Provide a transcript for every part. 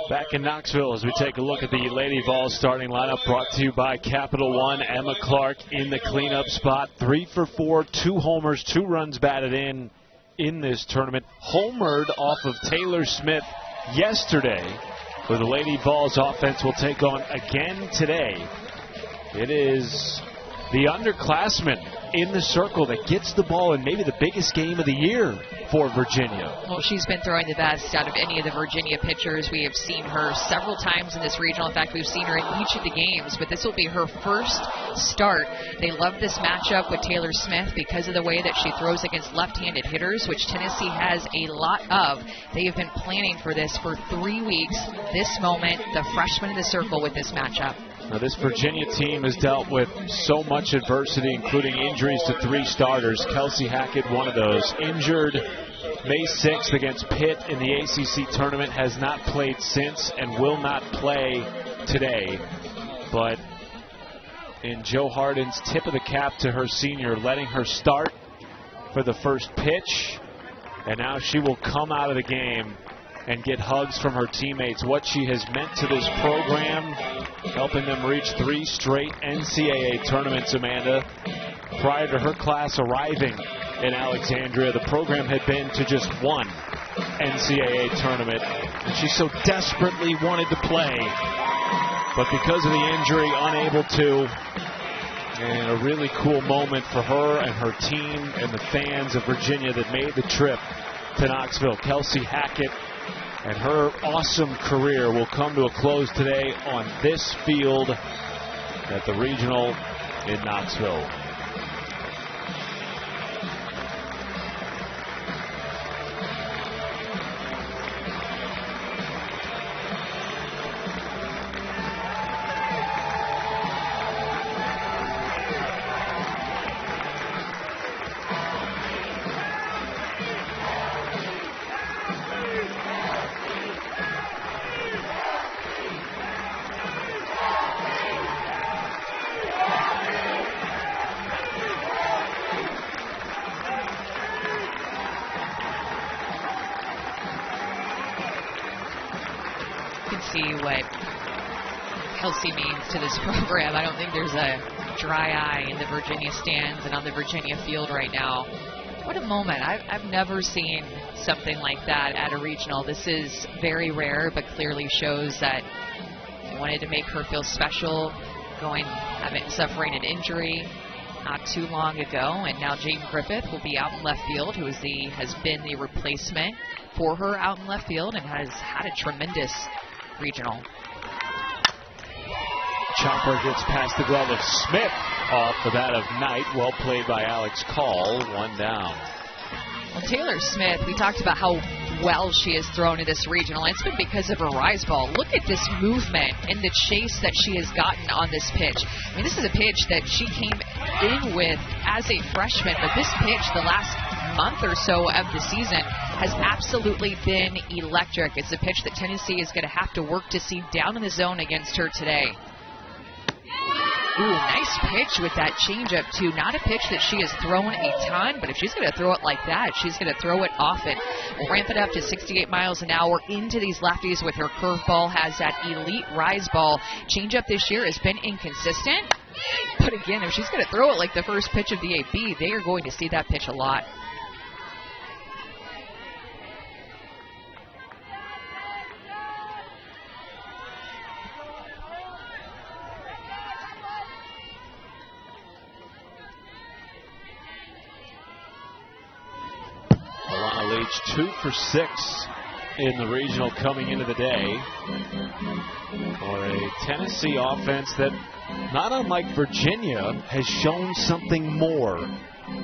Back in Knoxville as we take a look at the Lady Vols starting lineup, brought to you by Capital One. Emma Clark in the cleanup spot, 3 for 4, 2 homers, 2 runs batted in this tournament. Homered off of Taylor Smith yesterday, where the Lady Vols offense will take on again today. It is the underclassman in the circle that gets the ball in maybe the biggest game of the year for Virginia. Well, she's been throwing the best out of any of the Virginia pitchers. We have seen her several times in this regional. In fact, we've seen her in each of the games, but this will be her first start. They love this matchup with Taylor Smith because of the way that she throws against left-handed hitters, which Tennessee has a lot of. They have been planning for this for 3 weeks. This moment, the freshman in the circle with this matchup. Now, this Virginia team has dealt with so much adversity, including injuries to 3 starters. Kelsey Hackett, one of those, injured May 6th against Pitt in the ACC tournament, has not played since and will not play today. But in Joe Harden's tip of the cap to her senior, letting her start for the first pitch, and now she will come out of the game and get hugs from her teammates. What she has meant to this program, helping them reach 3 straight NCAA tournaments, Amanda. Prior to her class arriving in Alexandria, the program had been to just 1 NCAA tournament, and she so desperately wanted to play, but because of the injury, unable to. And a really cool moment for her and her team and the fans of Virginia that made the trip to Knoxville. Kelsey Hackett and her awesome career will come to a close today on this field at the regional in Knoxville. See what Kelsey means to this program. I don't think there's a dry eye in the Virginia stands and on the Virginia field right now. What a moment. I've never seen something like that at a regional. This is very rare, but clearly shows that they wanted to make her feel special, suffering an injury not too long ago, and now Jaden Griffith will be out in left field, who has been the replacement for her out in left field and has had a tremendous regional. Chopper gets past the glove of Smith off the bat of Knight. Well played by Alex Call. 1 down. Well, Taylor Smith, we talked about how well she has thrown in this regional. It's been because of her rise ball. Look at this movement and the chase that she has gotten on this pitch. I mean, this is a pitch that she came in with as a freshman, but this pitch, the last month or so of the season, has absolutely been electric. It's a pitch that Tennessee is going to have to work to see down in the zone against her today. Ooh, nice pitch with that changeup, too. Not a pitch that she has thrown a ton, but if she's going to throw it like that, she's going to throw it often. We'll ramp it up to 68 miles an hour into these lefties with her curveball. Has that elite rise ball. Changeup this year has been inconsistent, but again, if she's going to throw it like the first pitch of the AB, they are going to see that pitch a lot. Leach 2 for 6 in the regional coming into the day for a Tennessee offense that, not unlike Virginia, has shown something more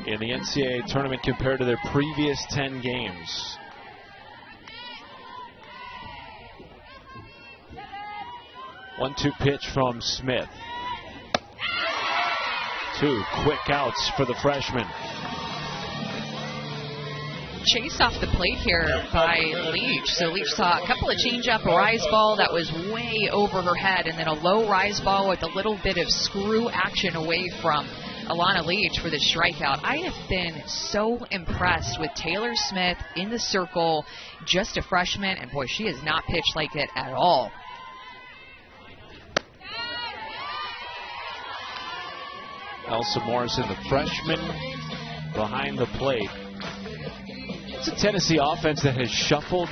in the NCAA tournament compared to their previous 10 games. One-two pitch from Smith. 2 quick outs for the freshman. Chase off the plate here by Leach. So Leach saw a couple of change-up, a rise ball that was way over her head, and then a low rise ball with a little bit of screw action away from Alana Leach for the strikeout. I have been so impressed with Taylor Smith in the circle, just a freshman, and boy, she has not pitched like it at all. Elsa Morrison, the freshman, behind the plate. It's a Tennessee offense that has shuffled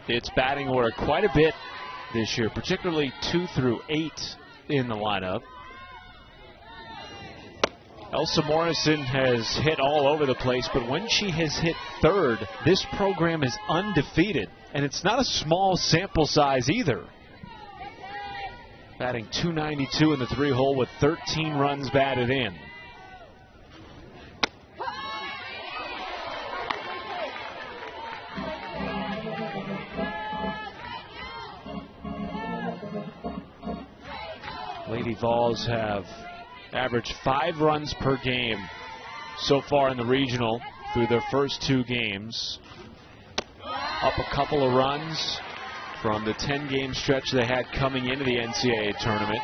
its batting order quite a bit this year, particularly 2 through 8 in the lineup. Elsa Morrison has hit all over the place, but when she has hit third, this program is undefeated, and it's not a small sample size either. Batting .292 in the 3-hole with 13 runs batted in. Lady Vols have averaged 5 runs per game so far in the regional through their first 2 games. Up a couple of runs from the 10-game stretch they had coming into the NCAA tournament.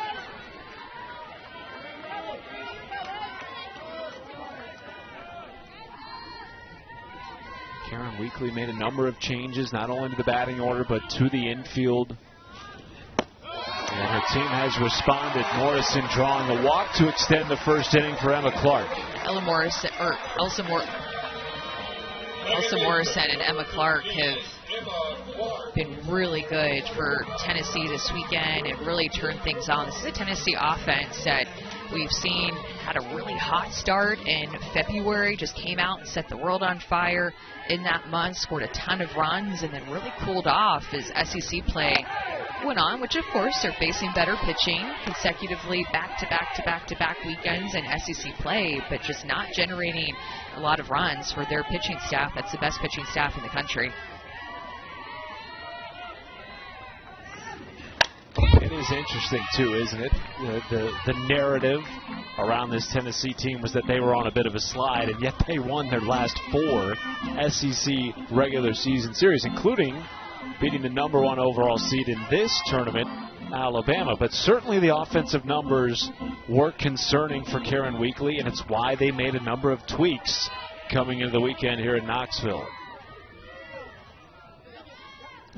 Karen Weekly made a number of changes, not only to the batting order, but to the infield. And her team has responded. Morrison drawing a walk to extend the first inning for Emma Clark. Elsa Morrison and Emma Clark have been really good for Tennessee this weekend and really turned things on. This is a Tennessee offense that we've seen had a really hot start in February, just came out and set the world on fire in that month, scored a ton of runs, and then really cooled off as SEC play went on, which of course they're facing better pitching consecutively back-to-back weekends in SEC play, but just not generating a lot of runs for their pitching staff. That's the best pitching staff in the country. It is interesting, too, isn't it? The narrative around this Tennessee team was that they were on a bit of a slide, and yet they won their last 4 SEC regular season series, including beating the #1 overall seed in this tournament, Alabama. But certainly the offensive numbers were concerning for Karen Weekly, and it's why they made a number of tweaks coming into the weekend here in Knoxville.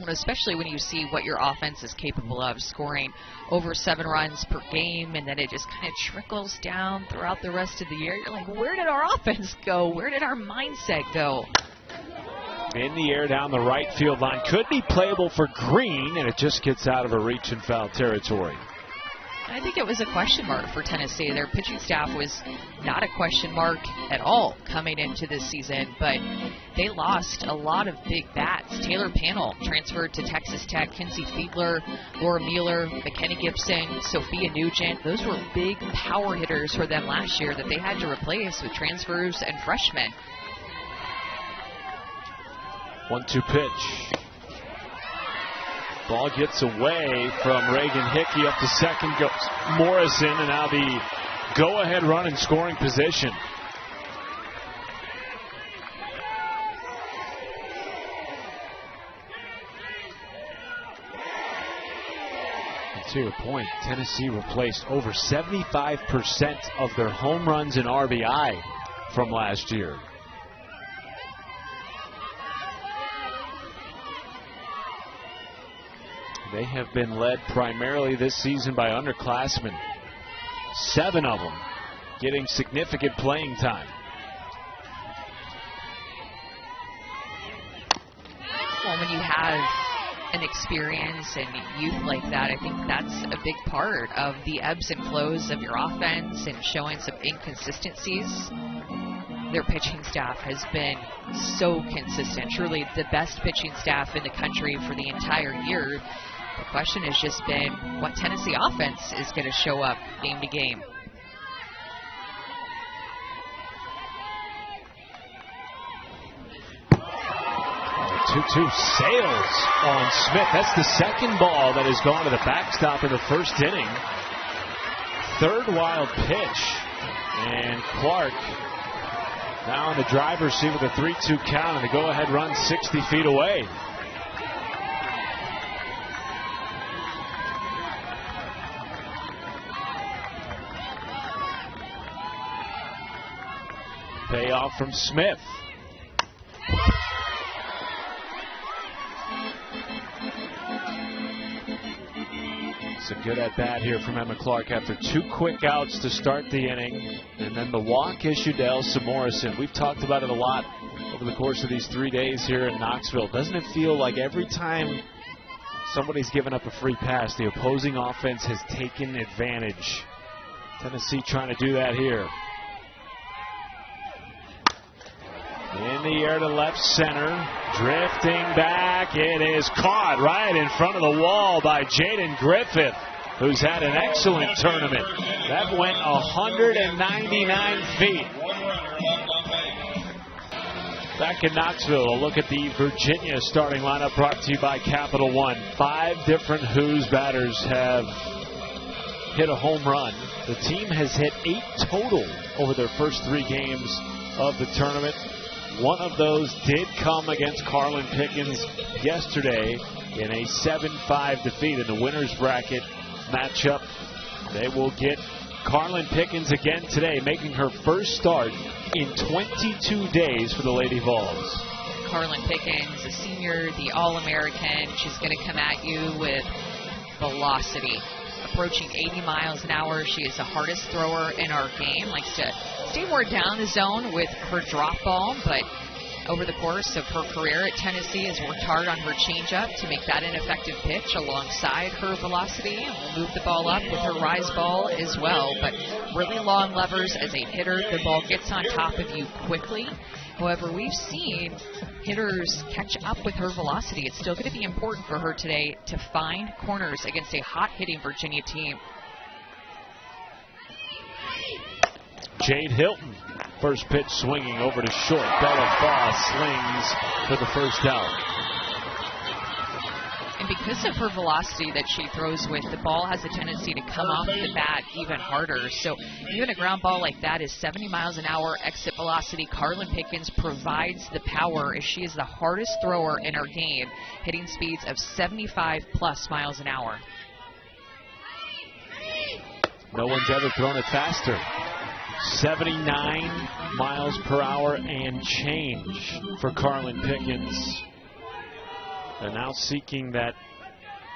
Especially when you see what your offense is capable of, scoring over 7 runs per game, and then it just kind of trickles down throughout the rest of the year. You're like, where did our offense go? Where did our mindset go? In the air down the right field line. Could be playable for Green, and it just gets out of a reach and foul territory. I think it was a question mark for Tennessee. Their pitching staff was not a question mark at all coming into this season, but they lost a lot of big bats. Taylor Pannell transferred to Texas Tech. Kinsey Fiedler, Laura Mueller, McKenna Gibson, Sophia Nugent. Those were big power hitters for them last year that they had to replace with transfers and freshmen. 1-2 pitch. Ball gets away from Reagan Hickey. Up to second goes Morrison, and now the go-ahead run in scoring position. And to your point, Tennessee replaced over 75% of their home runs and RBI from last year. They have been led primarily this season by underclassmen. 7 of them getting significant playing time. Well, when you have an experience and youth like that, I think that's a big part of the ebbs and flows of your offense and showing some inconsistencies. Their pitching staff has been so consistent, truly the best pitching staff in the country for the entire year. The question has just been what Tennessee offense is going to show up game to game. The 2-2 sails on Smith. That's the second ball that has gone to the backstop in the first inning. Third wild pitch. And Clark now in the driver's seat with a 3-2 count, and the go-ahead run 60 feet away. Payoff from Smith. It's a good at-bat here from Emma Clark after 2 quick outs to start the inning. And then the walk issued to Elsa Morrison. We've talked about it a lot over the course of these 3 days here in Knoxville. Doesn't it feel like every time somebody's given up a free pass, the opposing offense has taken advantage? Tennessee trying to do that here. In the air to left center, drifting back, it is caught right in front of the wall by Jaden Griffith, who's had an excellent tournament. That went 199 feet. Back in Knoxville, a look at the Virginia starting lineup brought to you by Capital One. 5 different Who's batters have hit a home run. The team has hit 8 total over their first 3 games of the tournament. One of those did come against Karlyn Pickens yesterday in a 7-5 defeat in the winner's bracket matchup. They will get Karlyn Pickens again today, making her first start in 22 days for the Lady Vols. Karlyn Pickens, a senior, the All-American. She's going to come at you with velocity. Approaching 80 miles an hour. She is the hardest thrower in our game. Likes to stay more down the zone with her drop ball, but over the course of her career at Tennessee has worked hard on her changeup to make that an effective pitch alongside her velocity. And will move the ball up with her rise ball as well, but really long levers as a hitter. The ball gets on top of you quickly. However, we've seen hitters catch up with her velocity. It's still going to be important for her today to find corners against a hot-hitting Virginia team. Jade Hilton, first pitch swinging over to short. Bella Foss slings for the first out. And because of her velocity that she throws with, the ball has a tendency to come off the bat even harder. So even a ground ball like that is 70 miles an hour exit velocity. Karlyn Pickens provides the power as she is the hardest thrower in her game, hitting speeds of 75+ miles an hour. No one's ever thrown it faster. 79 miles per hour and change for Karlyn Pickens. And now seeking that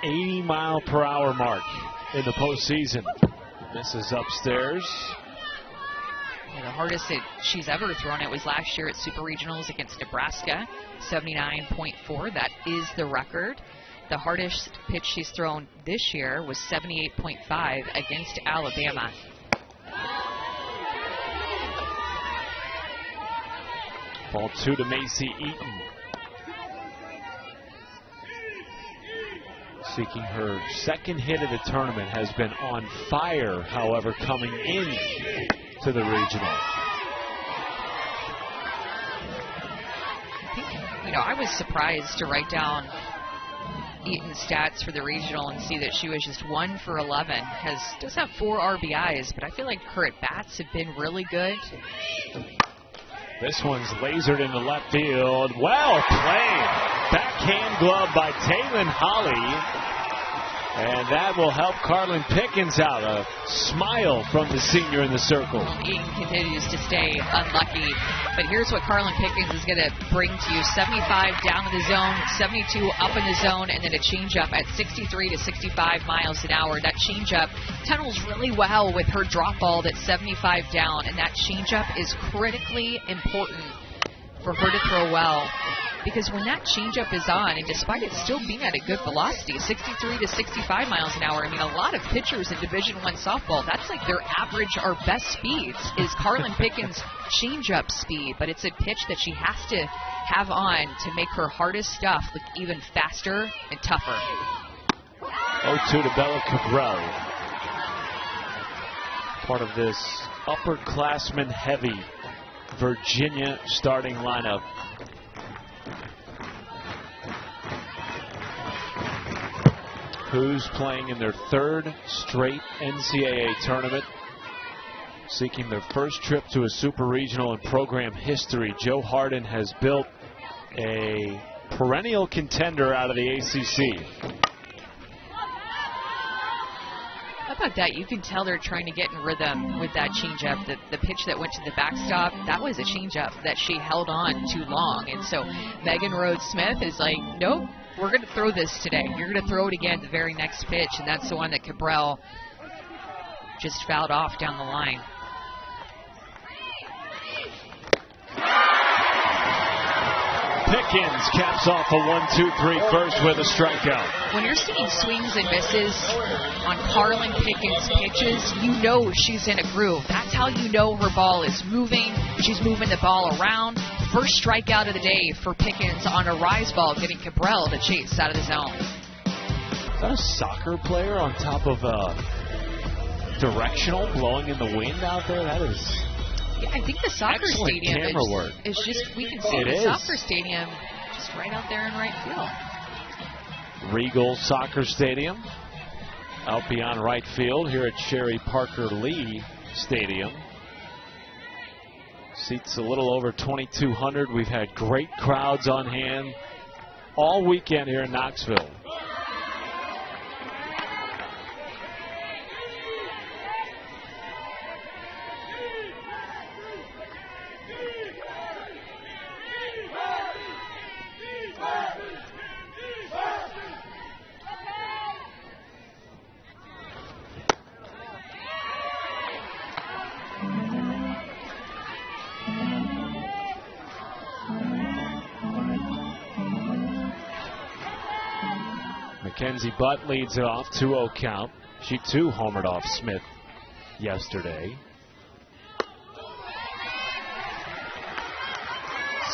80 mile per hour mark in the postseason. This is upstairs. Yeah, the hardest she's ever thrown it was last year at Super Regionals against Nebraska, 79.4. That is the record. The hardest pitch she's thrown this year was 78.5 against Alabama. Ball 2 to Macy Eaton. Seeking her second hit of the tournament, has been on fire, however, coming in to the regional. I was surprised to write down Eaton's stats for the regional and see that she was just 1 for 11. Does have 4 RBIs, but I feel like her at-bats have been really good. This one's lasered into left field. Well played. Backhand glove by Taylin Holly. And that will help Karlyn Pickens out. A smile from the senior in the circle. Eaton continues to stay unlucky. But here's what Karlyn Pickens is going to bring to you. 75 down in the zone, 72 up in the zone, and then a changeup at 63 to 65 miles an hour. That changeup tunnels really well with her drop ball that's 75 down, and that changeup is critically important for her to throw well. Because when that changeup is on, and despite it still being at a good velocity, 63 to 65 miles an hour, I mean, a lot of pitchers in Division I softball, that's like their average or best speeds is Karlyn Pickens' changeup speed. But it's a pitch that she has to have on to make her hardest stuff look even faster and tougher. 0-2 to Bella Cabral. Part of this upperclassmen heavy Virginia starting lineup. Who's playing in their 3rd straight NCAA tournament, seeking their first trip to a super regional in program history. Joe Harden has built a perennial contender out of the ACC. A about that? You can tell they're trying to get in rhythm with that changeup. The pitch that went to the backstop, that was a changeup that she held on too long. And so Megan Rhodes-Smith is like, nope, we're going to throw this today. You're going to throw it again the very next pitch, and that's the one that Cabral just fouled off down the line. Pickens caps off a 1-2-3 first with a strikeout. When you're seeing swings and misses on Karlyn Pickens pitches, you know she's in a groove. That's how you know her ball is moving. She's moving the ball around. First strikeout of the day for Pickens on a rise ball, getting Cabral to chase out of the zone. Is that a soccer player on top of a directional blowing in the wind out there? That is... Yeah, I think the soccer stadium is just, we can see the soccer stadium just right out there in right field. Regal Soccer Stadium out beyond right field here at Sherry Parker Lee Stadium. Seats a little over 2,200. We've had great crowds on hand all weekend here in Knoxville. Mackenzie Butt leads it off, 2-0 count. She too homered off Smith yesterday.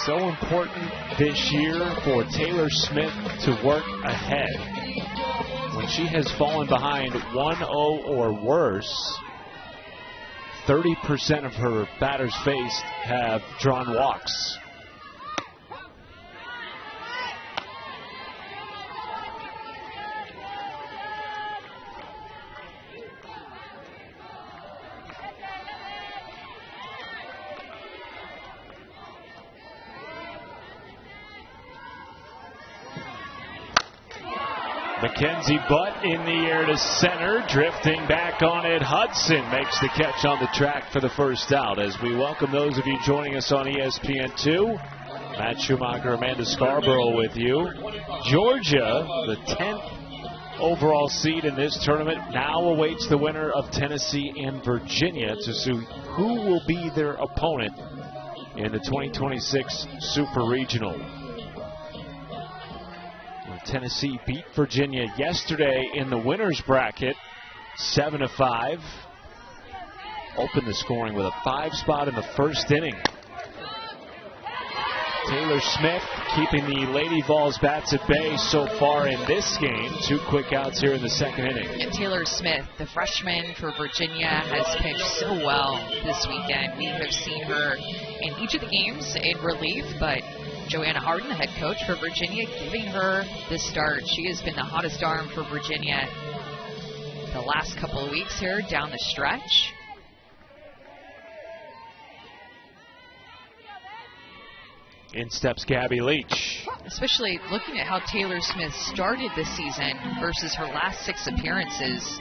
So important this year for Taylor Smith to work ahead. When she has fallen behind 1-0 or worse, 30% of her batters faced have drawn walks. Mackenzie Butt in the air to center, drifting back on it. Hudson makes the catch on the track for the first out. As we welcome those of you joining us on ESPN2, Matt Schumacher, Amanda Scarborough with you. Georgia, the 10th overall seed in this tournament, now awaits the winner of Tennessee and Virginia to see who will be their opponent in the 2026 Super Regional. Tennessee beat Virginia yesterday in the winners bracket, 7-5. Opened the scoring with a 5 spot in the first inning. Taylor Smith keeping the Lady Vols bats at bay so far in this game. 2 quick outs here in the second inning. And Taylor Smith, the freshman for Virginia, has pitched so well this weekend. We have seen her in each of the games in relief, but Joanna Harden, the head coach for Virginia, giving her the start. She has been the hottest arm for Virginia the last couple of weeks here down the stretch. In steps Gabby Leach. Especially looking at how Taylor Smith started this season versus her last 6 appearances.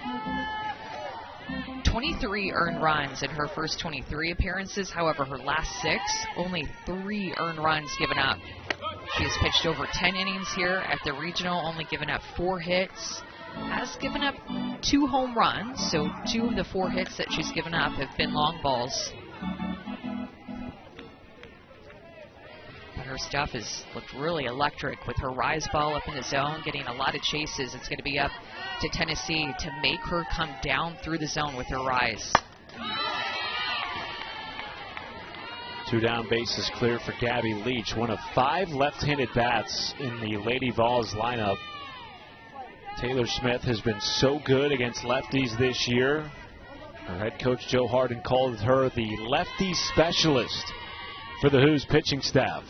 23 earned runs in her first 23 appearances. However, her last 6, only 3 earned runs given up. She has pitched over 10 innings here at the regional, only given up 4 hits. Has given up 2 home runs, so 2 of the 4 hits that she's given up have been long balls. But her stuff has looked really electric with her rise ball up in the zone, getting a lot of chases. It's going to be up to Tennessee to make her come down through the zone with her rise. 2 down, bases clear for Gabby Leach, one of 5 left-handed bats in the Lady Vols lineup. Taylor Smith has been so good against lefties this year. Her head coach Joe Harden called her the lefty specialist for the Who's pitching staff.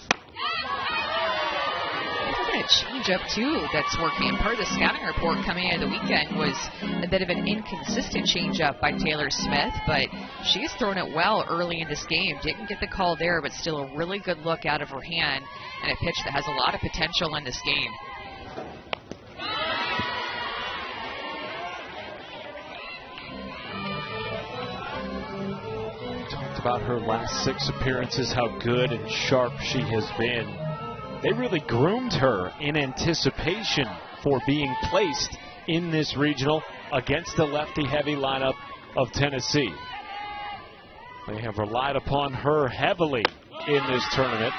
A change-up, too, that's working. And part of the scouting report coming out of the weekend was a bit of an inconsistent change-up by Taylor Smith, but she's thrown it well early in this game. Didn't get the call there, but still a really good look out of her hand and a pitch that has a lot of potential in this game. about her last 6 appearances, how good and sharp she has been. They really groomed her in anticipation for being placed in this regional against the lefty-heavy lineup of Tennessee. They have relied upon her heavily in this tournament,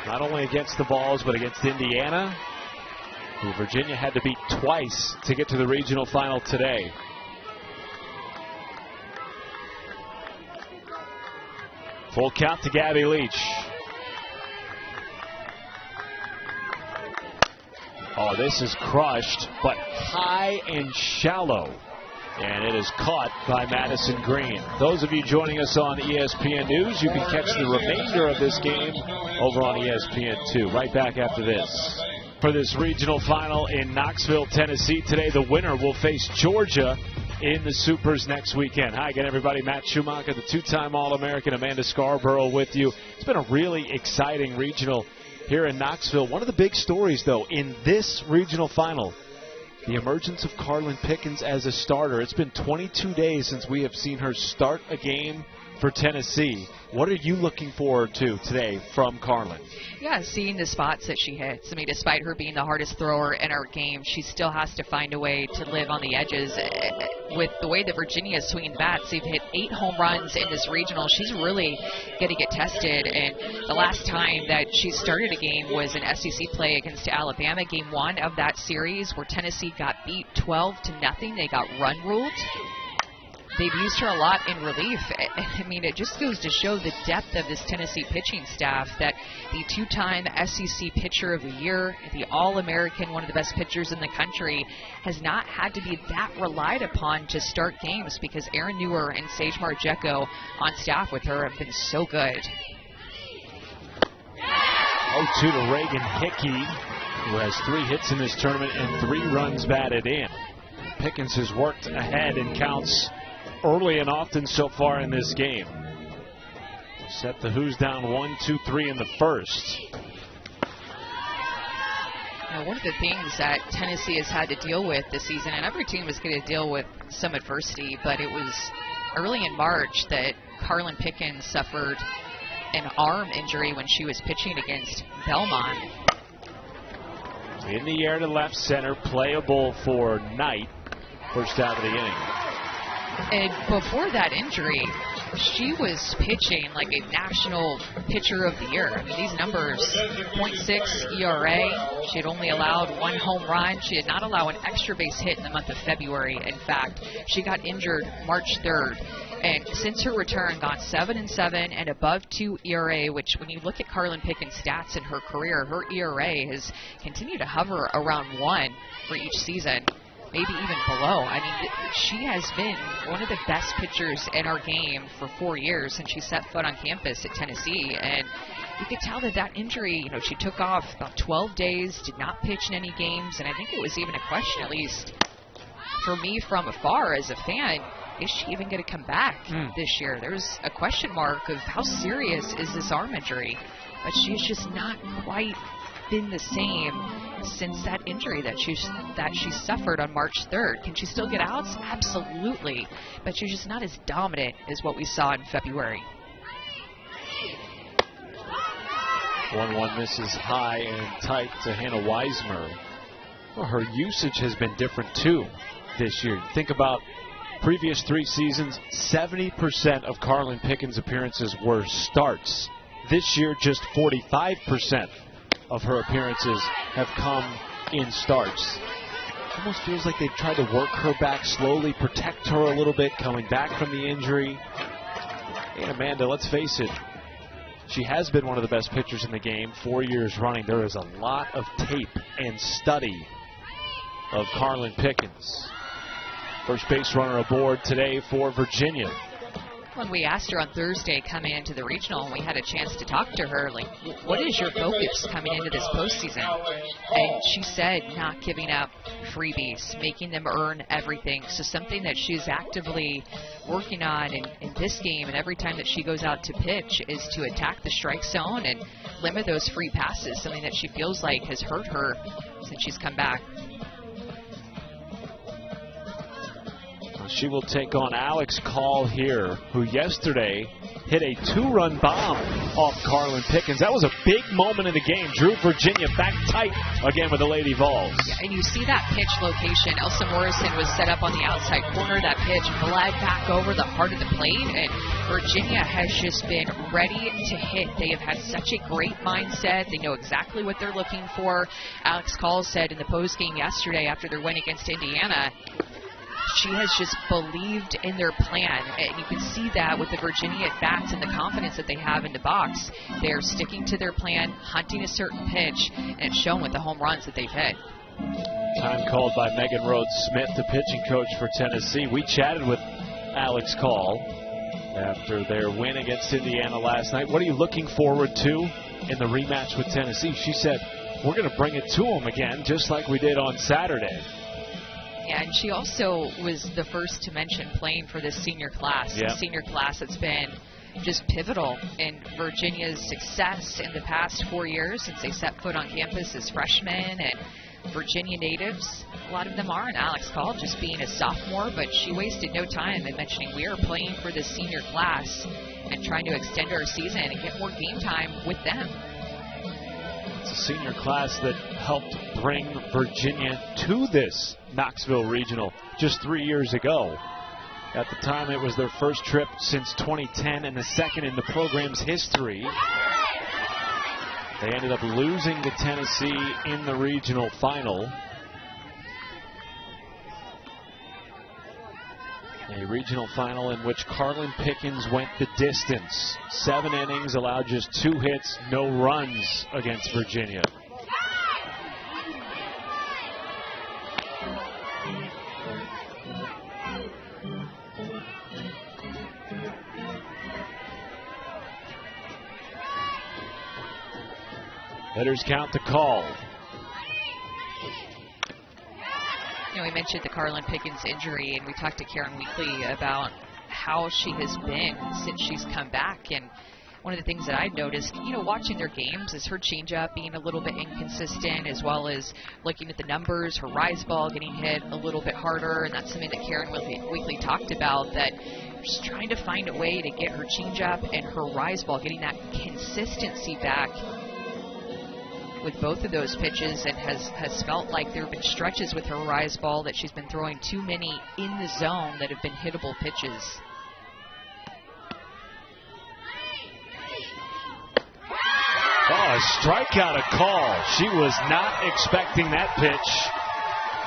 not only against the Vols, but against Indiana, who Virginia had to beat twice to get to the regional final today. Full count to Gabby Leach. Oh, this is crushed, but high and shallow. And it is caught by Madison Green. Those of you joining us on ESPN News, you can catch the remainder of this game over on ESPN2. Right back after this. For this regional final in Knoxville, Tennessee, today the winner will face Georgia in the Supers next weekend. Hi again, everybody. Matt Schumacher, the 2-time All-American, Amanda Scarborough with you. It's been a really exciting regional here in Knoxville. One of the big stories, though, in this regional final, the emergence of Karlyn Pickens as a starter. It's been 22 days since we have seen her start a game for Tennessee. What are you looking forward to today from Karlyn? Yeah, seeing the spots that she hits. I mean, despite her being the hardest thrower in our game, she still has to find a way to live on the edges. With the way that Virginia is swinging bats, they've hit 8 home runs in this regional. She's really going to get tested. And the last time that she started a game was in SEC play against Alabama, game 1 of that series, where Tennessee got beat 12-0. They got run ruled. They've used her a lot in relief. I mean, it just goes to show the depth of this Tennessee pitching staff, that the 2-time SEC Pitcher of the Year, the All-American, one of the best pitchers in the country, has not had to be that relied upon to start games because Aaron Newer and Sage Marjeko on staff with her have been so good. 0-2 to Reagan Hickey, who has 3 hits in this tournament and 3 runs batted in. Pickens has worked ahead in counts early and often so far in this game. Set the Who's down 1-2-3 in the first. Now, one of the things that Tennessee has had to deal with this season, and every team is going to deal with some adversity, but it was early in March that Karlyn Pickens suffered an arm injury when she was pitching against Belmont. In the air to left center, playable for Knight. First out of the inning. And before that injury, she was pitching like a national pitcher of the year. I mean, these numbers, 0.6 ERA. She had only allowed 1 home run. She did not allow an extra base hit in the month of February. In fact, she got injured March 3rd. And since her return, gone 7-7 and above 2 ERA, which when you look at Karlyn Pickens' stats in her career, her ERA has continued to hover around 1 for each season. Maybe even below. I mean, she has been one of the best pitchers in our game for 4 years since she set foot on campus at Tennessee. And you could tell that that injury, she took off about 12 days, did not pitch in any games. And I think it was even a question, at least for me from afar as a fan, is she even going to come back this year? There was a question mark of how serious is this arm injury. But she's just not quite been the same since that injury that she suffered on March 3rd. Can she still get outs? Absolutely. But she's just not as dominant as what we saw in February. 1-1 misses high and tight to Hannah Weismer. Well, her usage has been different too this year. Think about previous 3 seasons, 70% of Karlyn Pickens' appearances were starts. This year, just 45% of her appearances have come in starts. It almost feels like they've tried to work her back slowly, protect her a little bit, coming back from the injury. And Amanda, let's face it, she has been one of the best pitchers in the game 4 years running. There is a lot of tape and study of Karlyn Pickens. First base runner aboard today for Virginia. When we asked her on Thursday coming into the regional, and we had a chance to talk to her, like, what is your focus coming into this postseason? And she said not giving up freebies, making them earn everything. So something that she's actively working on in this game and every time that she goes out to pitch is to attack the strike zone and limit those free passes, something that she feels like has hurt her since she's come back. She will take on Alex Call here, who yesterday hit a 2-run bomb off Karlyn Pickens. That was a big moment in the game. Drew Virginia back tight again with the Lady Vols. Yeah, and you see that pitch location. Elsa Morrison was set up on the outside corner. That pitch bled back over the heart of the plate, and Virginia has just been ready to hit. They have had such a great mindset. They know exactly what they're looking for. Alex Call said in the postgame yesterday after their win against Indiana, she has just believed in their plan, and you can see that with the Virginia at-bats and the confidence that they have in the box. They're sticking to their plan, hunting a certain pitch, and it's shown with the home runs that they've hit. Time called by Megan Rhodes-Smith, the pitching coach for Tennessee. We chatted with Alex Call after their win against Indiana last night. What are you looking forward to in the rematch with Tennessee? She said, we're going to bring it to them again, just like we did on Saturday. Yeah, and she also was the first to mention playing for this senior class. Yep. The senior class that's been just pivotal in Virginia's success in the past 4 years since they set foot on campus as freshmen. And Virginia natives, a lot of them are, and Alex Call just being a sophomore, but she wasted no time in mentioning we are playing for this senior class and trying to extend our season and get more game time with them. It's a senior class that helped bring Virginia to this Knoxville Regional just 3 years ago. At the time, it was their first trip since 2010 and the second in the program's history. They ended up losing to Tennessee in the regional final. A regional final in which Karlyn Pickens went the distance. 7 innings, allowed just 2 hits, no runs against Virginia. Hitters count to call. You know, we mentioned the Karlyn Pickens injury, and we talked to Karen Weekly about how she has been since she's come back. And one of the things that I've noticed, you know, watching their games is her changeup being a little bit inconsistent, as well as looking at the numbers, her rise ball getting hit a little bit harder. And that's something that Karen Weekly talked about, that just trying to find a way to get her changeup and her rise ball, getting that consistency back with both of those pitches, and has felt like there have been stretches with her rise ball that she's been throwing too many in the zone that have been hittable pitches. Oh, a strikeout a call. She was not expecting that pitch.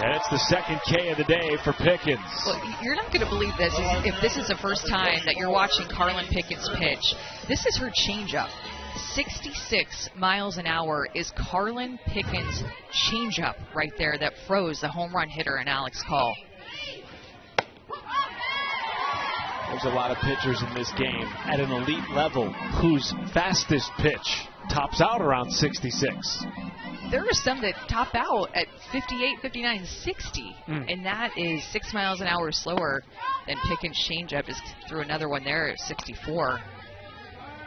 And it's the second K of the day for Pickens. Well, you're not going to believe this if this is the first time that you're watching Karlyn Pickens pitch. This is her changeup. 66 miles an hour is Karlyn Pickens' changeup right there that froze the home run hitter in Alex Call. There's a lot of pitchers in this game at an elite level whose fastest pitch tops out around 66. There are some that top out at 58, 59, 60, and that is 6 miles an hour slower than Pickens' changeup. Is through another one there at 64.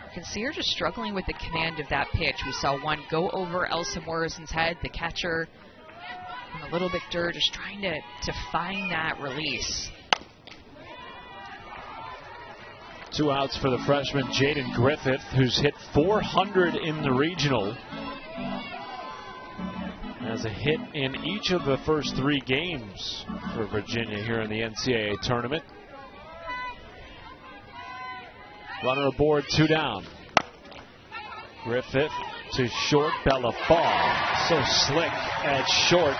You can see her just struggling with the command of that pitch. We saw one go over Elsa Morrison's head, the catcher, and a little bit dirt, just trying to find that release. 2 outs for the freshman Jaden Griffith, who's hit 400 in the regional. Has a hit in each of the first 3 games for Virginia here in the NCAA tournament. Runner aboard, 2 down. Griffith to short, Bella Fall. So slick at short.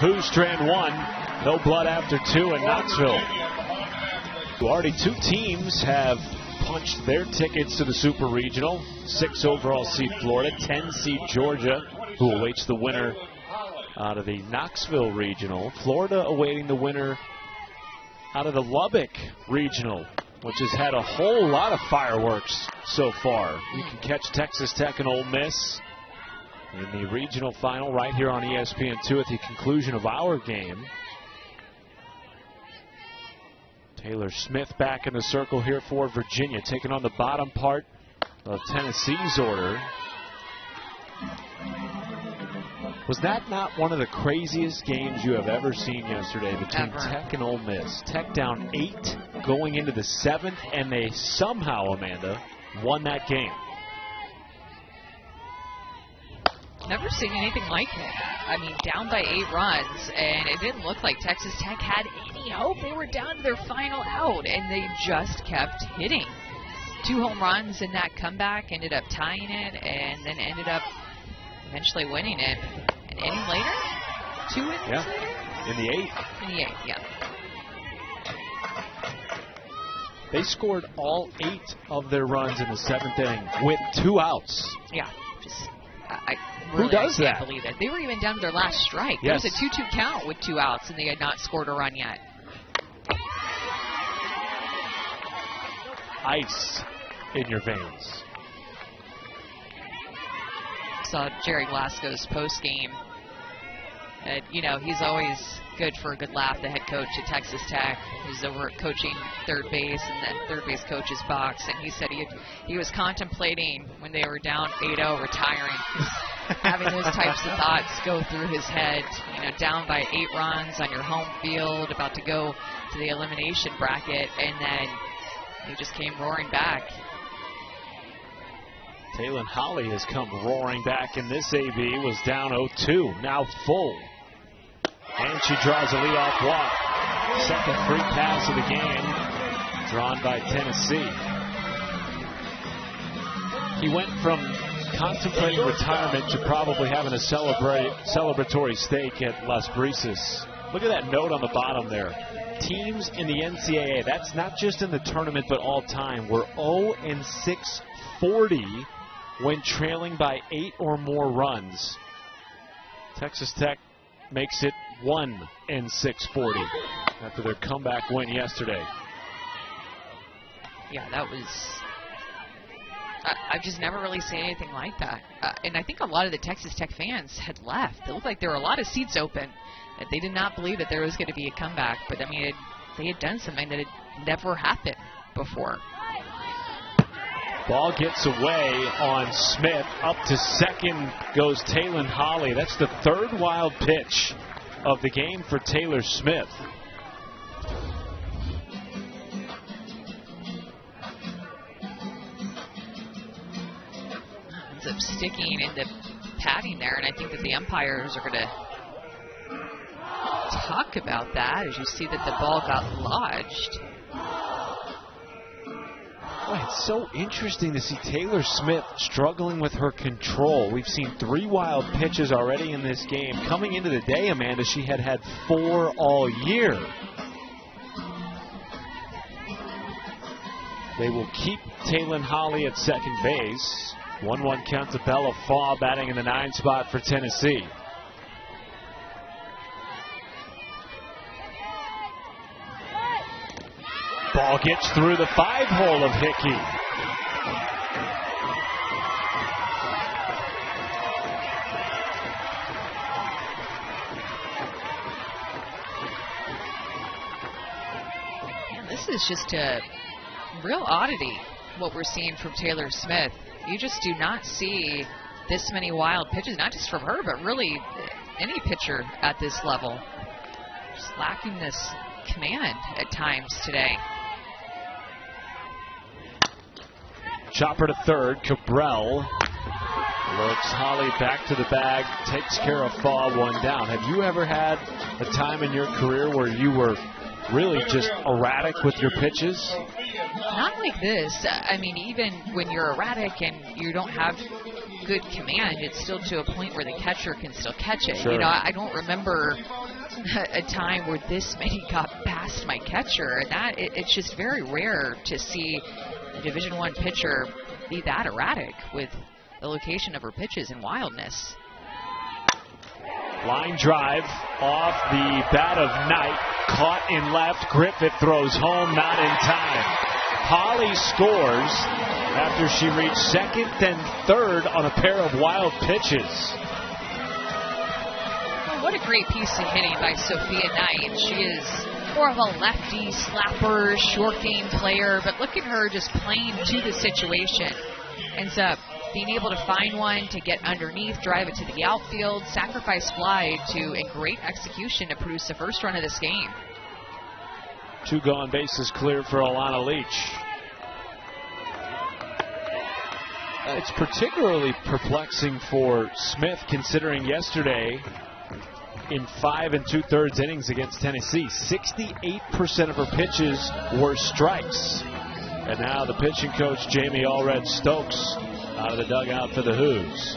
Who strand 1, no blood after 2 in Knoxville. Already 2 teams have punched their tickets to the Super Regional. 6 overall seed Florida, 10 seed Georgia, who awaits the winner out of the Knoxville Regional. Florida awaiting the winner out of the Lubbock Regional, which has had a whole lot of fireworks so far. You can catch Texas Tech and Ole Miss in the regional final right here on ESPN2 at the conclusion of our game. Taylor Smith back in the circle here for Virginia, taking on the bottom part of Tennessee's order. Was that not one of the craziest games you have ever seen yesterday between Tech and Ole Miss? Tech down 8 going into the 7th, and they somehow, Amanda, won that game. Never seen anything like it. I mean, down by 8 runs, and it didn't look like Texas Tech had any hope. They were down to their final out, and they just kept hitting. 2 home runs in that comeback, ended up tying it, and then ended up eventually winning it. An inning later? 2 innings later? In the 8th. In the 8th, yeah. They scored all 8 of their runs in the 7th inning with 2 outs. Yeah, just I really can't believe it. They were even down to their last strike. Yes. There was a 2-2 count with 2 outs, and they had not scored a run yet. Ice in your veins. Saw Jerry Glasgow's post game. You know, he's always good for a good laugh, the head coach at Texas Tech. He's over coaching third base in the third base coach's box, and he said he was contemplating when they were down 8-0 retiring. Having those types of thoughts go through his head, you know, down by 8 runs on your home field, about to go to the elimination bracket, and then he just came roaring back. Taylon Holly has come roaring back in this AB, was down 0-2, now full. And she draws a leadoff walk. Second free pass of the game, drawn by Tennessee. He went from contemplating retirement to probably having a celebratory steak at Las Brisas. Look at that note on the bottom there. Teams in the NCAA, that's not just in the tournament but all time, were 0-640 when trailing by 8 or more runs. Texas Tech makes it 1-640 after their comeback win yesterday. Yeah, that was... I've just never really seen anything like that. And I think a lot of the Texas Tech fans had left. It looked like there were a lot of seats open. That they did not believe that there was going to be a comeback. But, I mean, they had done something that had never happened before. Ball gets away on Smith. Up to second goes Taylon Holly. That's the 3rd wild pitch of the game for Taylor Smith. Ends up sticking in the padding there, and I think that the umpires are going to talk about that as you see that the ball got lodged. Boy, it's so interesting to see Taylor Smith struggling with her control. We've seen 3 wild pitches already in this game. Coming into the day, Amanda, she had 4 all year. They will keep Taylon Holly at second base. 1-1 count to Bella Faw batting in the 9 spot for Tennessee. Ball gets through the 5-hole of Hickey. Man, this is just a real oddity, what we're seeing from Taylor Smith. You just do not see this many wild pitches, not just from her, but really any pitcher at this level. Just lacking this command at times today. Chopper to third. Cabral looks Holly back to the bag, takes care of Faw, 1 down. Have you ever had a time in your career where you were really just erratic with your pitches? Not like this. I mean, even when you're erratic and you don't have good command, it's still to a point where the catcher can still catch it. Sure. You know, I don't remember a time where this many got past my catcher, and that it's just very rare to see a Division I pitcher be that erratic with the location of her pitches and wildness. Line drive off the bat of Knight, caught in left. Griffith throws home, not in time. Holly scores after she reached second and third on a pair of wild pitches. Well, what a great piece of hitting by Sophia Knight. She is more of a lefty slapper, short game player, but look at her just playing to the situation. Ends up being able to find one, to get underneath, drive it to the outfield, sacrifice fly in great execution to produce the first run of this game. 2 gone, bases clear for Alana Leach. It's particularly perplexing for Smith, considering yesterday in 5 2/3 innings against Tennessee, 68% of her pitches were strikes. And now the pitching coach, Jamie Allred Stokes, out of the dugout for the Hoos.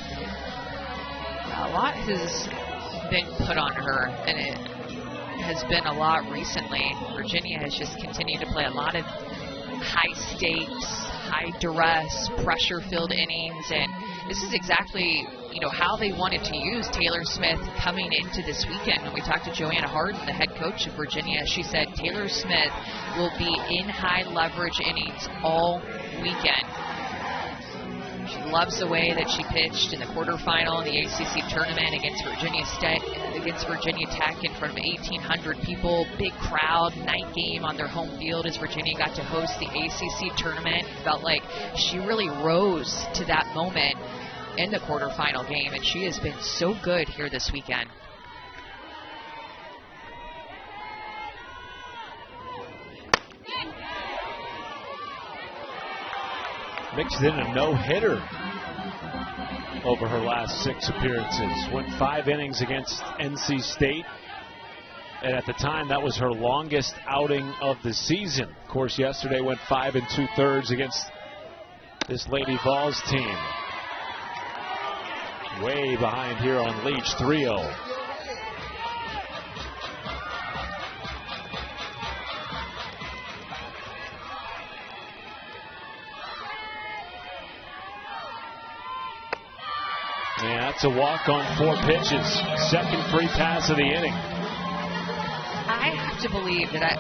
A lot has been put on her, and it has been a lot recently. Virginia has just continued to play a lot of high stakes, high duress, pressure-filled innings, and this is exactly, how they wanted to use Taylor Smith coming into this weekend. When we talked to Joanna Harden, the head coach of Virginia, she said Taylor Smith will be in high leverage innings all weekend. She loves the way that she pitched in the quarterfinal in the ACC tournament against Virginia Tech in front of 1,800 people. Big crowd, night game on their home field as Virginia got to host the ACC tournament. Felt like she really rose to that moment in the quarterfinal game, and she has been so good here this weekend. Mixed in a no-hitter over her last 6 appearances. Went 5 innings against NC State, and at the time that was her longest outing of the season. Of course, yesterday went 5 2/3 against this Lady Vols team. Way behind here on Leach, 3-0. Yeah, that's a walk on 4 pitches. Second free pass of the inning. I have to believe that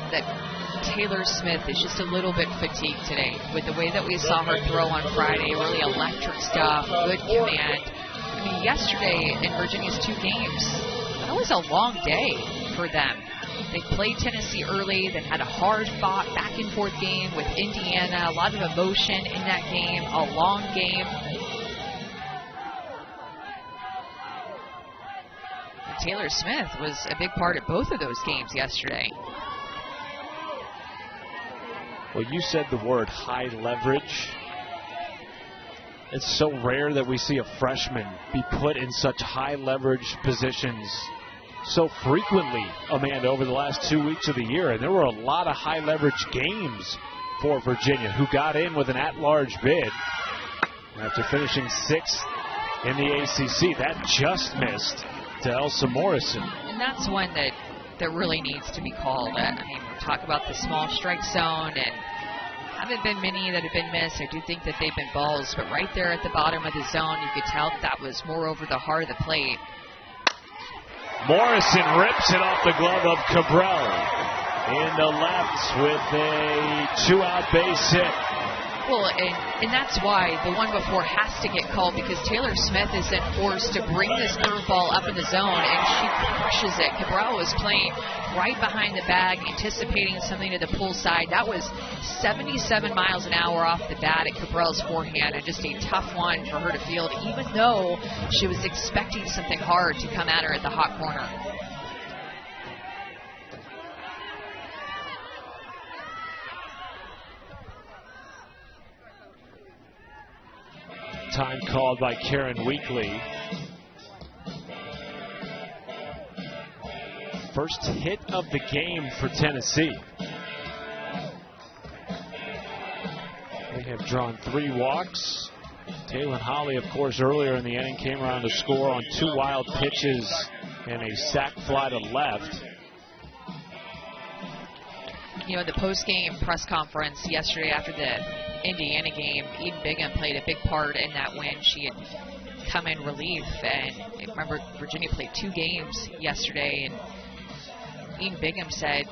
Taylor Smith is just a little bit fatigued today with the way that we saw her throw on Friday. Really electric stuff, good command. I mean, yesterday in Virginia's 2 games, that was a long day for them. They played Tennessee early, then had a hard-fought back-and-forth game with Indiana. A lot of emotion in that game, a long game. Taylor Smith was a big part of both of those games yesterday. Well, you said the word high leverage. It's so rare that we see a freshman be put in such high leverage positions so frequently, Amanda, over the last 2 weeks of the year. And there were a lot of high leverage games for Virginia, who got in with an at-large bid after finishing 6th in the ACC. That just missed to Elsa Morrison. And that's one that really needs to be called. I mean, we talk about the small strike zone, and haven't been many that have been missed. I do think that they've been balls, but right there at the bottom of the zone, you could tell that was more over the heart of the plate. Morrison rips it off the glove of Cabral in the left with a 2-out base hit. Well, and that's why the one before has to get called, because Taylor Smith is then forced to bring this curveball up in the zone, and she crushes it. Cabral was playing right behind the bag, anticipating something to the pull side. That was 77 miles an hour off the bat at Cabral's forehand, and just a tough one for her to field, even though she was expecting something hard to come at her at the hot corner. Time called by Karen Weekly. First hit of the game for Tennessee. They have drawn 3 walks. Taylor Holly, of course, earlier in the inning came around to score on 2 wild pitches and a sac fly to left. You know, the post-game press conference yesterday after the Indiana game, Eden Bingham played a big part in that win. She had come in relief, and remember, Virginia played 2 games yesterday, and Eden Bingham said,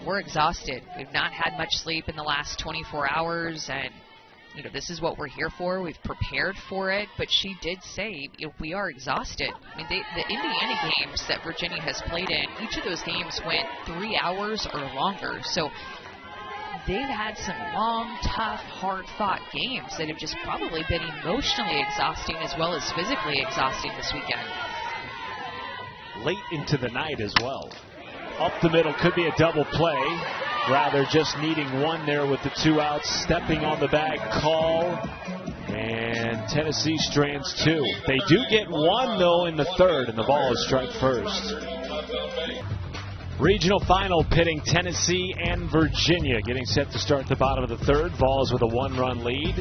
we're exhausted. We've not had much sleep in the last 24 hours, and this is what we're here for. We've prepared for it, but she did say, we are exhausted. I mean, the Indiana games that Virginia has played in, each of those games went 3 hours or longer. So they've had some long, tough, hard-fought games that have just probably been emotionally exhausting as well as physically exhausting this weekend. Late into the night as well. Up the middle, could be a double play. Rather just needing one there with the 2 outs. Stepping on the bag call. And Tennessee strands 2. They do get 1 though in the 3rd, and the ball is strike first. Regional final pitting Tennessee and Virginia, getting set to start the bottom of the 3rd. Vols with a 1-run lead.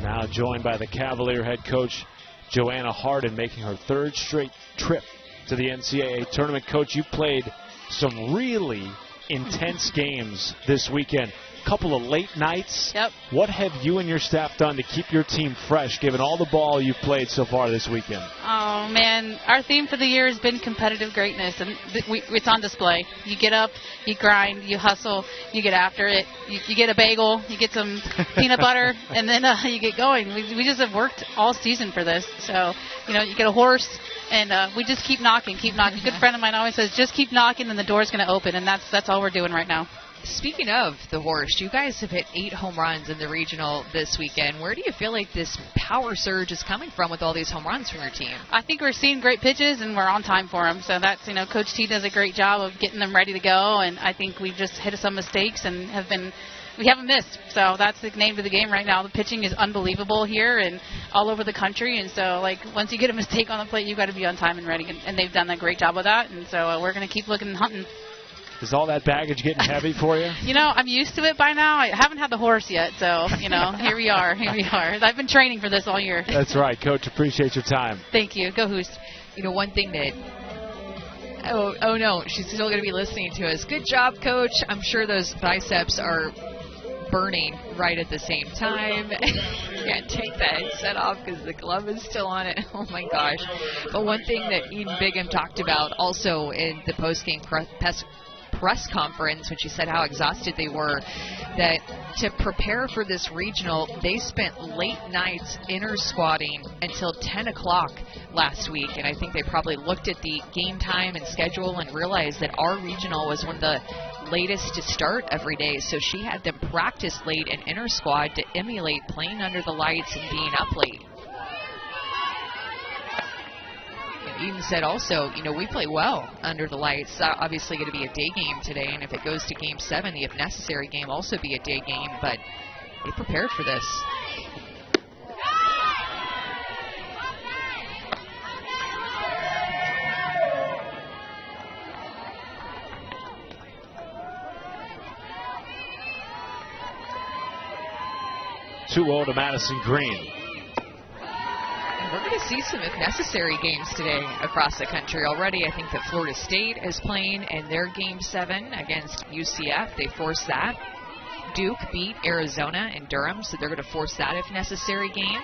Now joined by the Cavalier head coach Joanna Hardin, making her 3rd straight trip to the NCAA tournament. Coach, you played some really intense games this weekend. Couple of late nights. Yep. What have you and your staff done to keep your team fresh, given all the ball you've played so far this weekend? Oh, man. Our theme for the year has been competitive greatness, and it's on display. You get up, you grind, you hustle, you get after it. You get a bagel, you get some peanut butter, and then you get going. We just have worked all season for this. So, you get a horse, and we just keep knocking, keep knocking. A good friend of mine always says, just keep knocking, and the door's going to open, and that's all we're doing right now. Speaking of the horse, you guys have hit 8 home runs in the regional this weekend. Where do you feel like this power surge is coming from with all these home runs from your team? I think we're seeing great pitches, and we're on time for them. So that's, Coach T does a great job of getting them ready to go, and I think we've just hit some mistakes and we haven't missed. So that's the name of the game right now. The pitching is unbelievable here and all over the country, and so, once you get a mistake on the plate, you've got to be on time and ready, and they've done a great job of that, and so we're going to keep looking and hunting. Is all that baggage getting heavy for you? I'm used to it by now. I haven't had the horse yet, so, here we are. I've been training for this all year. That's right, Coach. Appreciate your time. Thank you. Go Hoos. One thing that... Oh, no, she's still going to be listening to us. Good job, Coach. I'm sure those biceps are burning right at the same time. Can't take the headset off because the glove is still on it. Oh, my gosh. But one thing that Eden Bigham talked about also in the post-game press conference when she said how exhausted they were, that to prepare for this regional, they spent late nights inter-squatting until 10 o'clock last week, and I think they probably looked at the game time and schedule and realized that our regional was one of the latest to start every day, so she had them practice late and inter-squad to emulate playing under the lights and being up late. Eden said also, we play well under the lights. Obviously going to be a day game today, and if it goes to Game 7, the if necessary game also be a day game, but they prepared for this. Two-0 to Madison Green. We're going to see some if necessary games today across the country already. I think that Florida State is playing in their Game 7 against UCF. They forced that. Duke beat Arizona in Durham, so they're going to force that if necessary game.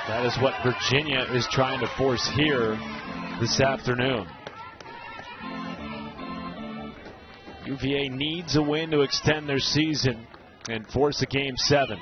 That is what Virginia is trying to force here this afternoon. UVA needs a win to extend their season and force a Game 7.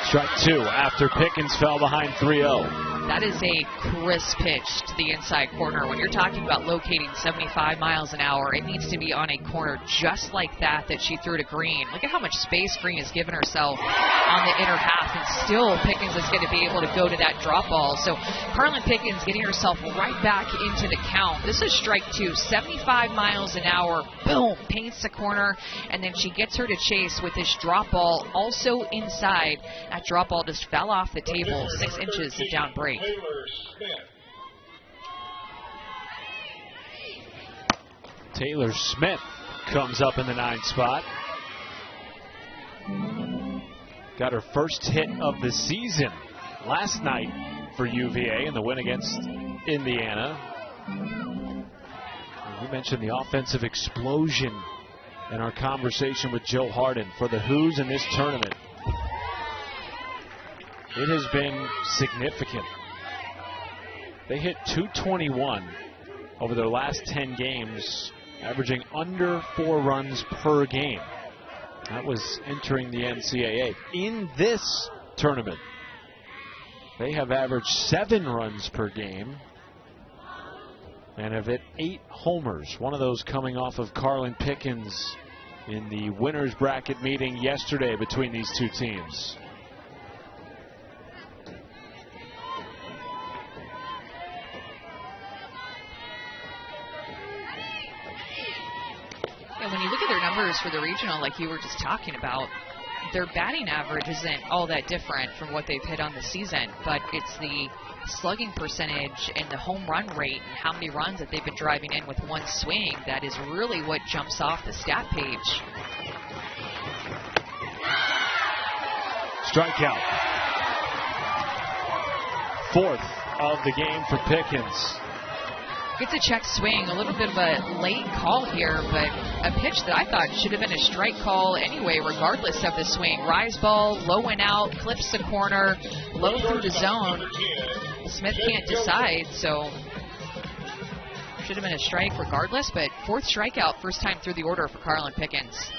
Strike 2 after Pickens fell behind 3-0. That is a crisp pitch to the inside corner. When you're talking about locating 75 miles an hour, it needs to be on a corner just like that she threw to Green. Look at how much space Green has given herself on the inner half, and still Pickens is going to be able to go to that drop ball. So Karlyn Pickens getting herself right back into the count. This is strike 2, 75 miles an hour. Boom, paints the corner, and then she gets her to chase with this drop ball also inside. That drop ball just fell off the table, 6 inches of down break. Taylor Smith comes up in the 9th spot. Got her first hit of the season last night for UVA in the win against Indiana. We mentioned the offensive explosion in our conversation with Joe Hardin for the Hoos in this tournament. It has been significant. They hit .221 over their last 10 games, averaging under 4 runs per game. That was entering the NCAA. In this tournament, they have averaged 7 runs per game. and have hit 8 homers, one of those coming off of Karlyn Pickens in the winners bracket meeting yesterday between these two teams. Yeah, when you look at their numbers for the regional, like you were just talking about, their batting average isn't all that different from what they've hit on the season, but it's the slugging percentage and the home run rate and how many runs that they've been driving in with one swing that is really what jumps off the stat page. Strikeout. 4th of the game for Pickens. Gets a check swing, a little bit of a late call here, but a pitch that I thought should have been a strike call anyway, regardless of the swing. Rise ball, low and out, clips the corner, low through the zone. Smith can't decide, so should have been a strike regardless, but 4th strikeout, first time through the order for Karlyn Pickens.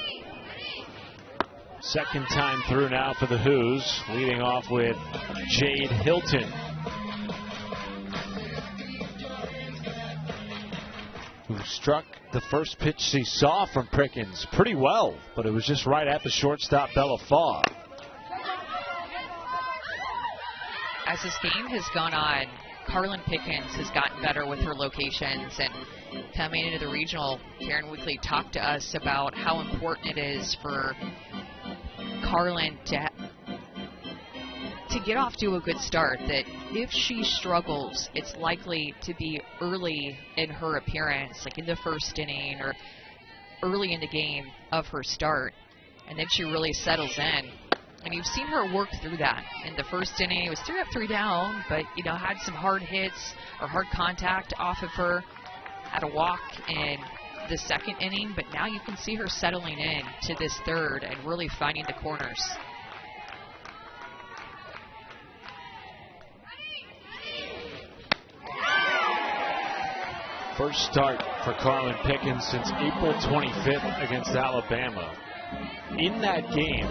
Second time through now for the Who's, leading off with Jade Hilton, who struck the first pitch she saw from Pickens pretty well, but it was just right at the shortstop Bella Faw. As this game has gone on, Karlyn Pickens has gotten better with her locations, and coming into the regional, Karen Weekly talked to us about how important it is for Karlyn to get off to a good start, that if she struggles, it's likely to be early in her appearance, like in the first inning or early in the game of her start, and then she really settles in. And you've seen her work through that. In the first inning, it was 3 up, 3 down, but, you know, had some hard hits or hard contact off of her, had a walk in the second inning, but now you can see her settling in to this third and really finding the corners. First start for Karlyn Pickens since April 25th against Alabama. In that game,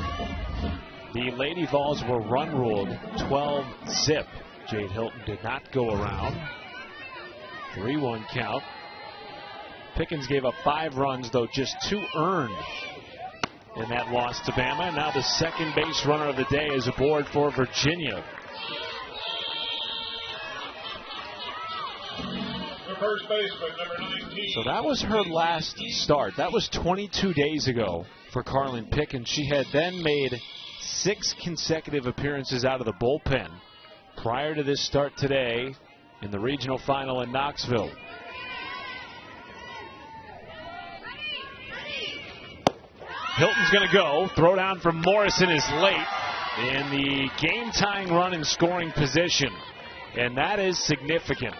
the Lady Vols were run ruled 12-zip. Jade Hilton did not go around. 3-1 count. Pickens gave up 5 runs, though just 2 earned in that loss to Bama. And now the second base runner of the day is aboard for Virginia. First baseman, number 19. So that was her last start. That was 22 days ago for Karlyn Pickens. She had then made 6 consecutive appearances out of the bullpen prior to this start today in the regional final in Knoxville. Hilton's going to go. Throw down from Morrison is late in the game-tying run in scoring position. And that is significant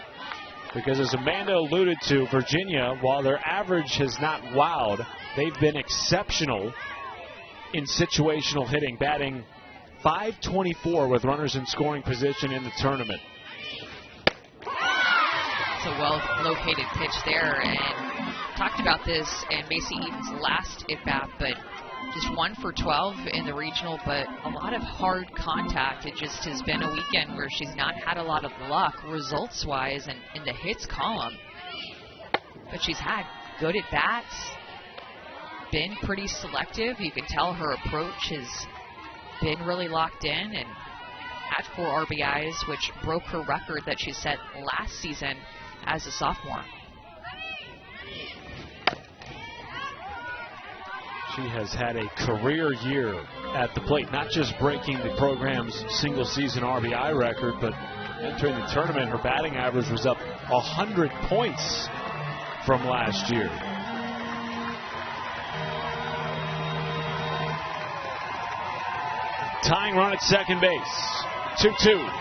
because, as Amanda alluded to, Virginia, while their average has not wowed, they've been exceptional in situational hitting, batting .524 with runners in scoring position in the tournament. It's a well-located pitch there, and talked about this in Macy Eaton's last at-bat, but just 1 for 12 in the regional, but a lot of hard contact. It just has been a weekend where she's not had a lot of luck results-wise and in the hits column. But she's had good at-bats, been pretty selective. You can tell her approach has been really locked in, and had 4 RBIs, which broke her record that she set last season as a sophomore. She has had a career year at the plate, not just breaking the program's single-season RBI record, but entering the tournament, her batting average was up 100 points from last year. Tying run at second base, 2-2.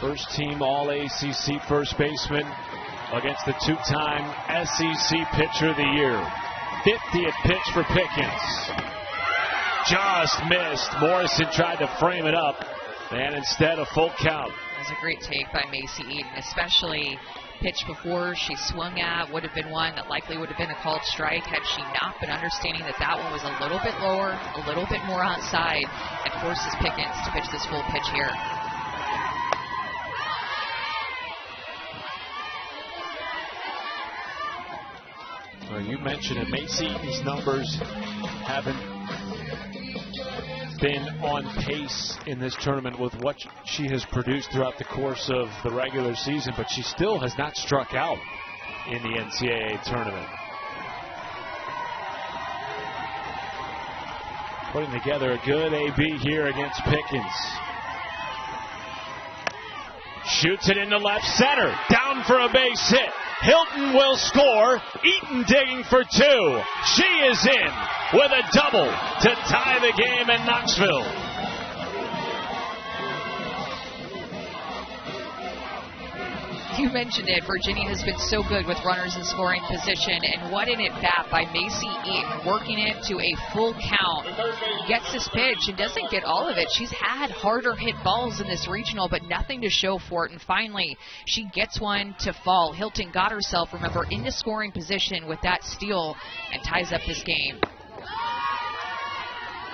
First team All-ACC first baseman against the 2-time SEC Pitcher of the Year. 50th pitch for Pickens. Just missed. Morrison tried to frame it up, and instead a full count. was a great take by Macy Eaton, especially pitch before she swung at would have been one that likely would have been a called strike had she not been understanding that that one was a little bit lower, a little bit more outside, and forces Pickens to pitch this full pitch here. Well, you mentioned it. Macy Eaton's numbers haven't been on pace in this tournament with what she has produced throughout the course of the regular season, but she still has not struck out in the NCAA tournament. Putting together a good AB here against Pickens. Shoots it into left center. Down for a base hit. Hilton will score. Eaton digging for two. She is in with a double to tie the game in Knoxville. You mentioned it. Virginia has been so good with runners in scoring position, and what an at-bat by Macy Eaton, working it to a full count. Gets this pitch and doesn't get all of it. She's had harder hit balls in this regional, but nothing to show for it, and finally she gets one to fall. Hilton got herself, remember, into scoring position with that steal and ties up this game.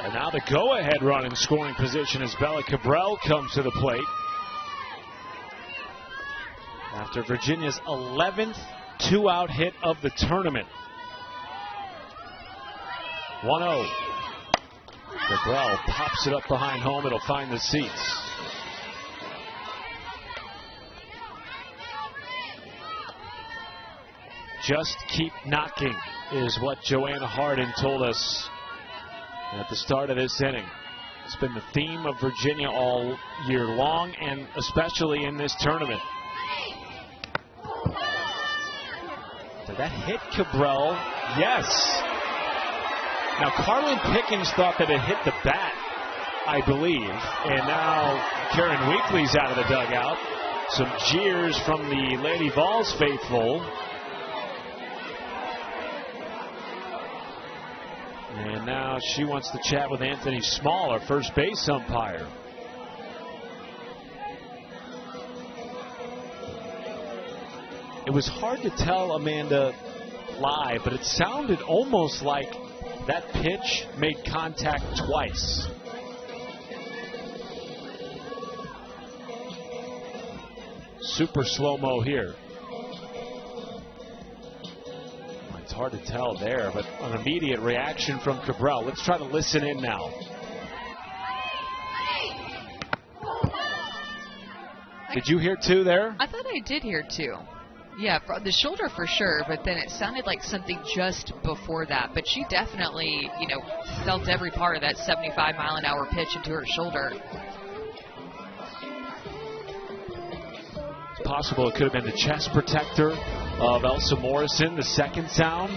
And now the go-ahead run in scoring position as Bella Cabral comes to the plate. After Virginia's 11th two-out hit of the tournament. 1-0. Cabral pops it up behind home. It'll find the seats. Just keep knocking is what Joanna Hardin told us at the start of this inning. It's been the theme of Virginia all year long, and especially in this tournament. Did that hit Cabral? Yes. Now, Karlyn Pickens thought that it hit the bat, I believe. And now Karen Weekly's out of the dugout. Some jeers from the Lady Vols faithful. And now she wants to chat with Anthony Small, our first base umpire. It was hard to tell, Amanda, live, but it sounded almost like that pitch made contact twice. Super slow-mo here. It's hard to tell there, but an immediate reaction from Cabral. Let's try to listen in now. Did you hear two there? I thought I did hear two. Yeah, the shoulder for sure, but then it sounded like something just before that. But she definitely, felt every part of that 75-mile-an-hour pitch into her shoulder. It's possible it could have been the chest protector of Elsa Morrison, the second sound.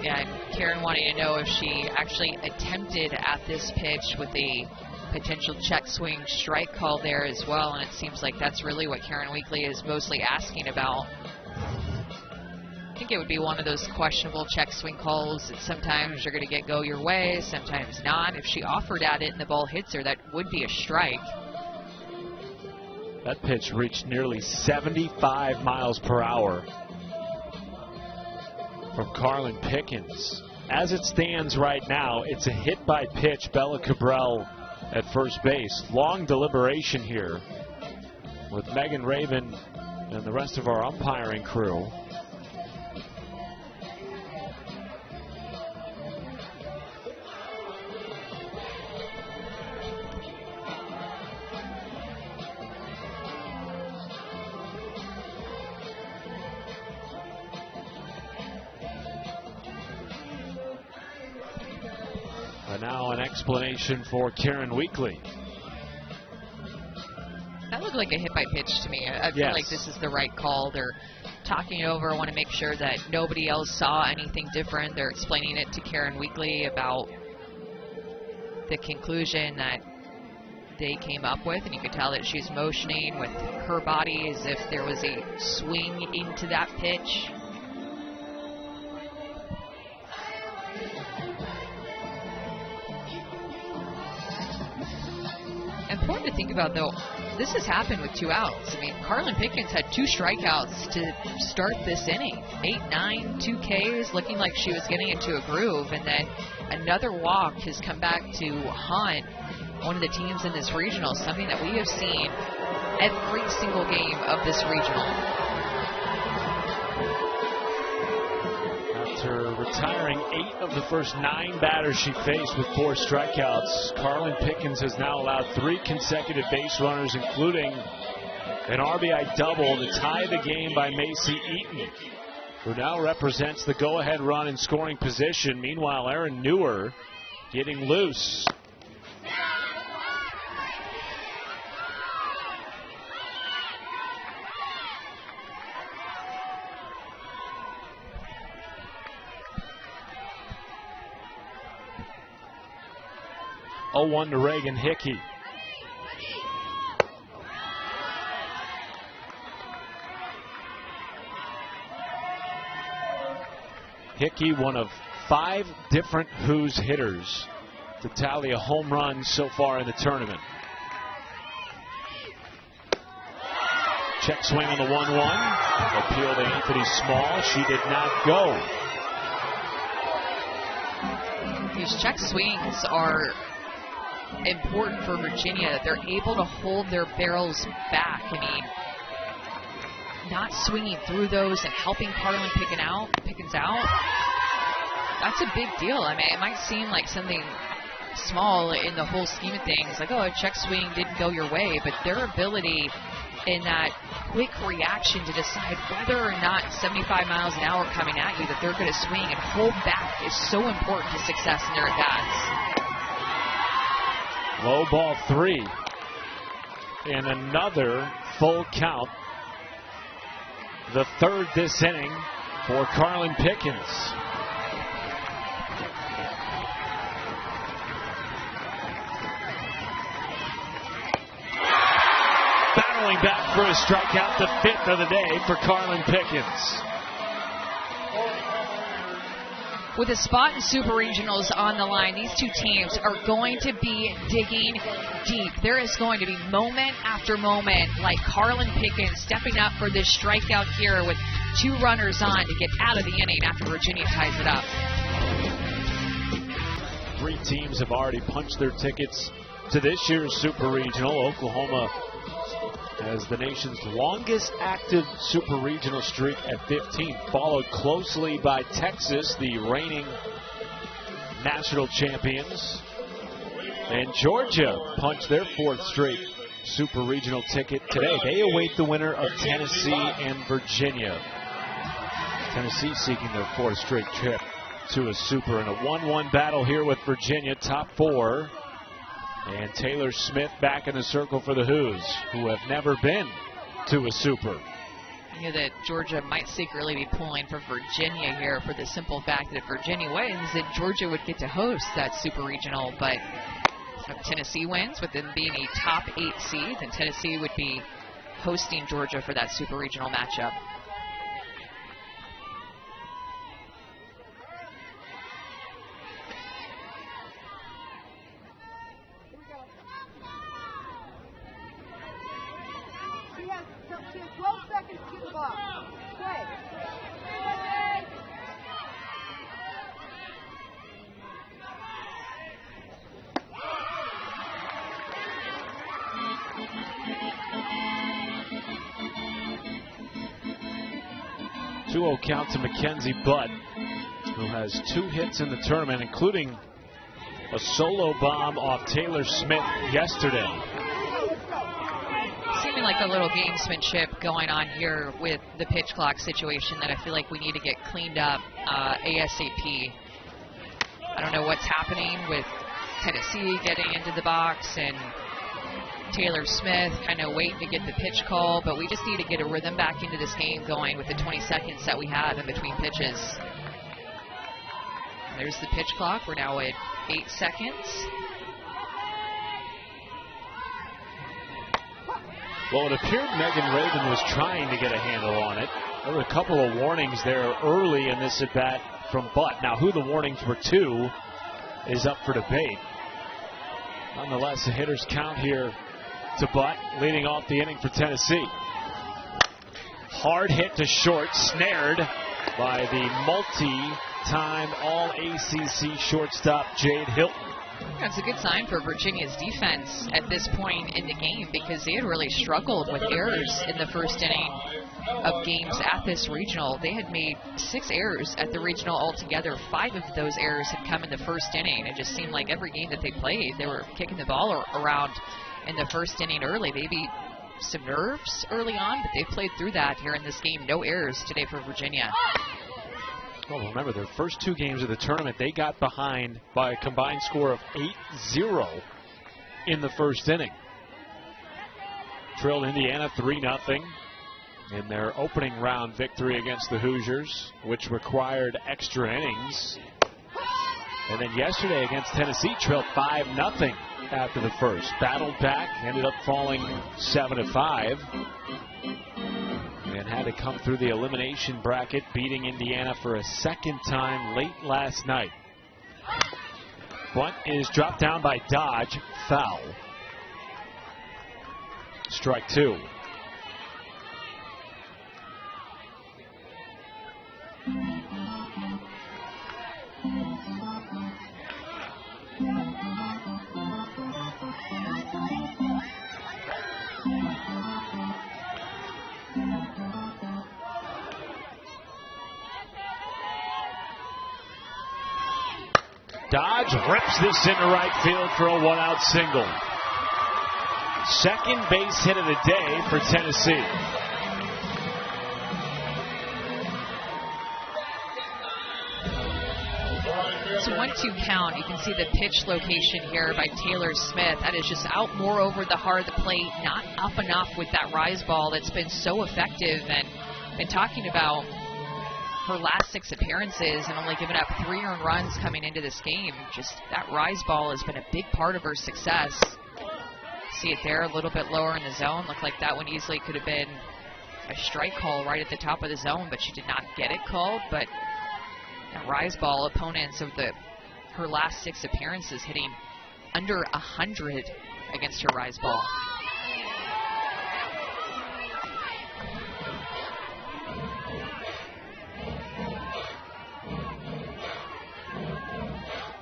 Yeah, and Karen wanting to know if she actually attempted at this pitch with a potential check swing strike call there as well, and it seems like that's really what Karen Weekly is mostly asking about. I think it would be one of those questionable check swing calls that sometimes you're going to get go your way, sometimes not. If she offered at it and the ball hits her, that would be a strike. That pitch reached nearly 75 miles per hour from Karlyn Pickens. As it stands right now, it's a hit by pitch. Bella Cabral at first base. Long deliberation here with Megan Raven and the rest of our umpiring crew. And now an explanation for Karen Weekly. That looked like a hit by pitch to me. I feel like this is the right call. They're talking it over. I want to make sure that nobody else saw anything different. They're explaining it to Karen Weekly about the conclusion that they came up with, and you can tell that she's motioning with her body as if there was a swing into that pitch. And important to think about, though, this has happened with 2 outs. I mean, Karlyn Pickens had 2 strikeouts to start this inning. 8-9, 2 Ks, looking like she was getting into a groove. And then another walk has come back to haunt one of the teams in this regional, something that we have seen every single game of this regional. After retiring 8 of the first 9 batters she faced with 4 strikeouts, Karlyn Pickens has now allowed 3 consecutive base runners, including an RBI double to tie the game by Macy Eaton, who now represents the go-ahead run in scoring position. Meanwhile, Erin Newer getting loose. Oh, 1 to Reagan Hickey. Hickey, one of 5 different Who's hitters to tally a home run so far in the tournament. Check swing on the 1-1. Appeal to Anthony Small. She did not go. These check swings are important for Virginia, that they're able to hold their barrels back. I mean, not swinging through those and helping Karlyn Pickens out, that's a big deal. I mean, it might seem like something small in the whole scheme of things, like, oh, a check swing didn't go your way, but their ability in that quick reaction to decide whether or not 75 miles an hour coming at you that they're going to swing and hold back is so important to success in their at-bats. Low ball 3. And another full count. The 3rd this inning for Karlyn Pickens. Battling back for a strikeout, the 5th of the day for Karlyn Pickens. With a spot in Super Regionals on the line, these 2 teams are going to be digging deep. There is going to be moment after moment, like Karlyn Pickens stepping up for this strikeout here with 2 runners on to get out of the inning after Virginia ties it up. 3 teams have already punched their tickets to this year's Super Regional. Oklahoma has the nation's longest active Super Regional streak at 15, followed closely by Texas, the reigning national champions. And Georgia punched their 4th straight Super Regional ticket today. They await the winner of Tennessee and Virginia. Tennessee seeking their 4th straight trip to a Super in a 1-1 battle here with Virginia, top 4. And Taylor Smith back in the circle for the Who's, who have never been to a Super. You know that Georgia might secretly be pulling for Virginia here for the simple fact that if Virginia wins, then Georgia would get to host that Super Regional. But if Tennessee wins, with them being a top 8 seed, then Tennessee would be hosting Georgia for that Super Regional matchup. She has 12 seconds to the box. Okay. 2-0 count to Mackenzie Butt, who has 2 hits in the tournament, including a solo bomb off Taylor Smith yesterday. Seeming like a little gamesmanship going on here with the pitch clock situation that I feel like we need to get cleaned up ASAP. I don't know what's happening with Tennessee getting into the box and Taylor Smith kind of waiting to get the pitch call, but we just need to get a rhythm back into this game going with the 20 seconds that we have in between pitches. There's the pitch clock. We're now at 8 seconds. Well, it appeared Megan Raven was trying to get a handle on it. There were a couple of warnings there early in this at-bat from Butt. Now, who the warnings were to is up for debate. Nonetheless, the hitters count here to butt, leading off the inning for Tennessee. Hard hit to short, snared by the multi-time All-ACC shortstop Jade Hilton. That's a good sign for Virginia's defense at this point in the game, because they had really struggled with errors in the first inning of games at this regional. They had made 6 errors at the regional altogether. 5 of those errors had come in the first inning. It just seemed like every game that they played, they were kicking the ball around in the first inning early. Maybe some nerves early on, but they played through that here in this game. No errors today for Virginia. Well, remember, their first 2 games of the tournament, they got behind by a combined score of 8-0 in the first inning. Trailed Indiana 3-0 in their opening round victory against the Hoosiers, which required extra innings. And then yesterday against Tennessee, trailed 5-0 after the first. Battled back, ended up falling 7-5. And had to come through the elimination bracket, beating Indiana for a second time late last night. Bunt is dropped down by Dodge, foul. Strike 2. Dodge rips this into right field for a 1-out single. Second base hit of the day for Tennessee. It's a 1-2 count. You can see the pitch location here by Taylor Smith. That is just out more over the heart of the plate, not up enough with that rise ball that's been so effective. And been talking about her last 6 appearances and only given up 3 earned runs coming into this game. Just that rise ball has been a big part of her success. See it there, a little bit lower in the zone. Looked like that one easily could have been a strike call right at the top of the zone, but she did not get it called. But that rise ball, opponents of her last 6 appearances hitting under 100 against her rise ball.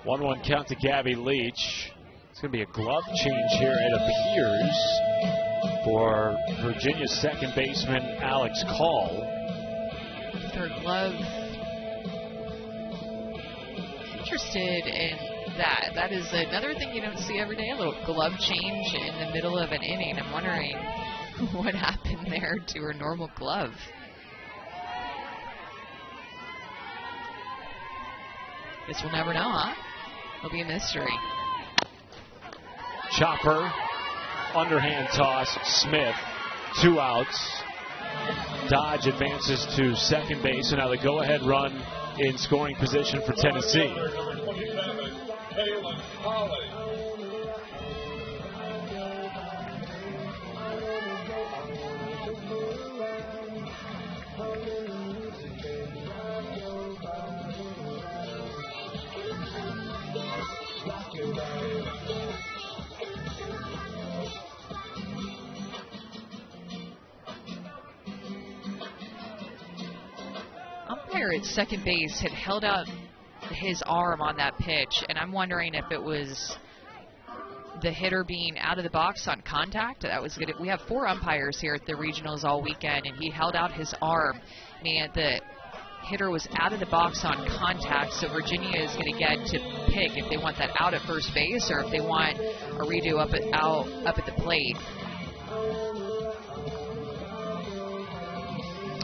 One count to Gabby Leach. It's going to be a glove change here, it appears, for Virginia's second baseman, Alex Call. Third glove. Interested in that. That is another thing you don't see every day, a little glove change in the middle of an inning. I'm wondering what happened there to her normal glove. Guess we'll never know, huh? It'll be a mystery. Chopper, underhand toss, Smith, 2 outs. Dodge advances to second base, and now the go-ahead run in scoring position for Tennessee. Number 27, Karlyn Umpire at second base had held out his arm on that pitch, and I'm wondering if it was the hitter being out of the box on contact. That was good. We have 4 umpires here at the regionals all weekend, and he held out his arm, meaning the hitter was out of the box on contact, so Virginia is going to get to pick if they want that out at first base or if they want a redo up at the plate.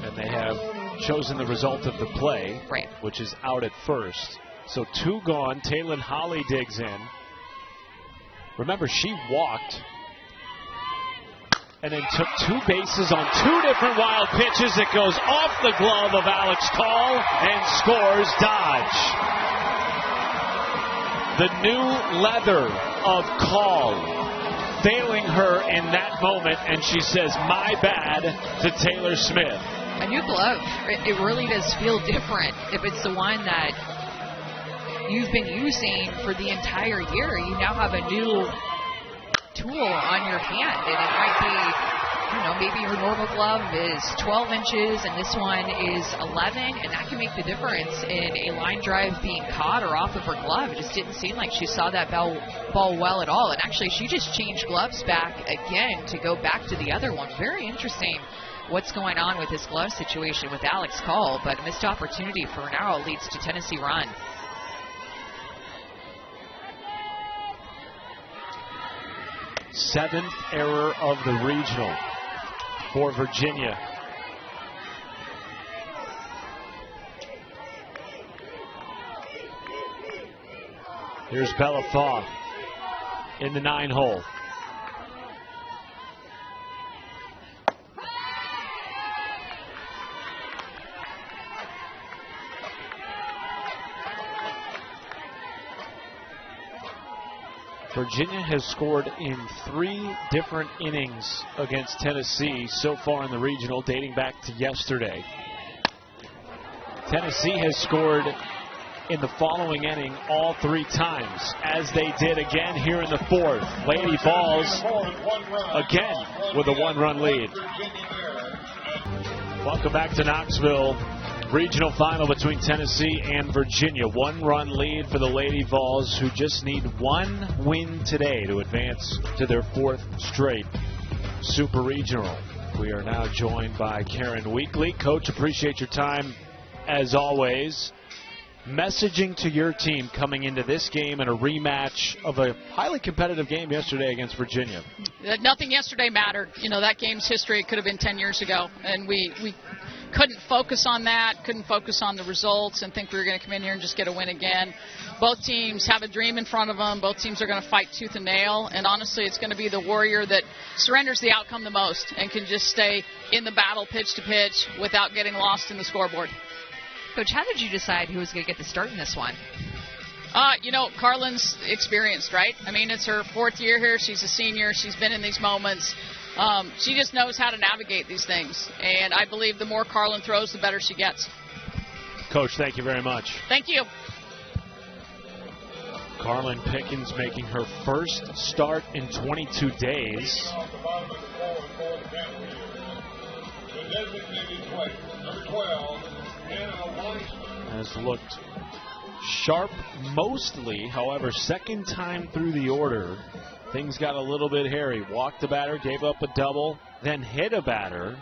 And they have chosen the result of the play, right, which is out at first. So 2 gone. Taylon Holly digs in. Remember, she walked and then took 2 bases on 2 different wild pitches. It goes off the glove of Alex Call and scores Dodge. The new leather of Call failing her in that moment, and she says, "My bad," to Taylor Smith. A new glove. It really does feel different if it's the one that you've been using for the entire year. You now have a new tool on your hand, and it might be, maybe your normal glove is 12 inches and this one is 11, and that can make the difference in a line drive being caught or off of her glove. It just didn't seem like she saw that ball well at all, and actually she just changed gloves back again to go back to the other one. Very interesting what's going on with this glove situation with Alex Call, but a missed opportunity for an arrow leads to Tennessee run. Seventh error of the regional for Virginia. Here's Bella Thaw in the 9-hole. Virginia has scored in 3 different innings against Tennessee so far in the regional, dating back to yesterday. Tennessee has scored in the following inning all 3 times, as they did again here in the 4th. Lady Vols again with a 1-run lead. Welcome back to Knoxville. Regional final between Tennessee and Virginia. 1-run lead for the Lady Vols, who just need 1 win today to advance to their 4th straight Super Regional. We are now joined by Karen Weekly. Coach, appreciate your time as always. Messaging to your team coming into this game and a rematch of a highly competitive game yesterday against Virginia. Nothing yesterday mattered. That game's history could have been 10 years ago, and we couldn't focus on that, couldn't focus on the results and think we were going to come in here and just get a win again. Both teams have a dream in front of them. Both teams are going to fight tooth and nail, and honestly, it's going to be the warrior that surrenders the outcome the most and can just stay in the battle pitch to pitch without getting lost in the scoreboard. Coach, how did you decide who was going to get the start in this one? Karlyn's experienced, right? I mean, it's her 4th year here. She's a senior. She's been in these moments. She just knows how to navigate these things, and I believe the more Karlyn throws, the better she gets. Coach, thank you very much. Thank you. Karlyn Pickens making her first start in 22 days. Has looked sharp mostly, however, second time through the order, things got a little bit hairy. Walked a batter, gave up a double, then hit a batter.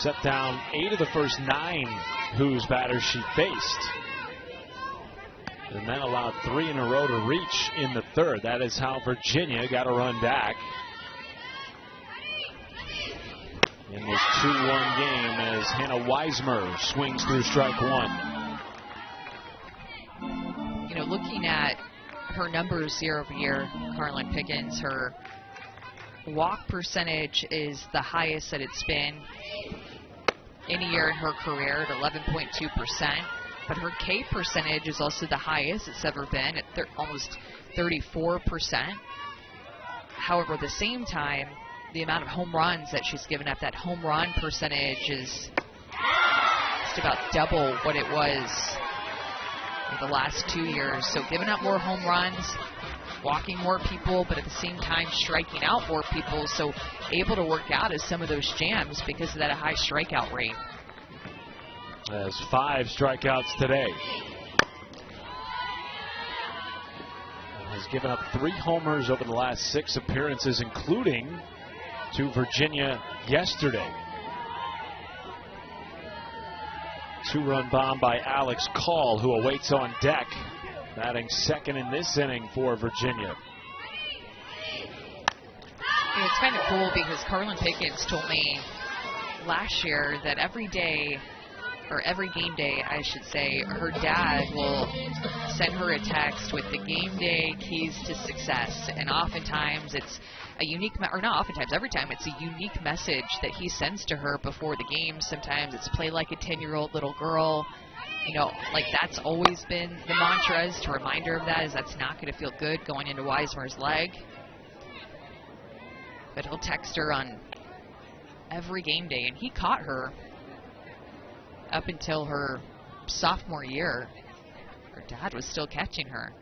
Set down 8 of the first 9 whose batters she faced. And then allowed 3 in a row to reach in the 3rd. That is how Virginia got a run back in this 2-1 game as Hannah Weismer swings through strike 1. Looking at her numbers year over year, Karlyn Pickens, her walk percentage is the highest that it's been in a year in her career at 11.2%. But her K percentage is also the highest it's ever been at almost 34%. However, at the same time, the amount of home runs that she's given up, that home run percentage is just about double what it was in the last 2 years. So giving up more home runs, walking more people, but at the same time striking out more people, so able to work out as some of those jams because of that high strikeout rate. Has 5 strikeouts today. Has given up 3 homers over the last 6 appearances, including to Virginia yesterday. 2-run bomb by Alex Call, who awaits on deck, batting second in this inning for Virginia. It's kind of cool because Karlyn Pickens told me last year that every day, or every game day, I should say, her dad will send her a text with the game day keys to success. And oftentimes it's a unique, or not oftentimes, every time it's a unique message that he sends to her before the game. Sometimes it's play like a 10-year-old little girl. Like that's always been the mantra, is to remind her of that, is that's not going to feel good going into Weismer's leg. But he'll text her on every game day, and he caught her up until her sophomore year. Her dad was still catching her.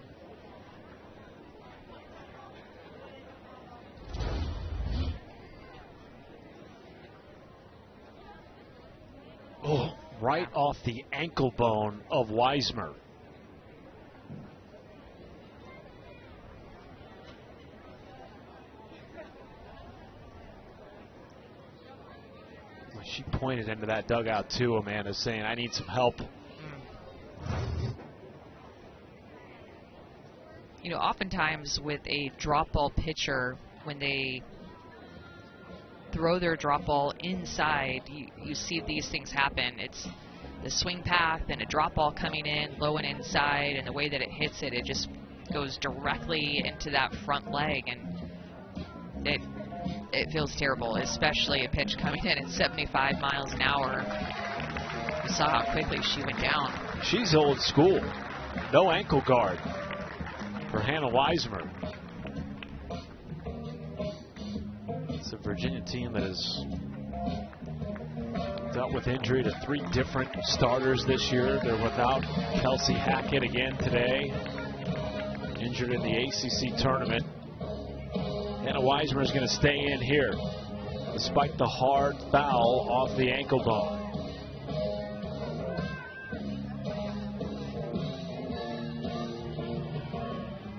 Oh, right off the ankle bone of Weismer. She pointed into that dugout too, Amanda, saying, I need some help. You know, oftentimes with a drop ball pitcher, when they throw their drop ball inside, you see these things happen. It's the swing path and a drop ball coming in low and inside, and the way that it hits it, it just goes directly into that front leg, and it feels terrible, especially a pitch coming in at 75 miles an hour. You saw how quickly she went down. She's old school. No ankle guard for Hannah Weismer. It's a Virginia team that has dealt with injury to 3 different starters this year. They're without Kelsey Hackett again today, injured in the ACC tournament. Hannah Weismer is going to stay in here, despite the hard foul off the ankle bone.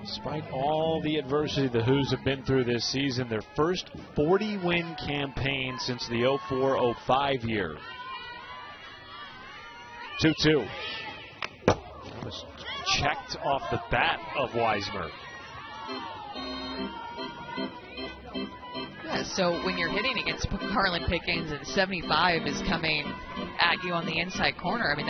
Despite all the adversity the Hoos have been through this season, their first 40-win campaign since the 04-05 year. 2-2. That was checked off the bat of Weismer. Yeah, so when you're hitting against Karlyn Pickens and 75 is coming at you on the inside corner, I mean,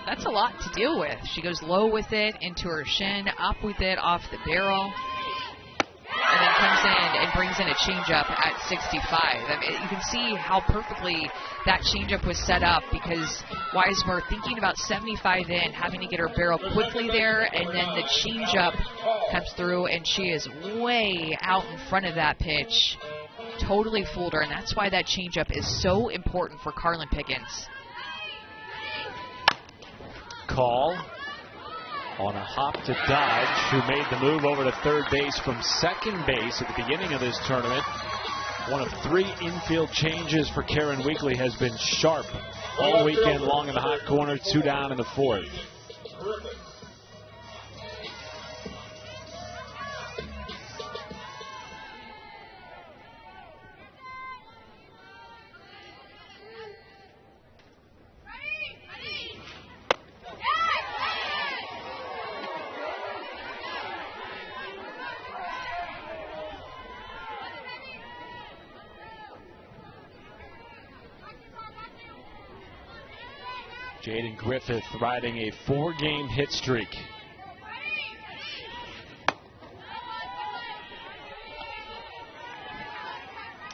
that's a lot to deal with. She goes low with it, into her shin, up with it, off the barrel, and then comes in and brings in a changeup at 65. I mean, you can see how perfectly that changeup was set up, because Weismer thinking about 75 in, having to get her barrel quickly there, and then the changeup comes through, and she is way out in front of that pitch. Totally fooled her, and that's why that changeup is so important for Karlyn Pickens. Call on a hop to Dodge, who made the move over to third base from second base at the beginning of this tournament. One of 3 infield changes for Karen Weekly has been sharp all weekend long in the hot corner. 2 down in the 4th. 'Jaden Griffith riding a 4-game hit streak.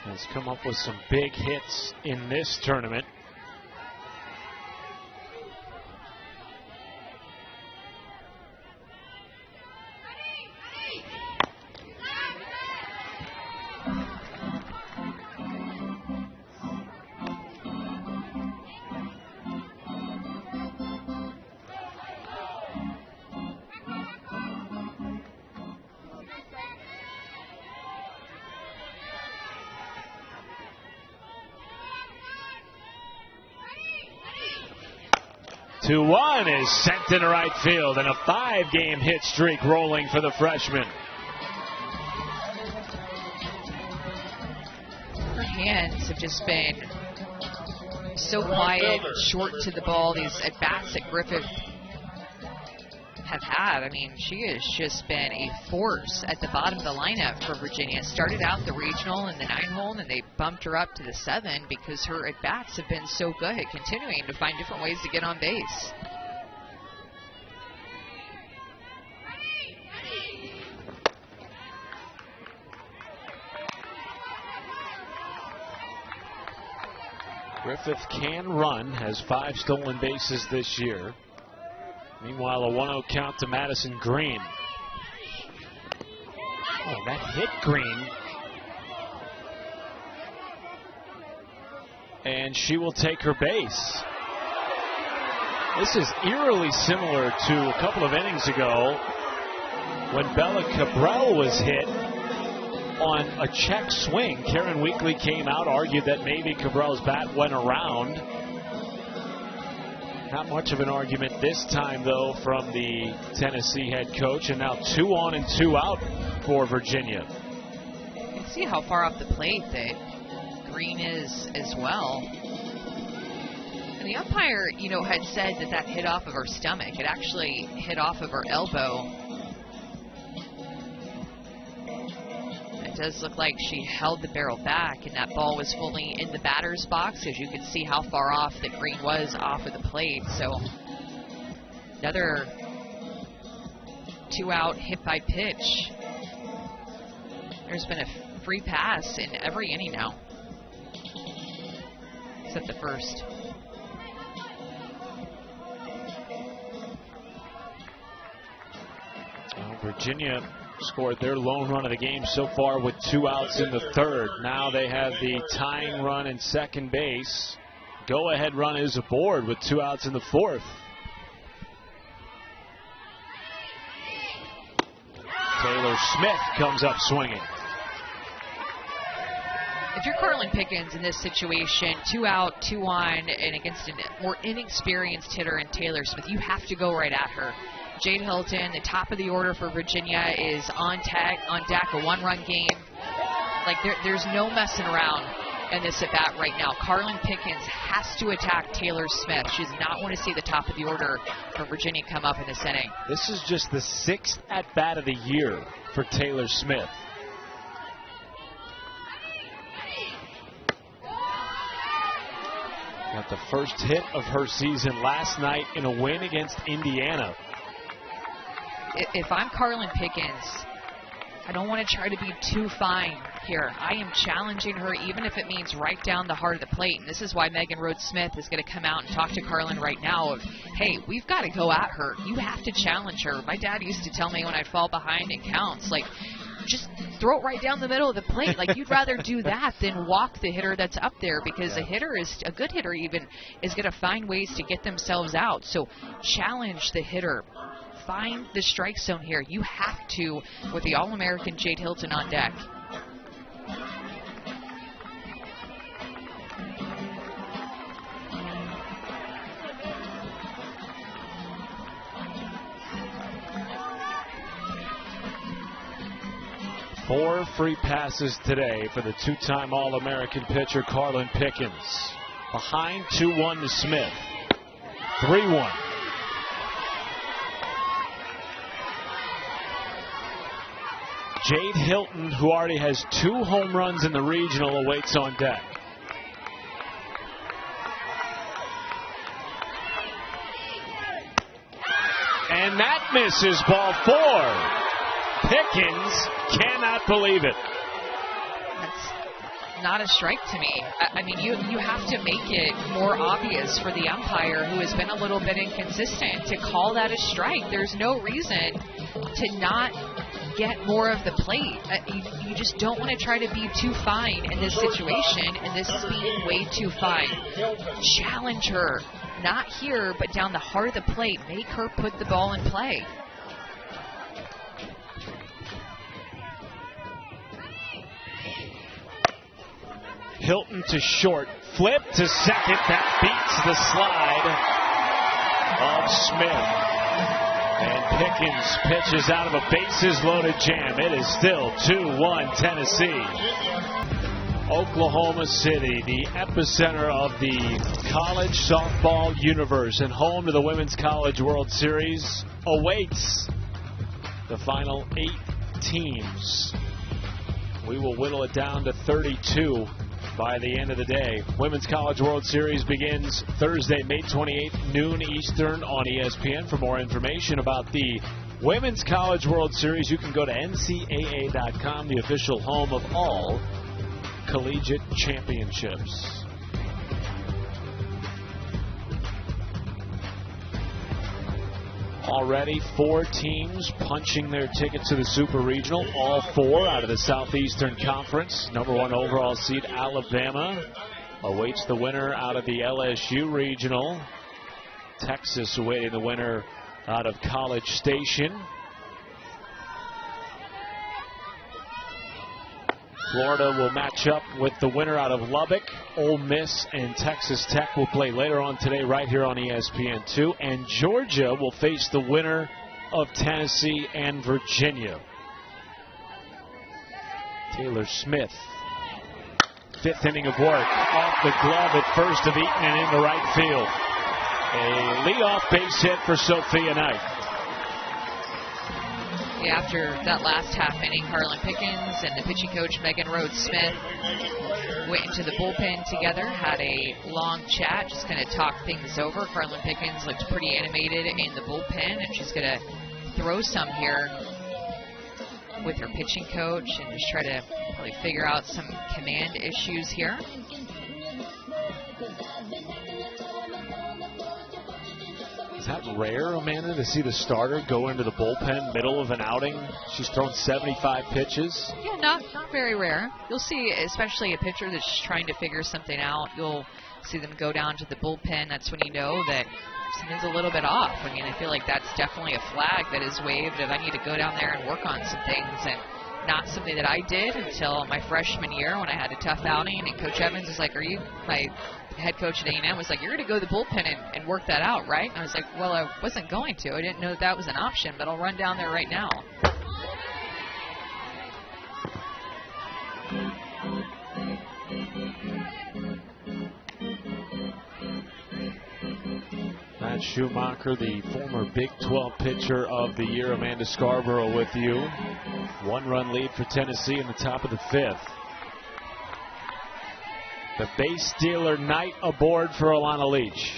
Has come up with some big hits in this tournament. One is sent into right field, and a 5-game hit streak rolling for the freshman. Her hands have just been so quiet, short to the ball. These at-bats that Griffith have had, I mean, she has just been a force at the bottom of the lineup for Virginia. Started out the regional in the 9-hole, and they bumped her up to the 7 because her at-bats have been so good, continuing to find different ways to get on base. Griffith can run, has 5 stolen bases this year. Meanwhile, a 1-0 count to Madison Green. Oh, that hit Green. And she will take her base. This is eerily similar to a couple of innings ago when Bella Cabral was hit on a check swing. Karen Weekly came out, argued that maybe Cabral's bat went around. Not much of an argument this time, though, from the Tennessee head coach. And now 2 on and 2 out for Virginia. You can see how far off the plate that Green is as well. And the umpire, had said that hit off of her stomach. It actually hit off of her elbow. It does look like she held the barrel back, and that ball was fully in the batter's box, as you can see how far off that Green was off of the plate. So another 2-out hit by pitch. There's been a free pass in every inning now, except the first. Well, Virginia scored their lone run of the game so far with 2 outs in the third. Now they have the tying run in second base. Go-ahead run is aboard with 2 outs in the fourth. Taylor Smith comes up swinging. If you're Karlyn Pickens in this situation, 2 out, 2 on, and against a more inexperienced hitter in Taylor Smith, you have to go right at her. Jade Hilton, the top of the order for Virginia, is on deck, a 1-run game. Like, there's no messing around in this at-bat right now. Karlyn Pickens has to attack Taylor Smith. She does not want to see the top of the order for Virginia come up in this inning. This is just the 6th at-bat of the year for Taylor Smith. Got the first hit of her season last night in a win against Indiana. If I'm Karlyn Pickens, I don't want to try to be too fine here. I am challenging her, even if it means right down the heart of the plate. And this is why Megan Rhodes-Smith is going to come out and talk to Karlyn right now of, hey, we've got to go at her. You have to challenge her. My dad used to tell me when I'd fall behind in counts, like, just throw it right down the middle of the plate. Like, you'd rather do that than walk the hitter that's up there, because a good hitter even is going to find ways to get themselves out. So challenge the hitter. Find the strike zone here. You have to, with the All-American Jade Hilton on deck. Four free passes today for the 2-time All-American pitcher Karlyn Pickens. Behind 2-1 to Smith. 3-1. Jade Hilton, who already has 2 home runs in the regional, awaits on deck. And that misses, ball 4. Pickens cannot believe it. That's not a strike to me. I mean, you have to make it more obvious for the umpire, who has been a little bit inconsistent, to call that a strike. There's no reason to not get more of the plate. You just don't want to try to be too fine in this situation, and this is being way too fine. Challenge her, not here, but down the heart of the plate. Make her put the ball in play. Hilton to short, flip to second. That beats the slide of Smith. And Pickens pitches out of a bases-loaded jam. It is still 2-1 Tennessee. Oklahoma City, the epicenter of the college softball universe and home to the Women's College World Series, awaits the final 8 teams. We will whittle it down to 32 by the end of the day. Women's College World Series begins Thursday, May 28th, noon Eastern on ESPN. For more information about the Women's College World Series, you can go to NCAA.com, the official home of all collegiate championships. Already 4 teams punching their ticket to the Super Regional, all 4 out of the Southeastern Conference. Number 1 overall seed Alabama awaits the winner out of the LSU Regional. Texas awaiting the winner out of College Station. Florida will match up with the winner out of Lubbock. Ole Miss and Texas Tech will play later on today right here on ESPN2. And Georgia will face the winner of Tennessee and Virginia. Taylor Smith, 5th inning of work, off the glove at first of Eaton and into right field. A leadoff base hit for Sophia Knight. After that last half inning, Karlyn Pickens and the pitching coach Megan Rhodes-Smith went into the bullpen together, had a long chat, just kind of talked things over. Karlyn Pickens looked pretty animated in the bullpen, and she's going to throw some here with her pitching coach and just try to probably figure out some command issues here. Is that rare, Amanda, to see the starter go into the bullpen middle of an outing? She's thrown 75 pitches. Yeah, not very rare. You'll see, especially a pitcher that's just trying to figure something out, you'll see them go down to the bullpen. That's when you know that something's a little bit off. I mean, I feel like that's definitely a flag that is waved that I need to go down there and work on some things, and not something that I did until my freshman year when I had a tough outing, and Coach Evans was like, my head coach at A&M was like, you're going to go to the bullpen and work that out, right? And I was like, well, I wasn't going to. I didn't know that was an option, but I'll run down there right now. Matt Schumacher, the former Big 12 pitcher of the year. Amanda Scarborough with you. 1-run lead for Tennessee in the top of the 5th. The base stealer Knight aboard for Alana Leach.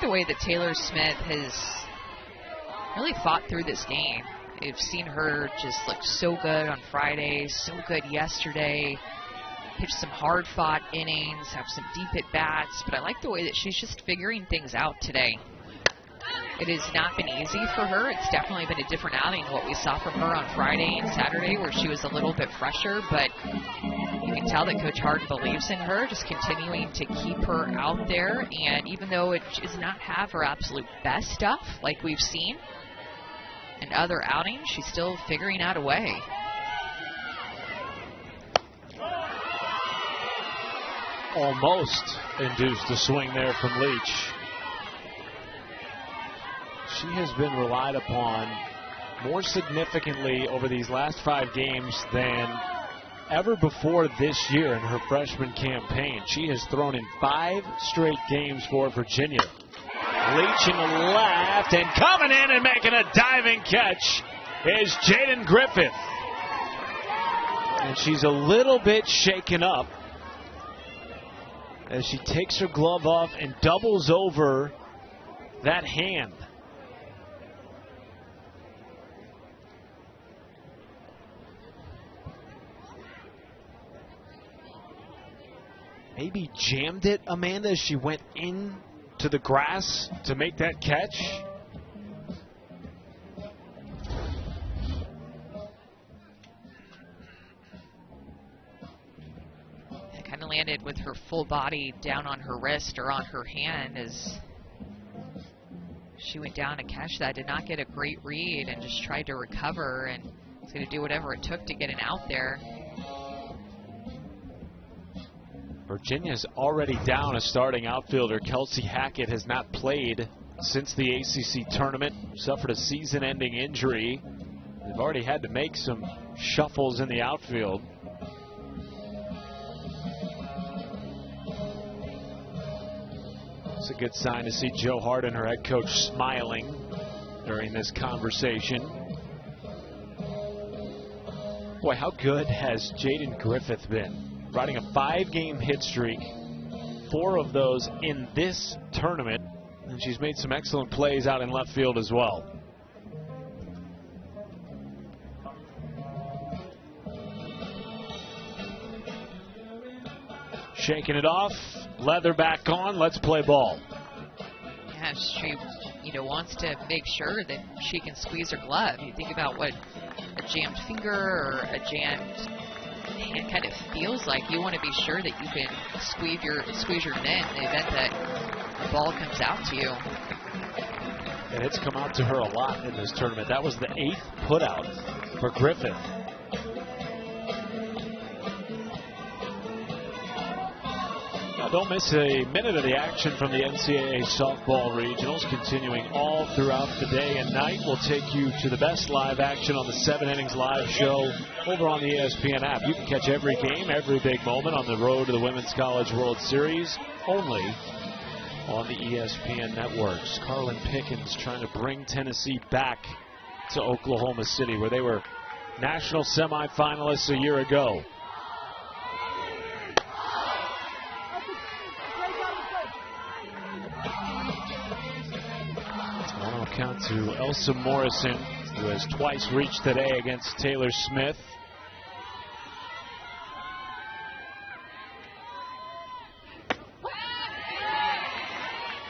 The way that Taylor Smith has really fought through this game. I've seen her just look so good on Friday, so good yesterday, pitch some hard-fought innings, have some deep at-bats, but I like the way that she's just figuring things out today. It has not been easy for her. It's definitely been a different outing than what we saw from her on Friday and Saturday, where she was a little bit fresher, but you can tell that Coach Harden believes in her, just continuing to keep her out there. And even though it does not have her absolute best stuff like we've seen in other outings, she's still figuring out a way. Almost induced a swing there from Leach. She has been relied upon more significantly over these last 5 games than ever before this year in her freshman campaign. She has thrown in 5 straight games for Virginia. Leach in the left, and coming in and making a diving catch is Jaden Griffith. And she's a little bit shaken up as she takes her glove off and doubles over that hand. Maybe jammed it, Amanda, as she went into the grass to make that catch. It kind of landed with her full body down on her wrist or on her hand as she went down to catch that. Did not get a great read and just tried to recover, and was going to do whatever it took to get it out there. Virginia's already down a starting outfielder. Kelsey Hackett has not played since the ACC tournament. Suffered a season-ending injury. They've already had to make some shuffles in the outfield. It's a good sign to see Joe Harden, her head coach, smiling during this conversation. Boy, how good has Jaden Griffith been? Riding a 5-game hit streak, 4 of those in this tournament, and she's made some excellent plays out in left field as well. Shaking it off. Leather back on. Let's play ball. Yeah, she wants to make sure that she can squeeze her glove. You think about what a jammed finger or a jammed hand kind of feels like. You want to be sure that you can squeeze your mitt in the event that the ball comes out to you. And it's come out to her a lot in this tournament. That was the 8th putout for Griffith. Now don't miss a minute of the action from the NCAA softball regionals, continuing all throughout the day and night. We'll take you to the best live action on the 7 Innings Live show over on the ESPN app. You can catch every game, every big moment on the road to the Women's College World Series, only on the ESPN networks. Karlyn Pickens trying to bring Tennessee back to Oklahoma City, where they were national semifinalists a year ago. One count to Elsa Morrison, who has twice reached today against Taylor Smith.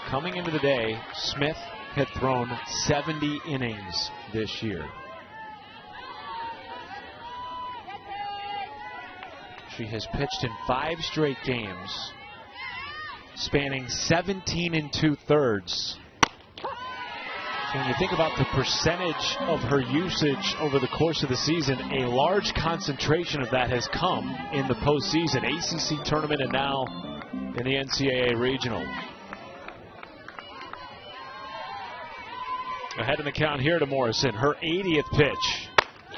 Coming into the day, Smith had thrown 70 innings this year. She has pitched in 5 straight games, spanning 17 2/3. So when you think about the percentage of her usage over the course of the season, a large concentration of that has come in the postseason, ACC tournament, and now in the NCAA regional. Ahead in the count here to Morrison, her 80th pitch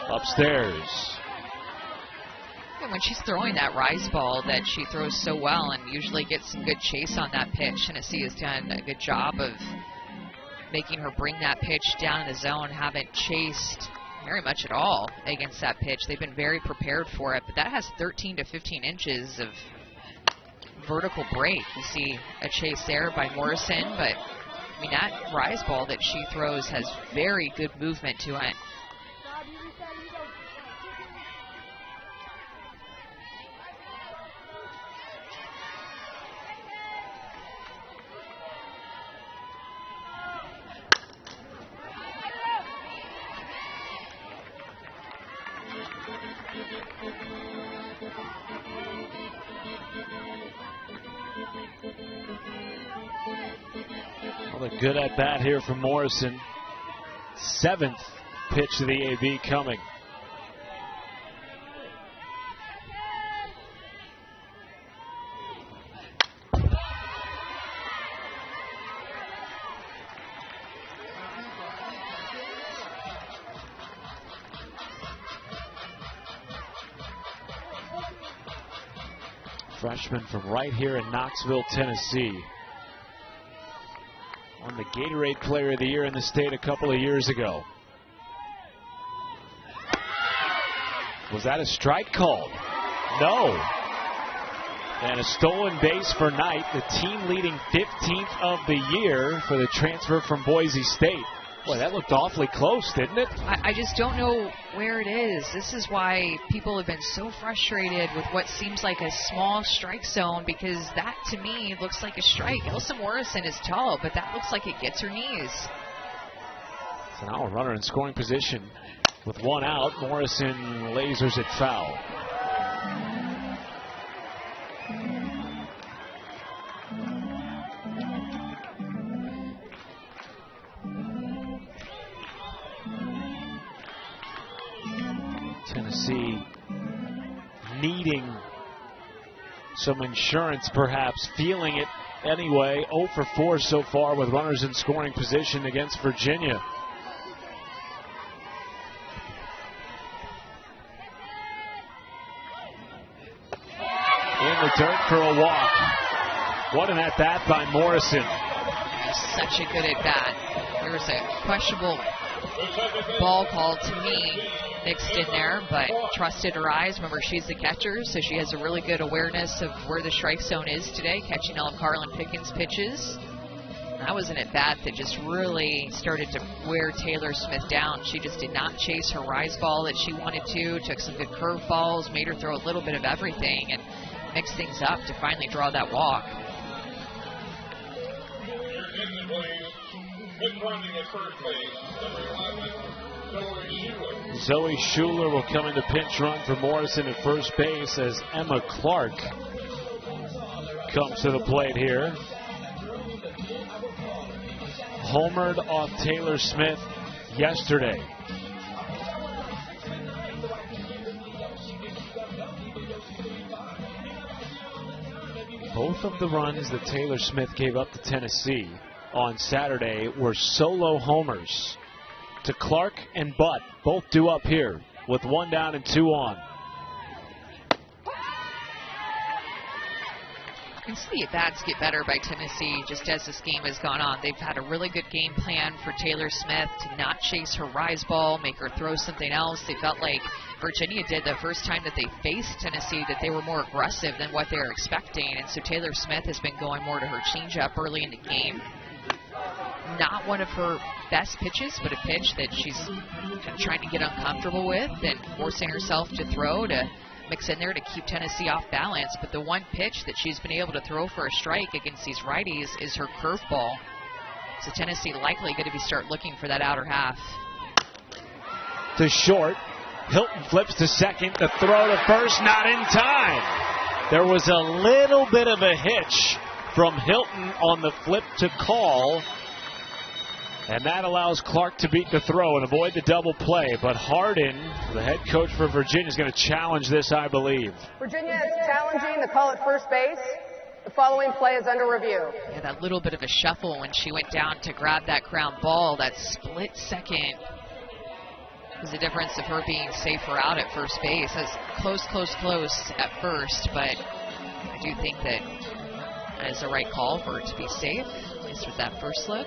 upstairs. And when she's throwing that rise ball that she throws so well and usually gets some good chase on that pitch, Tennessee has done a good job of making her bring that pitch down in the zone. Haven't chased very much at all against that pitch. They've been very prepared for it, but that has 13 to 15 inches of vertical break. You see a chase there by Morrison, but I mean, that rise ball that she throws has very good movement to it. Well, a good at bat here from Morrison. 7th pitch of the AB coming. Freshman from right here in Knoxville, Tennessee. Won the Gatorade Player of the Year in the state a couple of years ago. Was that a strike call? No. And a stolen base for Knight, the team leading 15th of the year for the transfer from Boise State. Boy, that looked awfully close, didn't it? I just don't know where it is. This is why people have been so frustrated with what seems like a small strike zone, because that, to me, looks like a strike. Elsa Morrison is tall, but that looks like it gets her knees. So now a runner in scoring position with 1 out. Morrison lasers it foul. Tennessee needing some insurance, perhaps, feeling it anyway. 0 for 4 so far with runners in scoring position against Virginia. In the dirt for a walk. What an at-bat by Morrison. Such a good at-bat. There was a questionable ball call to me mixed in there, but trusted her eyes. Remember, she's the catcher, so she has a really good awareness of where the strike zone is today, catching all of Karlyn Pickens' pitches. That was an at-bat that just really started to wear Taylor Smith down. She just did not chase her rise ball that she wanted to, took some good curve balls, made her throw a little bit of everything, and mix things up to finally draw that walk. Zoe Schuler will come in the pinch run for Morrison at first base as Emma Clark comes to the plate here. Homered off Taylor Smith yesterday. Both of the runs that Taylor Smith gave up to Tennessee on Saturday were solo homers to Clark and Butt, both due up here with 1 down and 2 on. You can see the at-bats get better by Tennessee just as this game has gone on. They've had a really good game plan for Taylor Smith to not chase her rise ball, make her throw something else. They felt like Virginia did the first time that they faced Tennessee, that they were more aggressive than what they were expecting. And so Taylor Smith has been going more to her changeup early in the game. Not one of her best pitches, but a pitch that she's kind of trying to get uncomfortable with and forcing herself to throw to mix in there to keep Tennessee off balance. But the one pitch that she's been able to throw for a strike against these righties is her curveball. So Tennessee likely going to start looking for that outer half. To short. Hilton flips to second. The throw to first, not in time. There was a little bit of a hitch from Hilton on the flip to call. And that allows Clark to beat the throw and avoid the double play. But Hardin, the head coach for Virginia, is going to challenge this, I believe. Virginia is challenging the call at first base. The following play is under review. Yeah, that little bit of a shuffle when she went down to grab that ground ball, that split second was the difference of her being safe or out at first base. That's close at first, but I do think that is the right call for her to be safe, at least with that first look.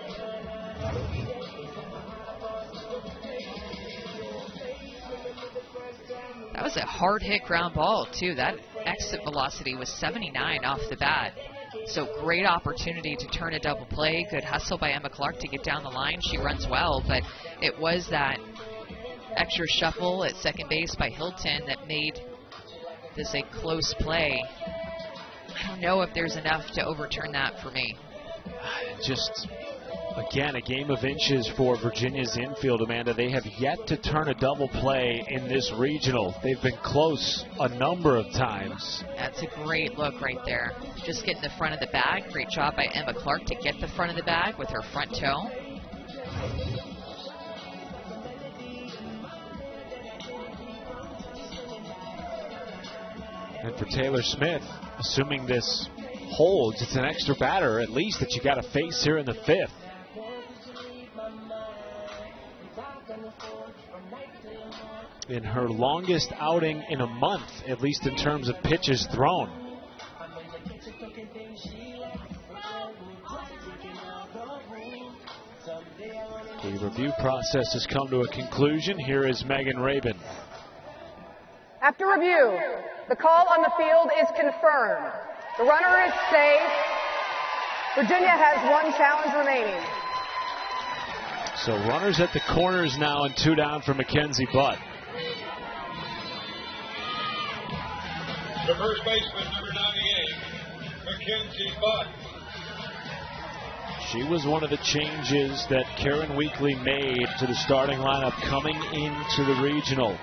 That was a hard hit ground ball too. That exit velocity was 79 off the bat. So great opportunity to turn a double play. Good hustle by Emma Clark to get down the line. She runs well, but it was that extra shuffle at second base by Hilton that made this a close play. I don't know if there's enough to overturn that for me. Just, again, a game of inches for Virginia's infield, Amanda. They have yet to turn a double play in this regional. They've been close a number of times. That's a great look right there. Just getting the front of the bag. Great job by Emma Clark to get the front of the bag with her front toe. And for Taylor Smith, assuming this holds, it's an extra batter at least that you got to face here in the fifth. In her longest outing in a month, at least in terms of pitches thrown. The review process has come to a conclusion. Here is Megan Rabin. After review, the call on the field is confirmed. The runner is safe. Virginia has one challenge remaining. So runners at the corners now and 2 down for Mackenzie Butt. The first baseman, number 98, Mackenzie Butt. She was one of the changes that Karen Weekly made to the starting lineup coming into the regional.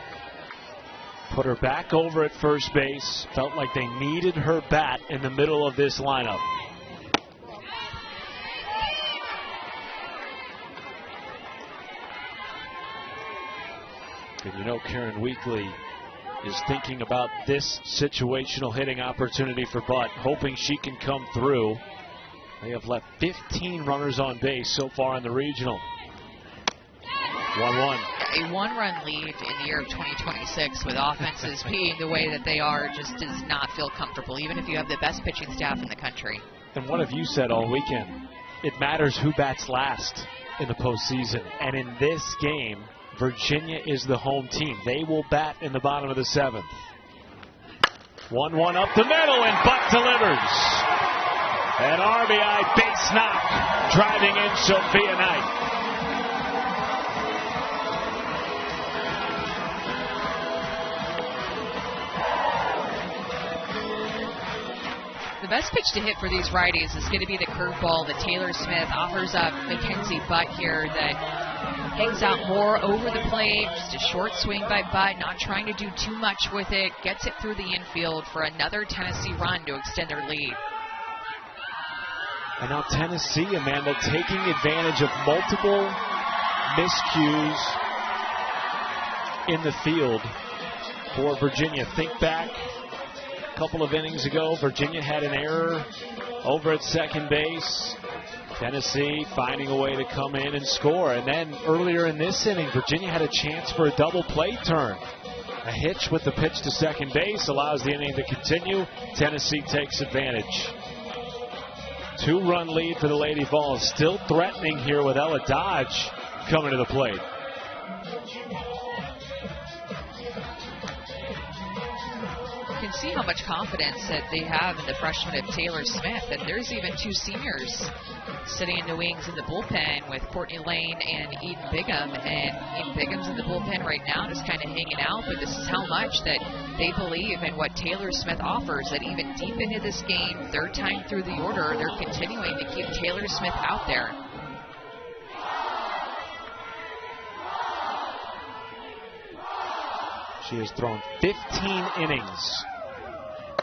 Put her back over at first base. Felt like they needed her bat in the middle of this lineup. And you know Karen Weekly is thinking about this situational hitting opportunity for Butt, hoping she can come through. They have left 15 runners on base so far in the regional. 1-1. A one-run lead in the year of 2026 with offenses being the way that they are just does not feel comfortable, even if you have the best pitching staff in the country. And what have you said all weekend? It matters who bats last in the postseason. And in this game, Virginia is the home team. They will bat in the bottom of the 7th. 1-1 up the middle, and Butt delivers. An RBI base knock, driving in Sophia Knight. The best pitch to hit for these righties is going to be the curveball that Taylor Smith offers up Mackenzie Butt here that hangs out more over the plate. Just a short swing by Butt, not trying to do too much with it. Gets it through the infield for another Tennessee run to extend their lead. And now Tennessee, Amanda, taking advantage of multiple miscues in the field for Virginia. Think back a couple of innings ago, Virginia had an error over at second base. Tennessee finding a way to come in and score. And then earlier in this inning, Virginia had a chance for a double play turn. A hitch with the pitch to second base allows the inning to continue. Tennessee takes advantage. 2-run lead for the Lady Vols. Still threatening here with Ella Dodge coming to the plate. You can see how much confidence that they have in the freshman of Taylor Smith. And there's even 2 seniors sitting in the wings in the bullpen with Courtney Lane and Eden Bigham. And Eden Bigham's in the bullpen right now, just kind of hanging out. But this is how much that they believe in what Taylor Smith offers, that even deep into this game, 3rd time through the order, they're continuing to keep Taylor Smith out there. She has thrown 15 innings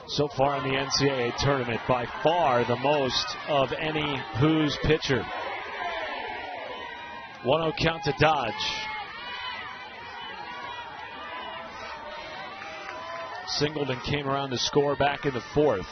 so far in the NCAA tournament, by far the most of any Hoos pitcher. 1-0 count to Dodge. Singleton came around to score back in the 4th.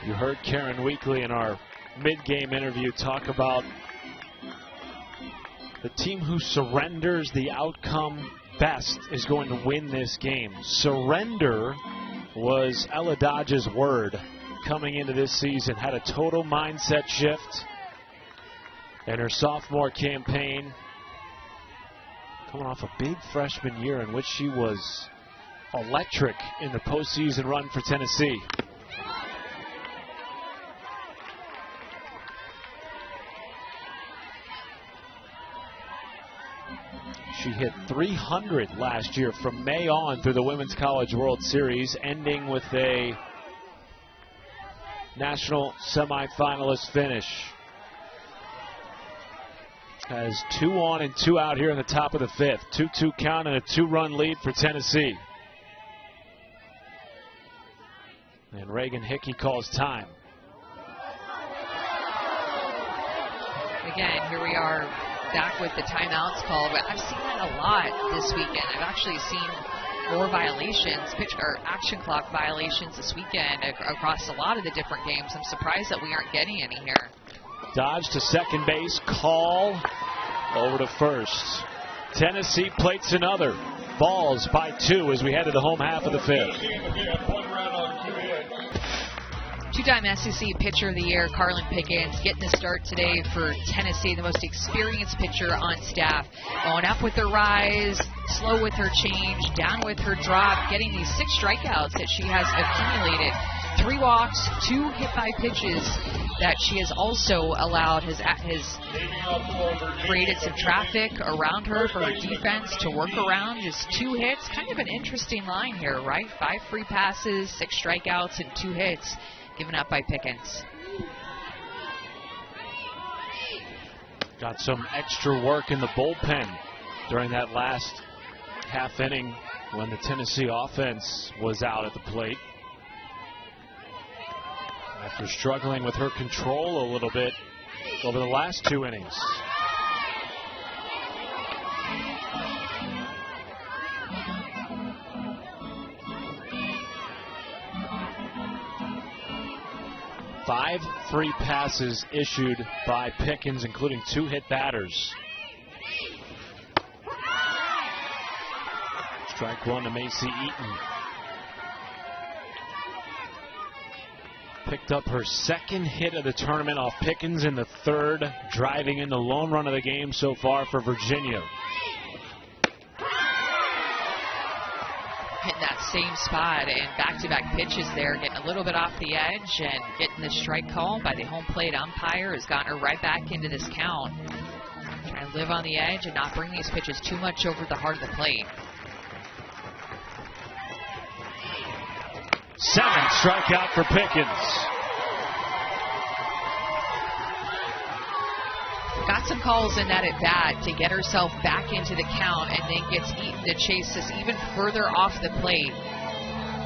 You heard Karen Weekly in our mid-game interview talk about the team who surrenders the outcome best is going to win this game. Surrender was Ella Dodge's word coming into this season. Had a total mindset shift in her sophomore campaign, coming off a big freshman year in which she was electric in the postseason run for Tennessee. She hit 300 last year from May on through the Women's College World Series, ending with a national semifinalist finish. Has 2 on and 2 out here in the top of the 5th. 2-2 count and a 2-run lead for Tennessee. And Reagan Hickey calls time. Again, here we are back with the timeouts call, but I've seen that a lot this weekend. I've actually seen more violations, action clock violations this weekend across a lot of the different games. I'm surprised that we aren't getting any here. Dodge to second base, call over to first. Tennessee plates another. Vols by 2 as we head to the home half of the 5th. 2-time SEC Pitcher of the Year, Karlyn Pickens, getting the start today for Tennessee, the most experienced pitcher on staff. Going up with her rise, slow with her change, down with her drop, getting these 6 strikeouts that she has accumulated. 3 walks, 2 hit by pitches that she has also allowed, has created some traffic around her for her defense to work around. Just 2 hits, kind of an interesting line here, right? 5 free passes, 6 strikeouts, and 2 hits given up by Pickens. Got some extra work in the bullpen during that last half inning when the Tennessee offense was out at the plate. After struggling with her control a little bit over the last 2 innings. 5 free passes issued by Pickens, including 2 hit batters. Strike 1 to Macy Eaton. Picked up her 2nd hit of the tournament off Pickens in the 3rd, driving in the lone run of the game so far for Virginia. Hitting that same spot and back-to-back pitches there, getting a little bit off the edge and getting the strike call by the home plate umpire has gotten her right back into this count. Trying to live on the edge and not bring these pitches too much over the heart of the plate. 7th strikeout for Pickens. Got some calls in that at bat to get herself back into the count, and then gets Eaton to chase this even further off the plate.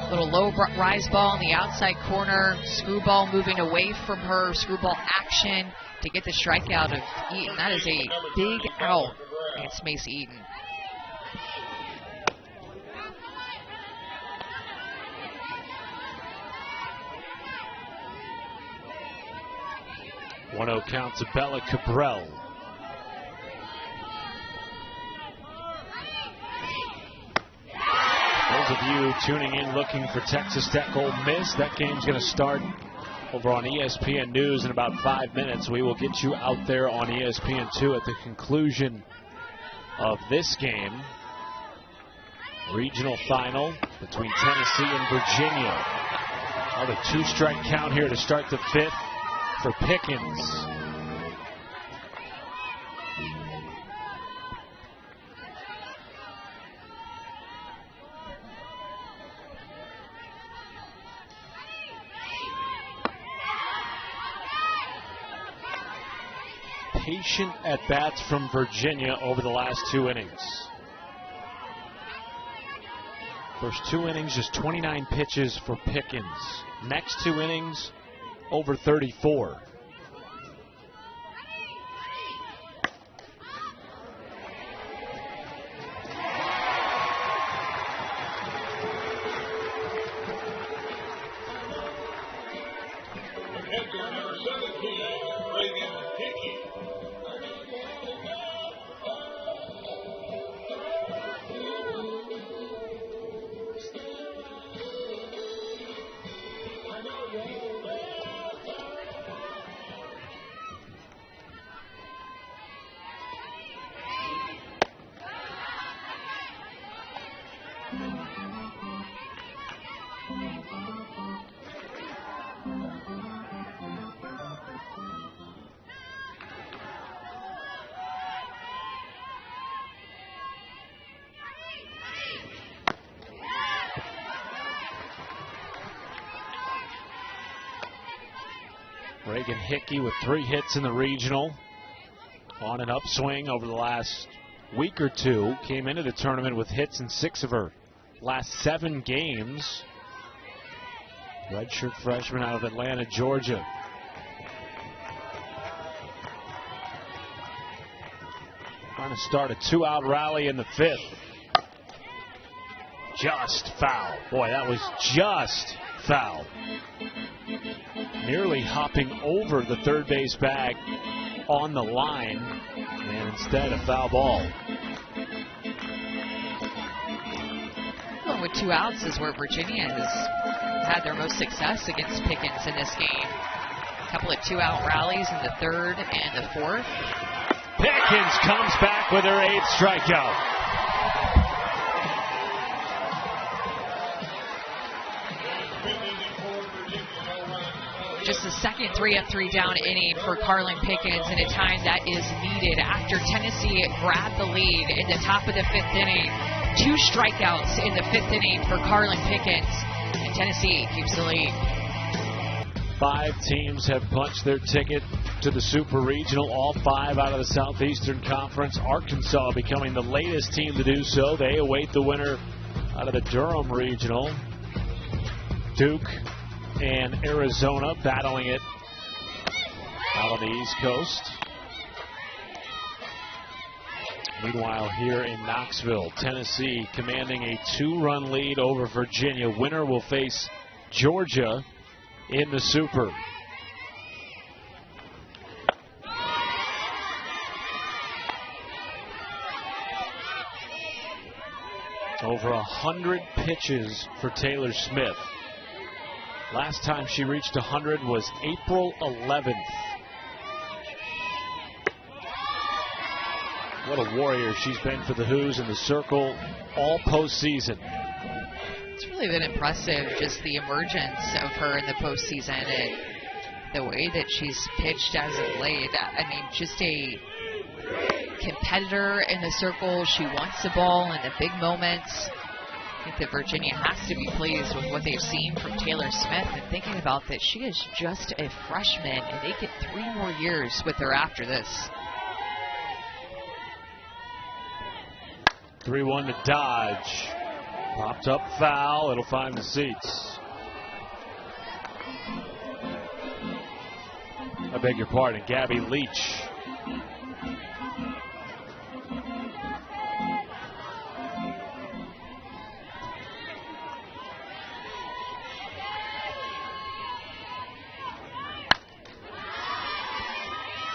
Little low rise ball in the outside corner, screwball moving away from her, screwball action to get the strikeout of Eaton. That is a big out against Macy Eaton. One-zero count to Bella Cabral. Those of you tuning in looking for Texas Tech Ole Miss, that game's going to start over on ESPN News in about 5 minutes. We will get you out there on ESPN2 at the conclusion of this game. Regional final between Tennessee and Virginia. Another 2-strike count here to start the 5th for Pickens. Patient at-bats from Virginia over the last 2 innings. First 2 innings, just 29 pitches for Pickens. Next 2 innings, over 34. Reagan Hickey with 3 hits in the regional. On an upswing over the last week or two. Came into the tournament with hits in 6 of her last 7 games. Redshirt freshman out of Atlanta, Georgia. Trying to start a 2-out rally in the 5th. Just foul. Boy, that was just foul. Nearly hopping over the third base bag on the line, and instead a foul ball. Well, with 2 outs is where Virginia has had their most success against Pickens in this game. A couple of 2-out rallies in the 3rd and the 4th. Pickens comes back with her 8th strikeout. Just the second 3-up, 3-down inning for Karlyn Pickens in a time that is needed after Tennessee grabbed the lead in the top of the 5th inning. 2 strikeouts in the 5th inning for Karlyn Pickens, and Tennessee keeps the lead. 5 teams have punched their ticket to the Super Regional, all 5 out of the Southeastern Conference. Arkansas becoming the latest team to do so. They await the winner out of the Durham Regional. Duke and Arizona battling it out on the East Coast. Meanwhile, here in Knoxville, Tennessee commanding a 2-run lead over Virginia. Winner will face Georgia in the Super. Over 100 pitches for Taylor Smith. Last time she reached 100 was April 11th. What a warrior she's been for the Hoos in the circle all postseason. It's really been impressive, just the emergence of her in the postseason and the way that she's pitched as of late. I mean, just a competitor in the circle. She wants the ball in the big moments. I think that Virginia has to be pleased with what they've seen from Taylor Smith, and thinking about that she is just a freshman and they get 3 more years with her after this. 3-1 to Dodge. Popped up foul. It'll find the seats. I beg your pardon, Gabby Leach.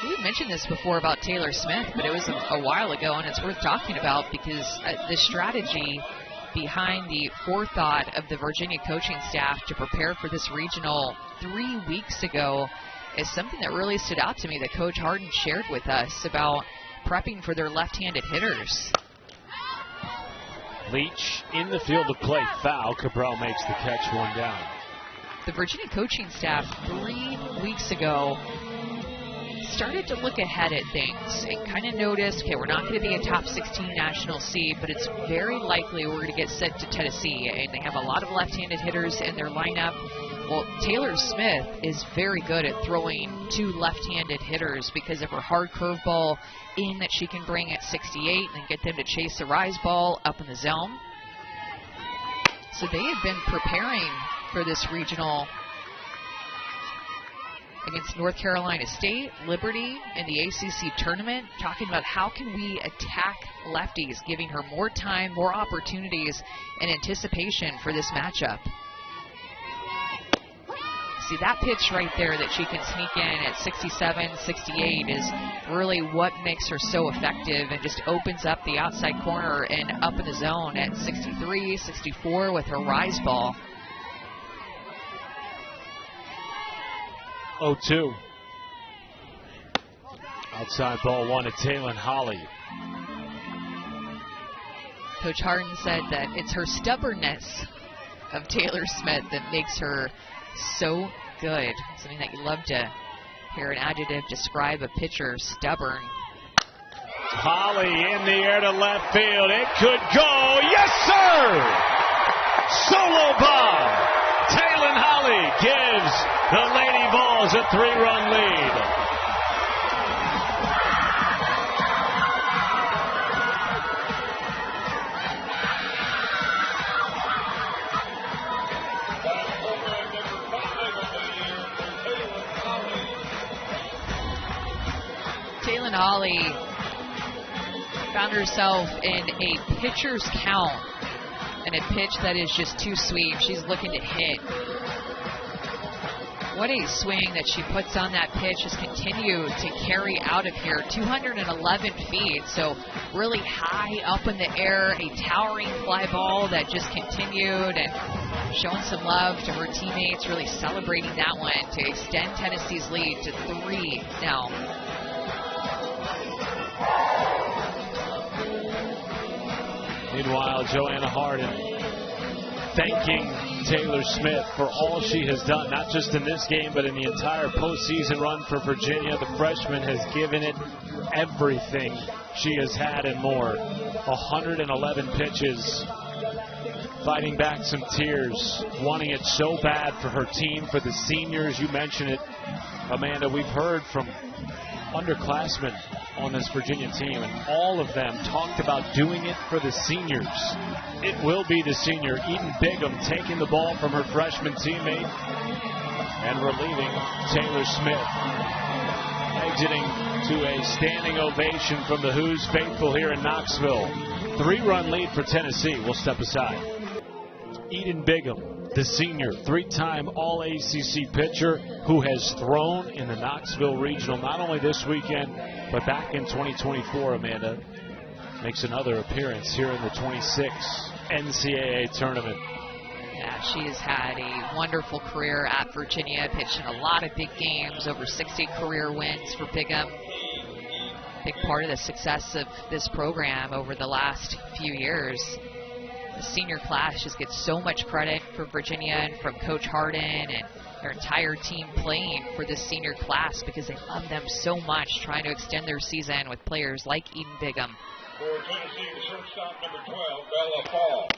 We mentioned this before about Taylor Smith, but it was a while ago, and it's worth talking about because the strategy behind the forethought of the Virginia coaching staff to prepare for this regional 3 weeks ago is something that really stood out to me that Coach Harden shared with us about prepping for their left-handed hitters. Leach in the field of play, foul. Cabral makes the catch, 1 down. The Virginia coaching staff 3 weeks ago started to look ahead at things and kind of noticed, okay, we're not going to be a top 16 national seed, but it's very likely we're going to get sent to Tennessee, and they have a lot of left-handed hitters in their lineup. Well, Taylor Smith is very good at throwing to left-handed hitters because of her hard curveball in that she can bring at 68 and get them to chase the rise ball up in the zone. So they had been preparing for this regional against North Carolina State, Liberty, and the ACC tournament, talking about how can we attack lefties, giving her more time, more opportunities, and anticipation for this matchup. See, that pitch right there that she can sneak in at 67, 68 is really what makes her so effective and just opens up the outside corner and up in the zone at 63, 64 with her rise ball. 0-2. Outside ball 1 to Taylor Holly. Coach Harden said that it's her stubbornness of Taylor Smith that makes her so good. Something that you love to hear an adjective describe a pitcher, stubborn. Holly in the air to left field. It could go. Yes, sir! Solo bomb. Taylor Holly gives the Lady Vols a 3-run lead. Taylor Holly found herself in a pitcher's count and a pitch that is just too sweet. She's looking to hit. What a swing that she puts on that pitch. Just continue to carry out of here. 211 feet, so really high up in the air. A towering fly ball that just continued and showing some love to her teammates, really celebrating that one to extend Tennessee's lead to 3 now. Meanwhile, Joanna Harden thanking Taylor Smith for all she has done, not just in this game, but in the entire postseason run for Virginia. The freshman has given it everything she has had and more. 111 pitches, fighting back some tears, wanting it so bad for her team, for the seniors. You mentioned it, Amanda. We've heard from underclassmen on this Virginia team, and all of them talked about doing it for the seniors. It will be the senior, Eden Bigham, taking the ball from her freshman teammate and relieving Taylor Smith. Exiting to a standing ovation from the Hoos faithful here in Knoxville. 3-run lead for Tennessee. We'll step aside. Eden Bigham, the senior, 3-time All-ACC pitcher who has thrown in the Knoxville Regional, not only this weekend, but back in 2024, Amanda. makes another appearance here in the 26 NCAA tournament. Yeah, she has had a wonderful career at Virginia, pitched in a lot of big games, over 60 career wins for Bigham. Big part of the success of this program over the last few years. The senior class just gets so much credit for Virginia and from Coach Harden and their entire team playing for this senior class because they love them so much, trying to extend their season with players like Eden Bigham. For Tennessee, the shortstop, number 12, Bella Fall.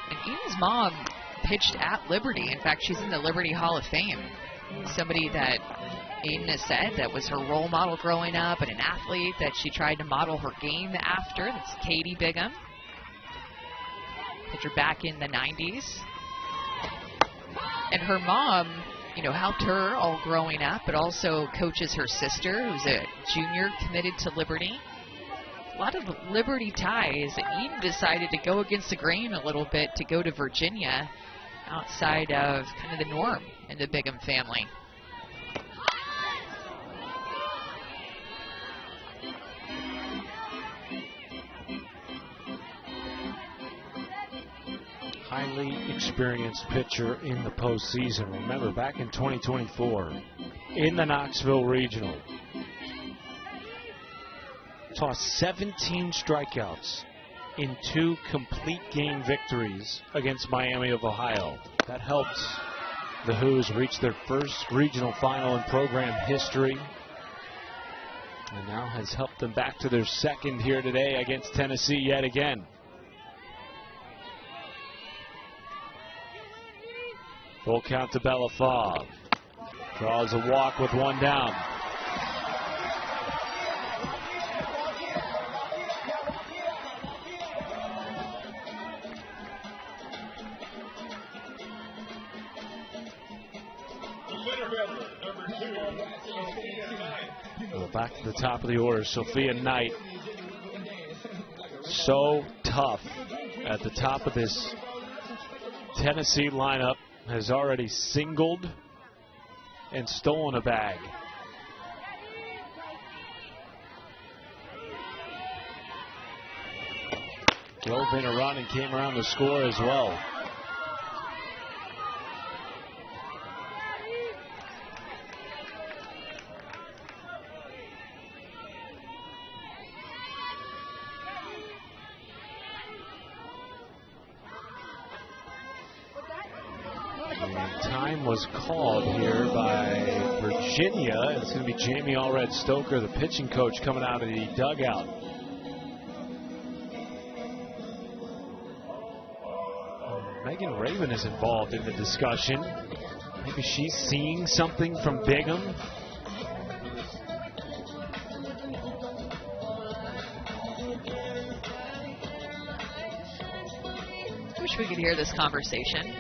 And Eden's mom pitched at Liberty. In fact, she's in the Liberty Hall of Fame. Somebody that Eden has said that was her role model growing up and an athlete that she tried to model her game after. That's Katie Bigham. Pitcher back in the 90s. And her mom, you know, helped her all growing up, but also coaches her sister, who's a junior committed to Liberty. A lot of Liberty ties, and Eden decided to go against the grain a little bit to go to Virginia, outside of kind of the norm in the Bigham family. Highly experienced pitcher in the postseason. Remember, back in 2024, in the Knoxville Regional, tossed 17 strikeouts in 2 complete game victories against Miami of Ohio. That helped the Hoos reach their first regional final in program history, and now has helped them back to their second here today against Tennessee yet again. Full count to Bella Fall. Draws a walk with 1 down. Back to the top of the order, Sophia Knight. So tough at the top of this Tennessee lineup. Has already singled and stolen a bag. Drove in a run and came around to score as well. Was called here by Virginia. It's going to be Jamie Allred Stoker, the pitching coach, coming out of the dugout. Megan Raven is involved in the discussion. Maybe she's seeing something from Bigham. Wish we could hear this conversation.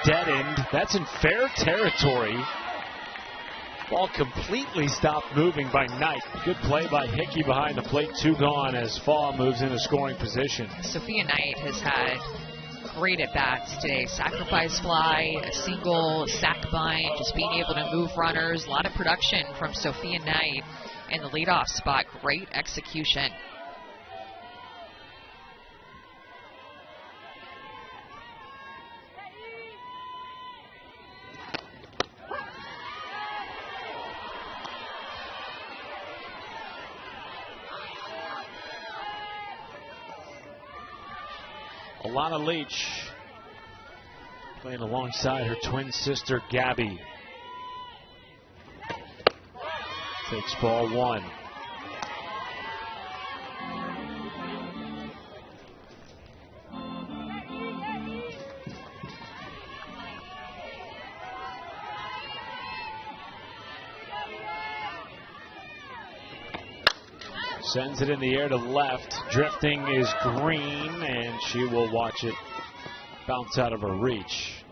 Dead end. That's in fair territory. Ball completely stopped moving by Knight. Good play by Hickey behind the plate. 2 gone as Fall moves into scoring position. Sophia Knight has had great at-bats today. Sacrifice fly, a single, a sac bunt, just being able to move runners. A lot of production from Sophia Knight in the leadoff spot. Great execution. Alana Leach playing alongside her twin sister Gabby. Takes ball 1. Sends it in the air to left. Drifting is Green, and she will watch it bounce out of her reach.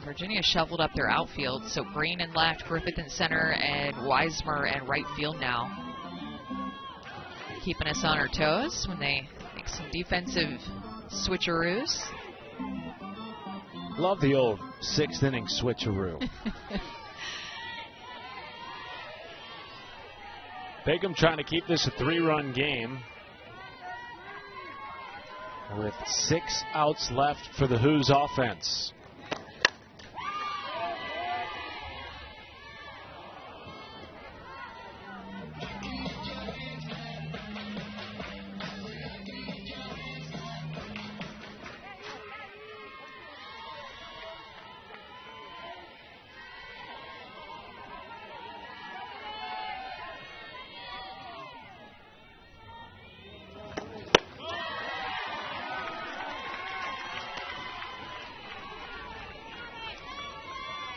Virginia shoveled up their outfield, so Green in left, Griffith in center, and Weismer in right field now. Keeping us on our toes when they make some defensive switcheroos. Love the old 6th inning switcheroo. Bingham trying to keep this a 3-run game with 6 outs left for the Who's offense.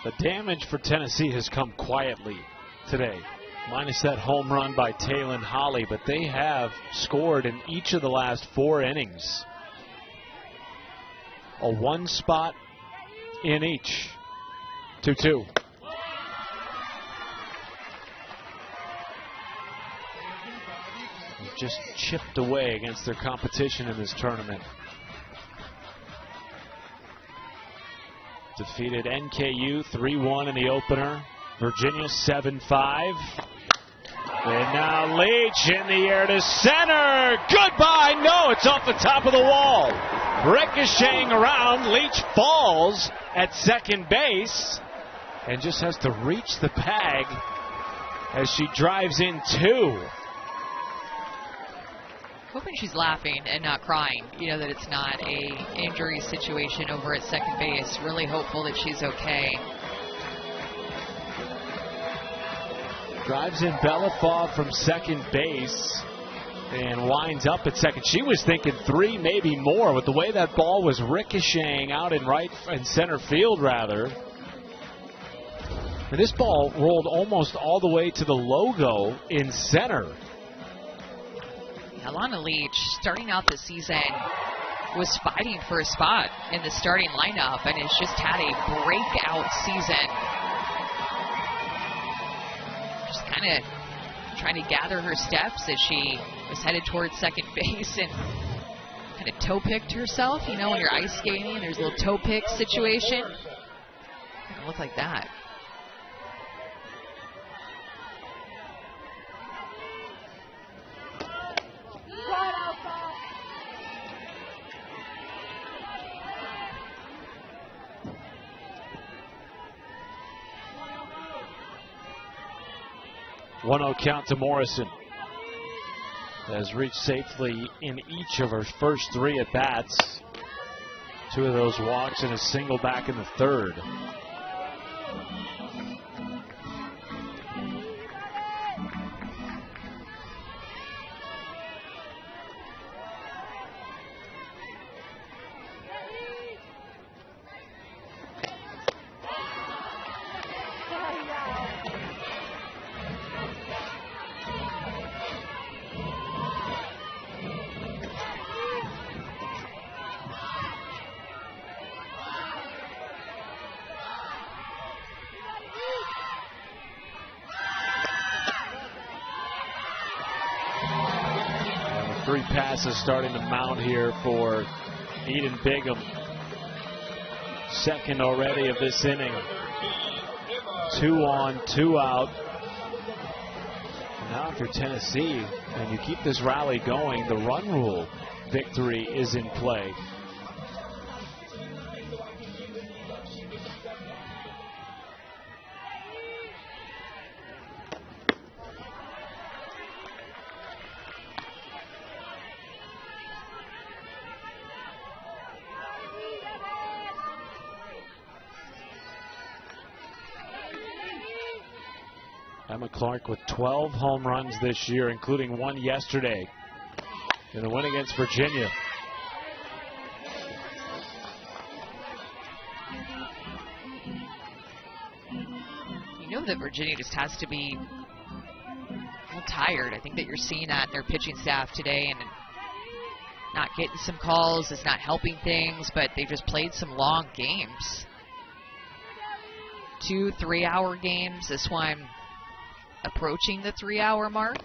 The damage for Tennessee has come quietly today, minus that home run by Taylon Holly, but they have scored in each of the last 4 innings. A 1 spot in each. 2-2. Just chipped away against their competition in this tournament. Defeated NKU 3-1 in the opener. Virginia 7-5. And now Leach in the air to center. Goodbye. No, it's off the top of the wall. Ricocheting around. Leach falls at second base and just has to reach the bag as she drives in 2. Hoping she's laughing and not crying, you know, that it's not a injury situation over at second base. Really hopeful that she's okay. Drives in Belifoff from second base and winds up at second. She was thinking 3, maybe more, with the way that ball was ricocheting out in right and center field, rather. And this ball rolled almost all the way to the logo in center. Alana Leach, starting out the season, was fighting for a spot in the starting lineup and has just had a breakout season. Just kind of trying to gather her steps as she was headed towards second base and kind of toe picked herself. You know, when you're ice skating, there's a little toe pick situation. It doesn't look like that. One-0 count to Morrison. Has reached safely in each of her first 3 at-bats. 2 of those walks and a single back in the 3rd. Passes starting to mount here for Eden Bingham. Second already of this inning. 2 on, 2 out. Now if you're Tennessee and you keep this rally going, the run rule victory is in play. Emma Clark with 12 home runs this year, including 1 yesterday in the win against Virginia. You know that Virginia just has to be little tired. I think that you're seeing that in their pitching staff today, and not getting some calls is not helping things, but they just played some long games. 2 3-hour games. This one approaching the 3-hour mark.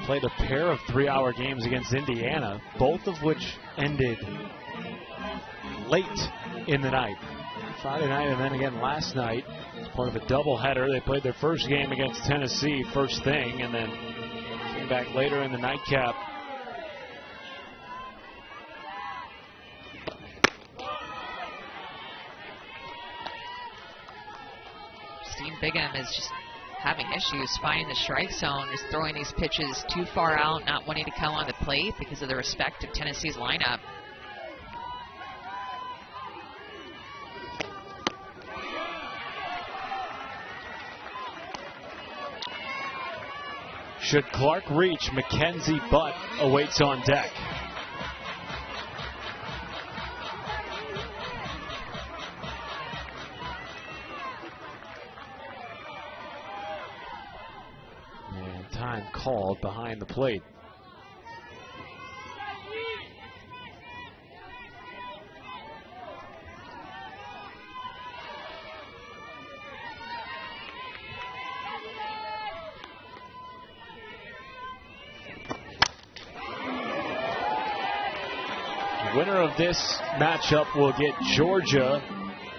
Played a pair of 3-hour games against Indiana, both of which ended late in the night. Friday night and then again last night as part of a doubleheader. They played their first game against Tennessee first thing and then came back later in the nightcap. Steve Bigham is just having issues finding the strike zone, just throwing these pitches too far out, not wanting to come on the plate because of the respect of Tennessee's lineup. Should Clark reach, Mackenzie Butt awaits on deck. And time called behind the plate. Winner of this matchup will get Georgia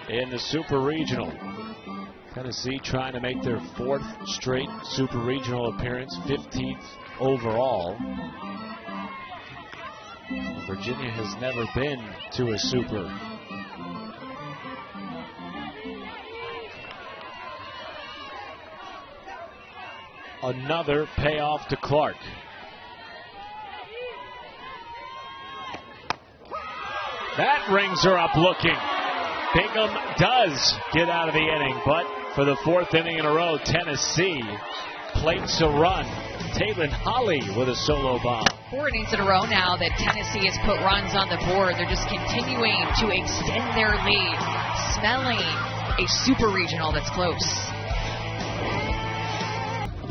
in the Super Regional. Tennessee trying to make their 4th straight Super Regional appearance, 15th overall. Virginia has never been to a Super. Another payoff to Clark. That rings her up looking. Bingham does get out of the inning, but for the 4th inning in a row, Tennessee plates a run. Taylin Holly with a solo bomb. 4 innings in a row now that Tennessee has put runs on the board. They're just continuing to extend their lead, smelling a Super Regional that's close.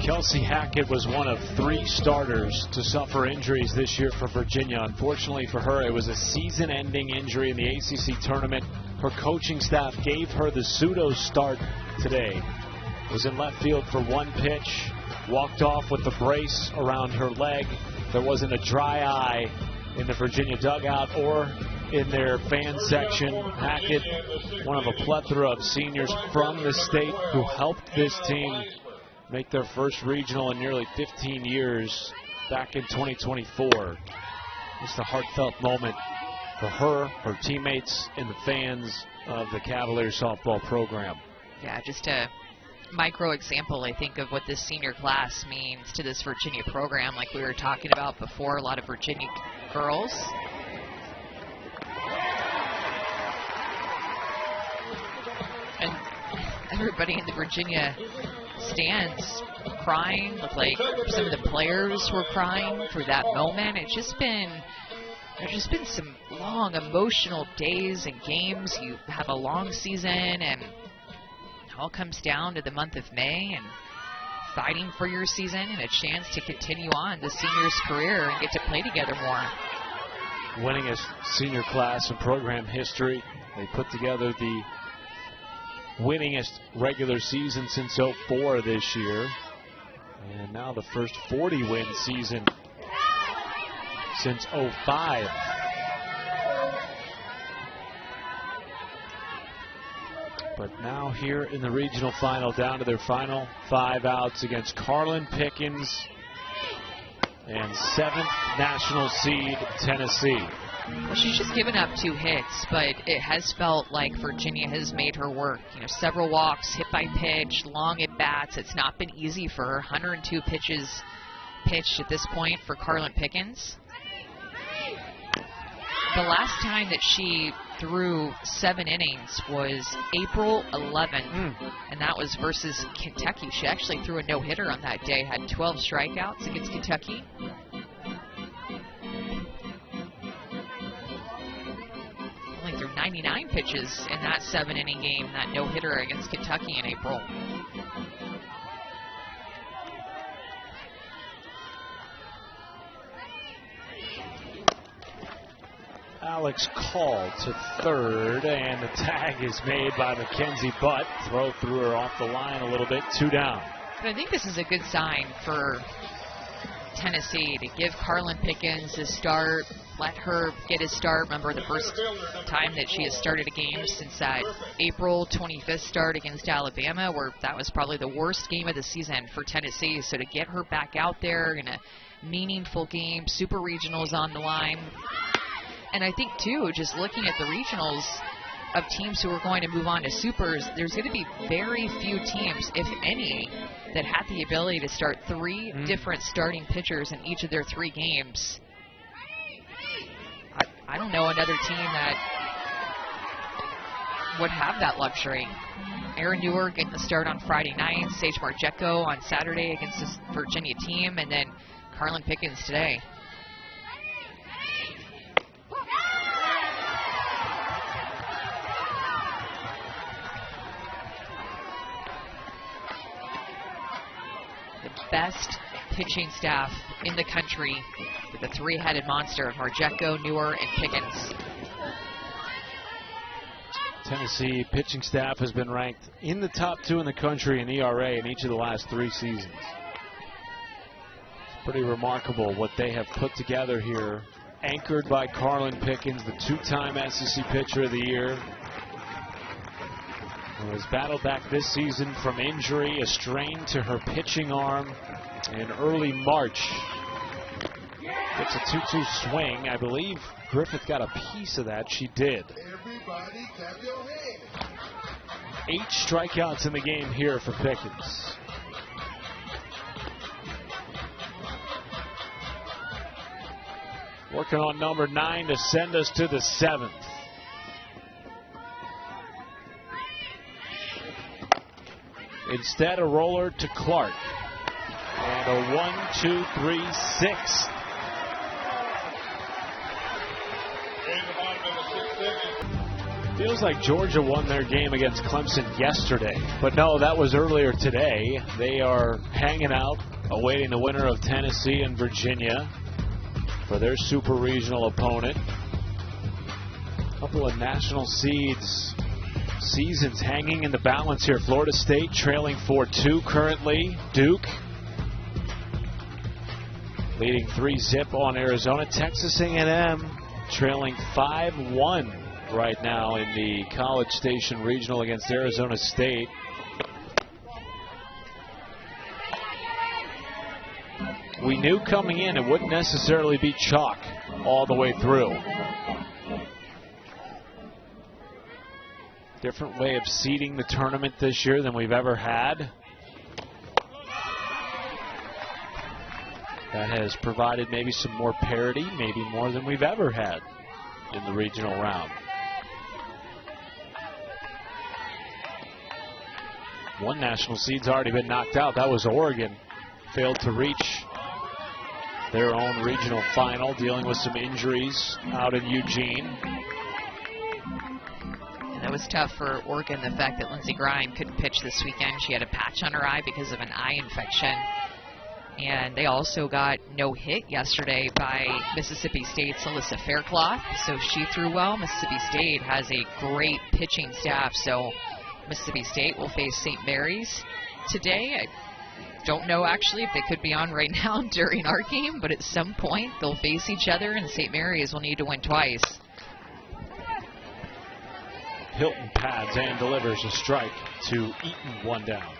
Kelsey Hackett was one of 3 starters to suffer injuries this year for Virginia. Unfortunately for her, it was a season-ending injury in the ACC tournament. Her coaching staff gave her the pseudo start today. Was in left field for 1 pitch, walked off with the brace around her leg. There wasn't a dry eye in the Virginia dugout or in their fan section. Hackett, one of a plethora of seniors from the state who helped this team make their first regional in nearly 15 years back in 2024. Just a heartfelt moment for her, her teammates, and the fans of the Cavaliers softball program. Yeah, just a micro example, I think, of what this senior class means to this Virginia program. Like we were talking about before, a lot of Virginia girls. And everybody in the Virginia stands crying. Looked like some of the players were crying for that moment. There's just been some long emotional days and games. You have a long season, and it all comes down to the month of May and fighting for your season and a chance to continue on the senior's career and get to play together more. Winningest senior class in program history. They put together the winningest regular season since 04 this year. And now the first 40-win season since 05. But now here in the regional final, down to their final 5 outs against Karlyn Pickens and 7th national seed Tennessee. Well, she's just given up 2 hits, but it has felt like Virginia has made her work. You know, several walks, hit by pitch, long at bats. It's not been easy for her. 102 pitches pitched at this point for Karlyn Pickens. The last time that she threw 7 innings was April 11th, and that was versus Kentucky. She actually threw a no-hitter on that day, had 12 strikeouts against Kentucky. 99 pitches in that 7-inning game, that no-hitter against Kentucky in April. Alex called to third, and the tag is made by Mackenzie Butt. Throw threw her off the line a little bit, 2 down. But I think this is a good sign for Tennessee to give Karlyn Pickens a start, let her get a start. Remember, the first time that she has started a game since that April 25th start against Alabama, where that was probably the worst game of the season for Tennessee. So to get her back out there in a meaningful game, Super Regionals on the line. And I think, too, just looking at the regionals of teams who are going to move on to Supers, there's going to be very few teams, if any, that have the ability to start 3 different starting pitchers in each of their 3 games. I don't know another team that would have that luxury. Erin Newer getting the start on Friday night, Sage Marjeko on Saturday against this Virginia team, and then Karlyn Pickens today. Best pitching staff in the country with the 3-headed monster of Marjeko, Newer, and Pickens. Tennessee pitching staff has been ranked in the top 2 in the country in ERA in each of the last 3 seasons. It's pretty remarkable what they have put together here, anchored by Karlyn Pickens, the 2-time SEC Pitcher of the Year, who has battled back this season from injury, a strain to her pitching arm in early March. Gets a 2-2 swing. I believe Griffith got a piece of that. She did. 8 strikeouts in the game here for Pickens. Working on number 9 to send us to the 7th. Instead, a roller to Clark. And a 1-2-3-6. Feels like Georgia won their game against Clemson yesterday. But no, that was earlier today. They are hanging out, awaiting the winner of Tennessee and Virginia for their super regional opponent. A couple of national seasons hanging in the balance here. Florida State trailing 4-2 currently. Duke leading 3-0 on Arizona. Texas A&M trailing 5-1 right now in the College Station Regional against Arizona State. We knew coming in it wouldn't necessarily be chalk all the way through. Different way of seeding the tournament this year than we've ever had. That has provided maybe some more parity, maybe more than we've ever had in the regional round. One national seed's already been knocked out. That was Oregon. Failed to reach their own regional final, dealing with some injuries out in Eugene. And that was tough for Oregon, the fact that Lindsey Grime couldn't pitch this weekend. She had a patch on her eye because of an eye infection. And they also got no hit yesterday by Mississippi State's Alyssa Faircloth, so she threw well. Mississippi State has a great pitching staff, so Mississippi State will face St. Mary's today. I don't know actually if they could be on right now during our game, but at some point they'll face each other, and St. Mary's will need to win twice. Hilton pads and delivers a strike to Eaton, 1 down.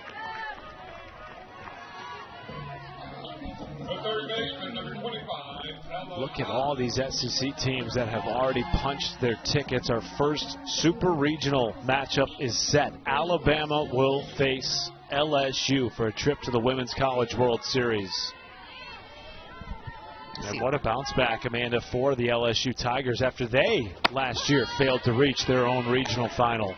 Look at all these SEC teams that have already punched their tickets. Our first super regional matchup is set. Alabama will face LSU for a trip to the Women's College World Series. And what a bounce back, Amanda, for the LSU Tigers after they last year failed to reach their own regional final.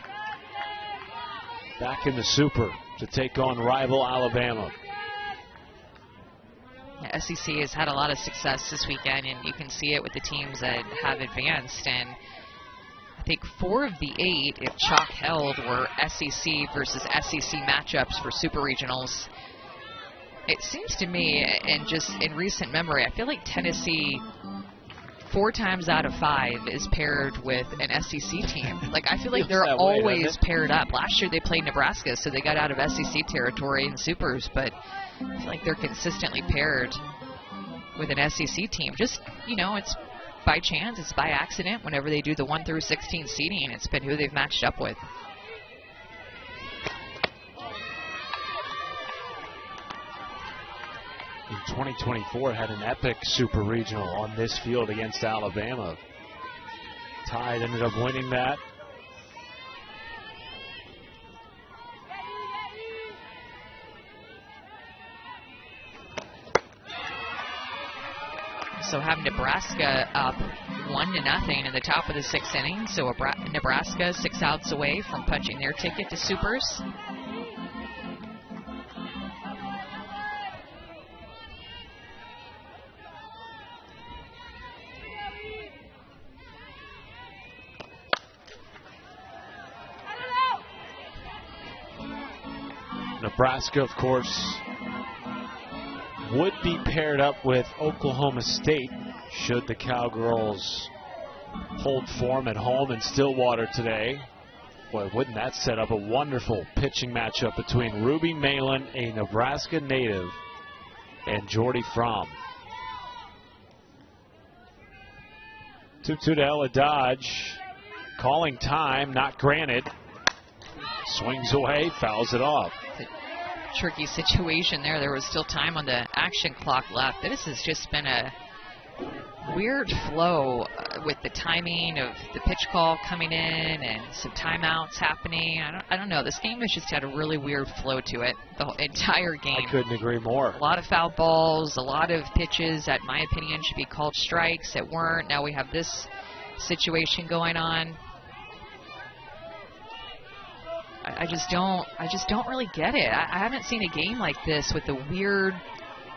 Back in the super to take on rival Alabama. SEC has had a lot of success this weekend, and you can see it with the teams that have advanced. And I think 4 of the 8, if chalk held, were SEC versus SEC matchups for super regionals. It seems to me, and just in recent memory, I feel like Tennessee 4 times out of 5 is paired with an SEC team. Like, I feel like they're always paired up. Last year they played Nebraska, so they got out of SEC territory in supers, but I feel like they're consistently paired with an SEC team. Just, it's by chance, it's by accident. Whenever they do the 1 through 16 seeding, it's been who they've matched up with. In 2024, had an epic super regional on this field against Alabama. Tide ended up winning that. So have Nebraska up 1-0 in the top of the 6th inning. So Nebraska 6 outs away from punching their ticket to supers. Nebraska, of course, would be paired up with Oklahoma State should the Cowgirls hold form at home in Stillwater today. Boy, wouldn't that set up a wonderful pitching matchup between Ruby Malin, a Nebraska native, and Jordy Fromm. 2-2 to Ella Dodge. Calling time, not granted. Swings away, fouls it off. Tricky situation there. There was still time on the action clock left. This has just been a weird flow with the timing of the pitch call coming in and some timeouts happening. I don't know. This game has just had a really weird flow to it the whole entire game. I couldn't agree more. A lot of foul balls, a lot of pitches that, in my opinion, should be called strikes that weren't. Now we have this situation going on. I just don't really get it. I haven't seen a game like this with the weird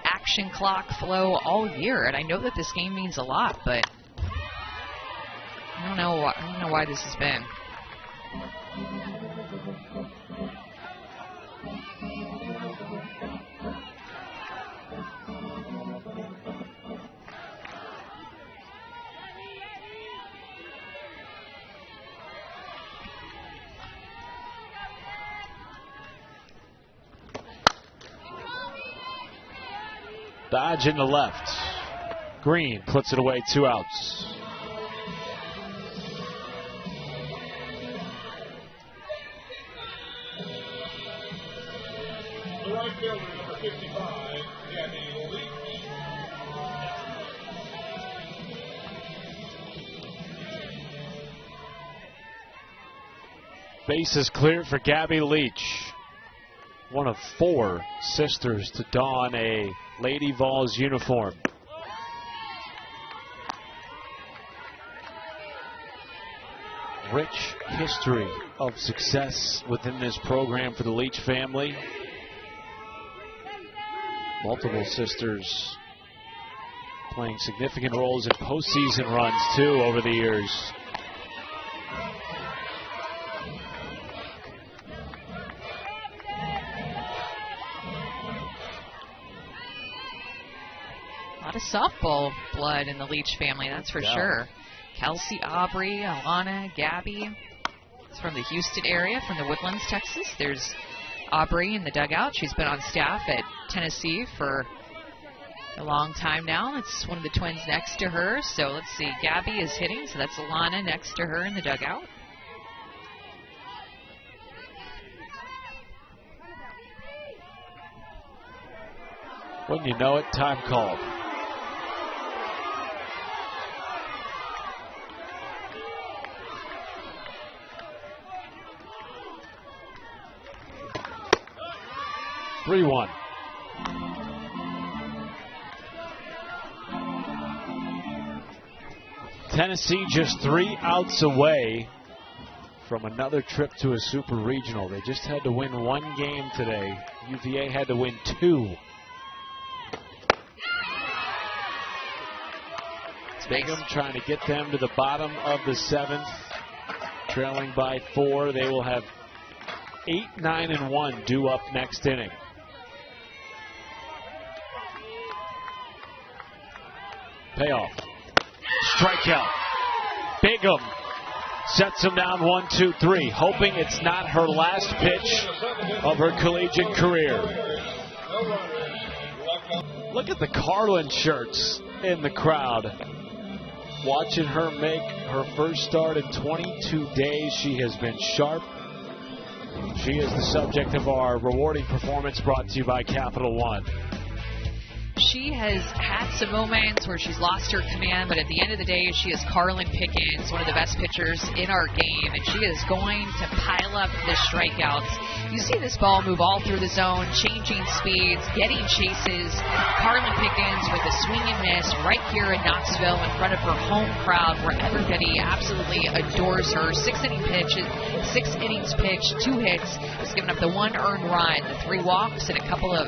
action clock flow all year, and I know that this game means a lot, but I don't know why this has been. Dodge in the left. Green puts it away, 2 outs. The right fielder, number 55, Gabby Leach. Base is clear for Gabby Leach. One of 4 sisters to don a Lady Vols uniform. Rich history of success within this program for the Leach family. Multiple sisters playing significant roles in postseason runs too over the years. Of softball blood in the Leach family, that's for sure. Kelsey, Aubrey, Alana, Gabby. It's from the Houston area, from the Woodlands, Texas. There's Aubrey in the dugout. She's been on staff at Tennessee for a long time now. It's one of the twins next to her. So let's see, Gabby is hitting, so that's Alana next to her in the dugout. Wouldn't you know it, time called. (3-1). Tennessee just 3 outs away from another trip to a super regional. They just had to win 1 game today. UVA had to win 2. Bingham trying to get them to the bottom of the 7th. trailing by 4. They will have 8, 9, and 1 due up next inning. Payoff. Strikeout. Bigham sets him down 1, 2, 3, hoping it's not her last pitch of her collegiate career. Look at the Karlyn shirts in the crowd. Watching her make her first start in 22 days. She has been sharp. She is the subject of our rewarding performance brought to you by Capital One. She has had some moments where she's lost her command, but at the end of the day, she is Karlyn Pickens, one of the best pitchers in our game, and she is going to pile up the strikeouts. You see this ball move all through the zone, changing speeds, getting chases. Karlyn Pickens with a swing and miss right here in Knoxville in front of her home crowd, where everybody absolutely adores her. 6 innings pitched, 2 hits, has given up the 1 earned run, the 3 walks, and a couple of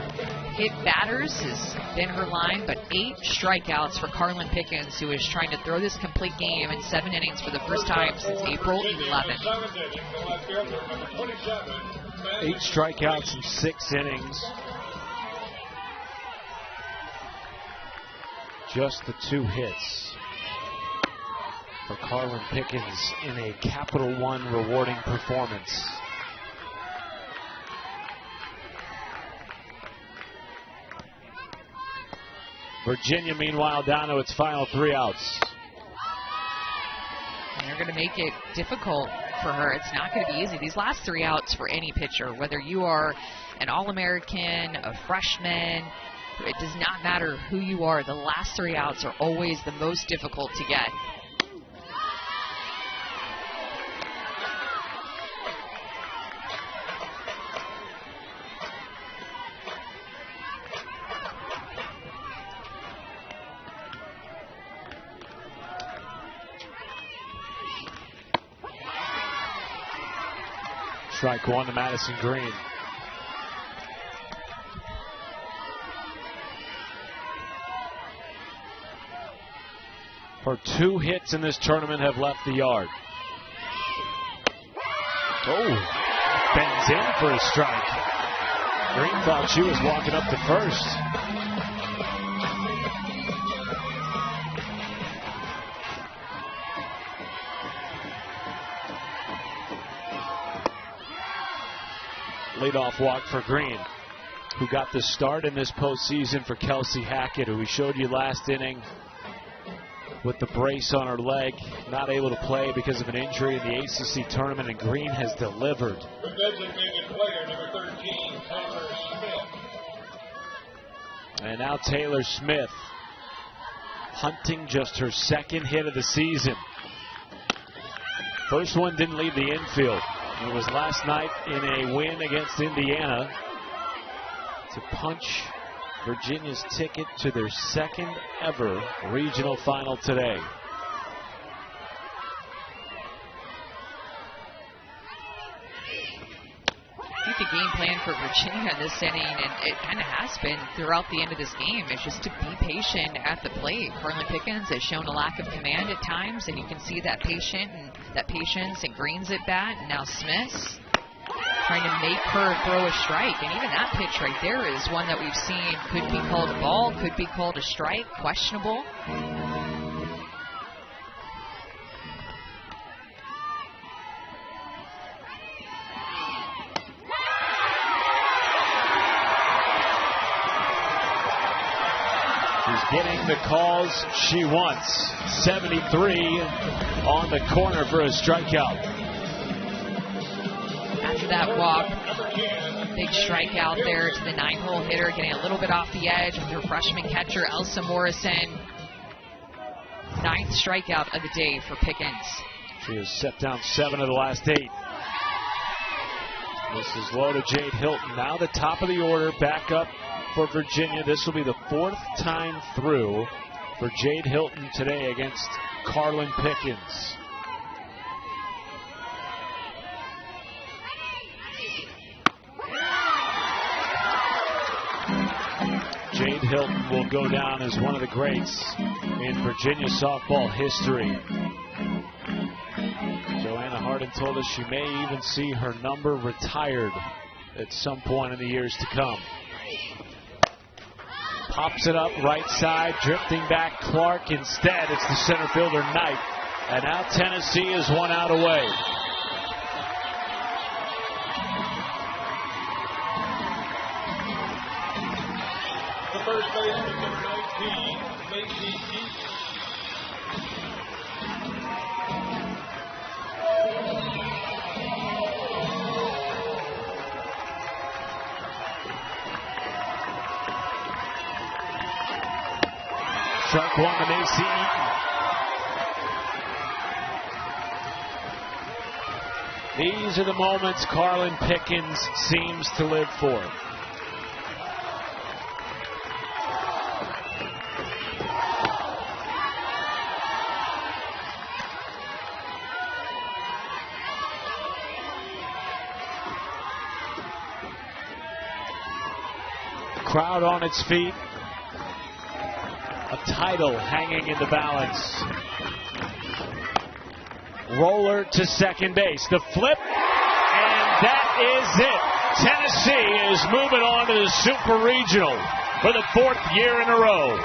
hit batters has been her line, but 8 strikeouts for Karlyn Pickens, who is trying to throw this complete game in 7 innings for the first time since April 11th. 8 strikeouts in 6 innings. Just the 2 hits for Karlyn Pickens in a Capital One rewarding performance. Virginia, meanwhile, down to its final 3 outs. And they're going to make it difficult for her. It's not going to be easy. These last 3 outs for any pitcher, whether you are an All-American, a freshman, it does not matter who you are. The last 3 outs are always the most difficult to get. Strike 1 to Madison Green. Her 2 hits in this tournament have left the yard. Oh, bends in for a strike. Green thought she was walking up to first. Leadoff walk for Green, who got the start in this postseason for Kelsey Hackett, who we showed you last inning with the brace on her leg, not able to play because of an injury in the ACC tournament, and Green has delivered. The designated player, number 13, Taylor Smith. And now Taylor Smith hunting just her 2nd hit of the season. First one didn't leave the infield. It was last night in a win against Indiana to punch Virginia's ticket to their 2nd ever regional final today. I think the game plan for Virginia in this inning, and it kind of has been throughout the end of this game, is just to be patient at the plate. Karlyn Pickens has shown a lack of command at times, and you can see that patience and Green's at bat, and now Smith's trying to make her throw a strike. And even that pitch right there is one that we've seen could be called a ball, could be called a strike, questionable. Getting the calls she wants. 73 on the corner for a strikeout. After that walk, big strikeout there to the 9-hole hitter, getting a little bit off the edge with her freshman catcher, Elsa Morrison. 9th strikeout of the day for Pickens. She has set down 7 of the last 8. This is low to Jade Hilton. Now the top of the order, back up for Virginia. This will be the 4th time through for Jade Hilton today against Karlyn Pickens. Jade Hilton will go down as one of the greats in Virginia softball history. Joanna Hart card and told us she may even see her number retired at some point in the years to come. Pops it up right side, drifting back Clark. Instead, it's the center fielder Knight. And now Tennessee is 1 out away. The first baseman, number 19, Lady Vols. Strike one to Macy Eaton. These are the moments Karlyn Pickens seems to live for. Crowd on its feet. A title hanging in the balance. Roller to second base. The flip, and that is it. Tennessee is moving on to the Super Regional for the 4th year in a row.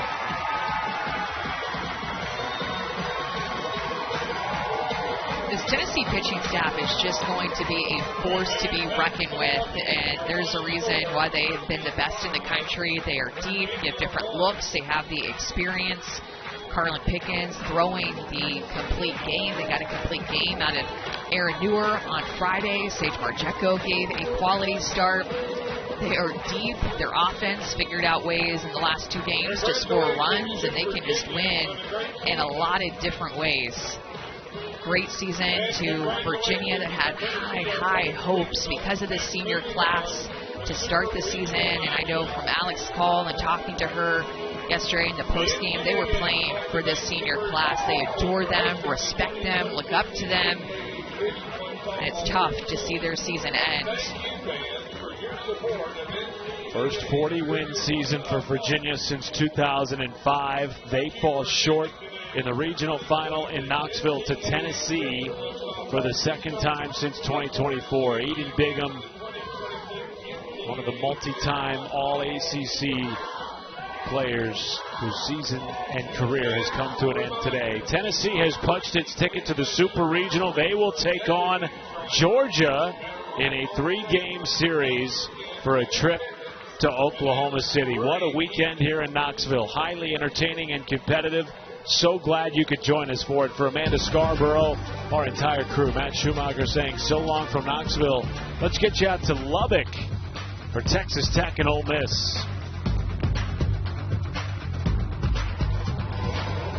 This Tennessee pitching staff is just going to be a force to be reckoned with, and there's a reason why they have been the best in the country. They are deep, they have different looks, they have the experience. Karlyn Pickens throwing the complete game. They got a complete game out of Aaron Newer on Friday. Sage Marjeko gave a quality start. They are deep. Their offense figured out ways in the last 2 games to score runs, and they can just win in a lot of different ways. Great season to Virginia that had high hopes because of the senior class to start the season. And I know from Alex Call and talking to her yesterday in the postgame, they were playing for this senior class. They adore them, respect them, look up to them. And it's tough to see their season end. First 40-win season for Virginia since 2005. They fall short in the regional final in Knoxville to Tennessee for the 2nd time since 2024. Eden Bigham, one of the multi-time All-ACC players whose season and career has come to an end today. Tennessee has punched its ticket to the Super Regional. They will take on Georgia in a 3-game series for a trip to Oklahoma City. What a weekend here in Knoxville. Highly entertaining and competitive. So glad you could join us for it. For Amanda Scarborough, our entire crew, Matt Schumacher saying so long from Knoxville. Let's get you out to Lubbock for Texas Tech and Ole Miss.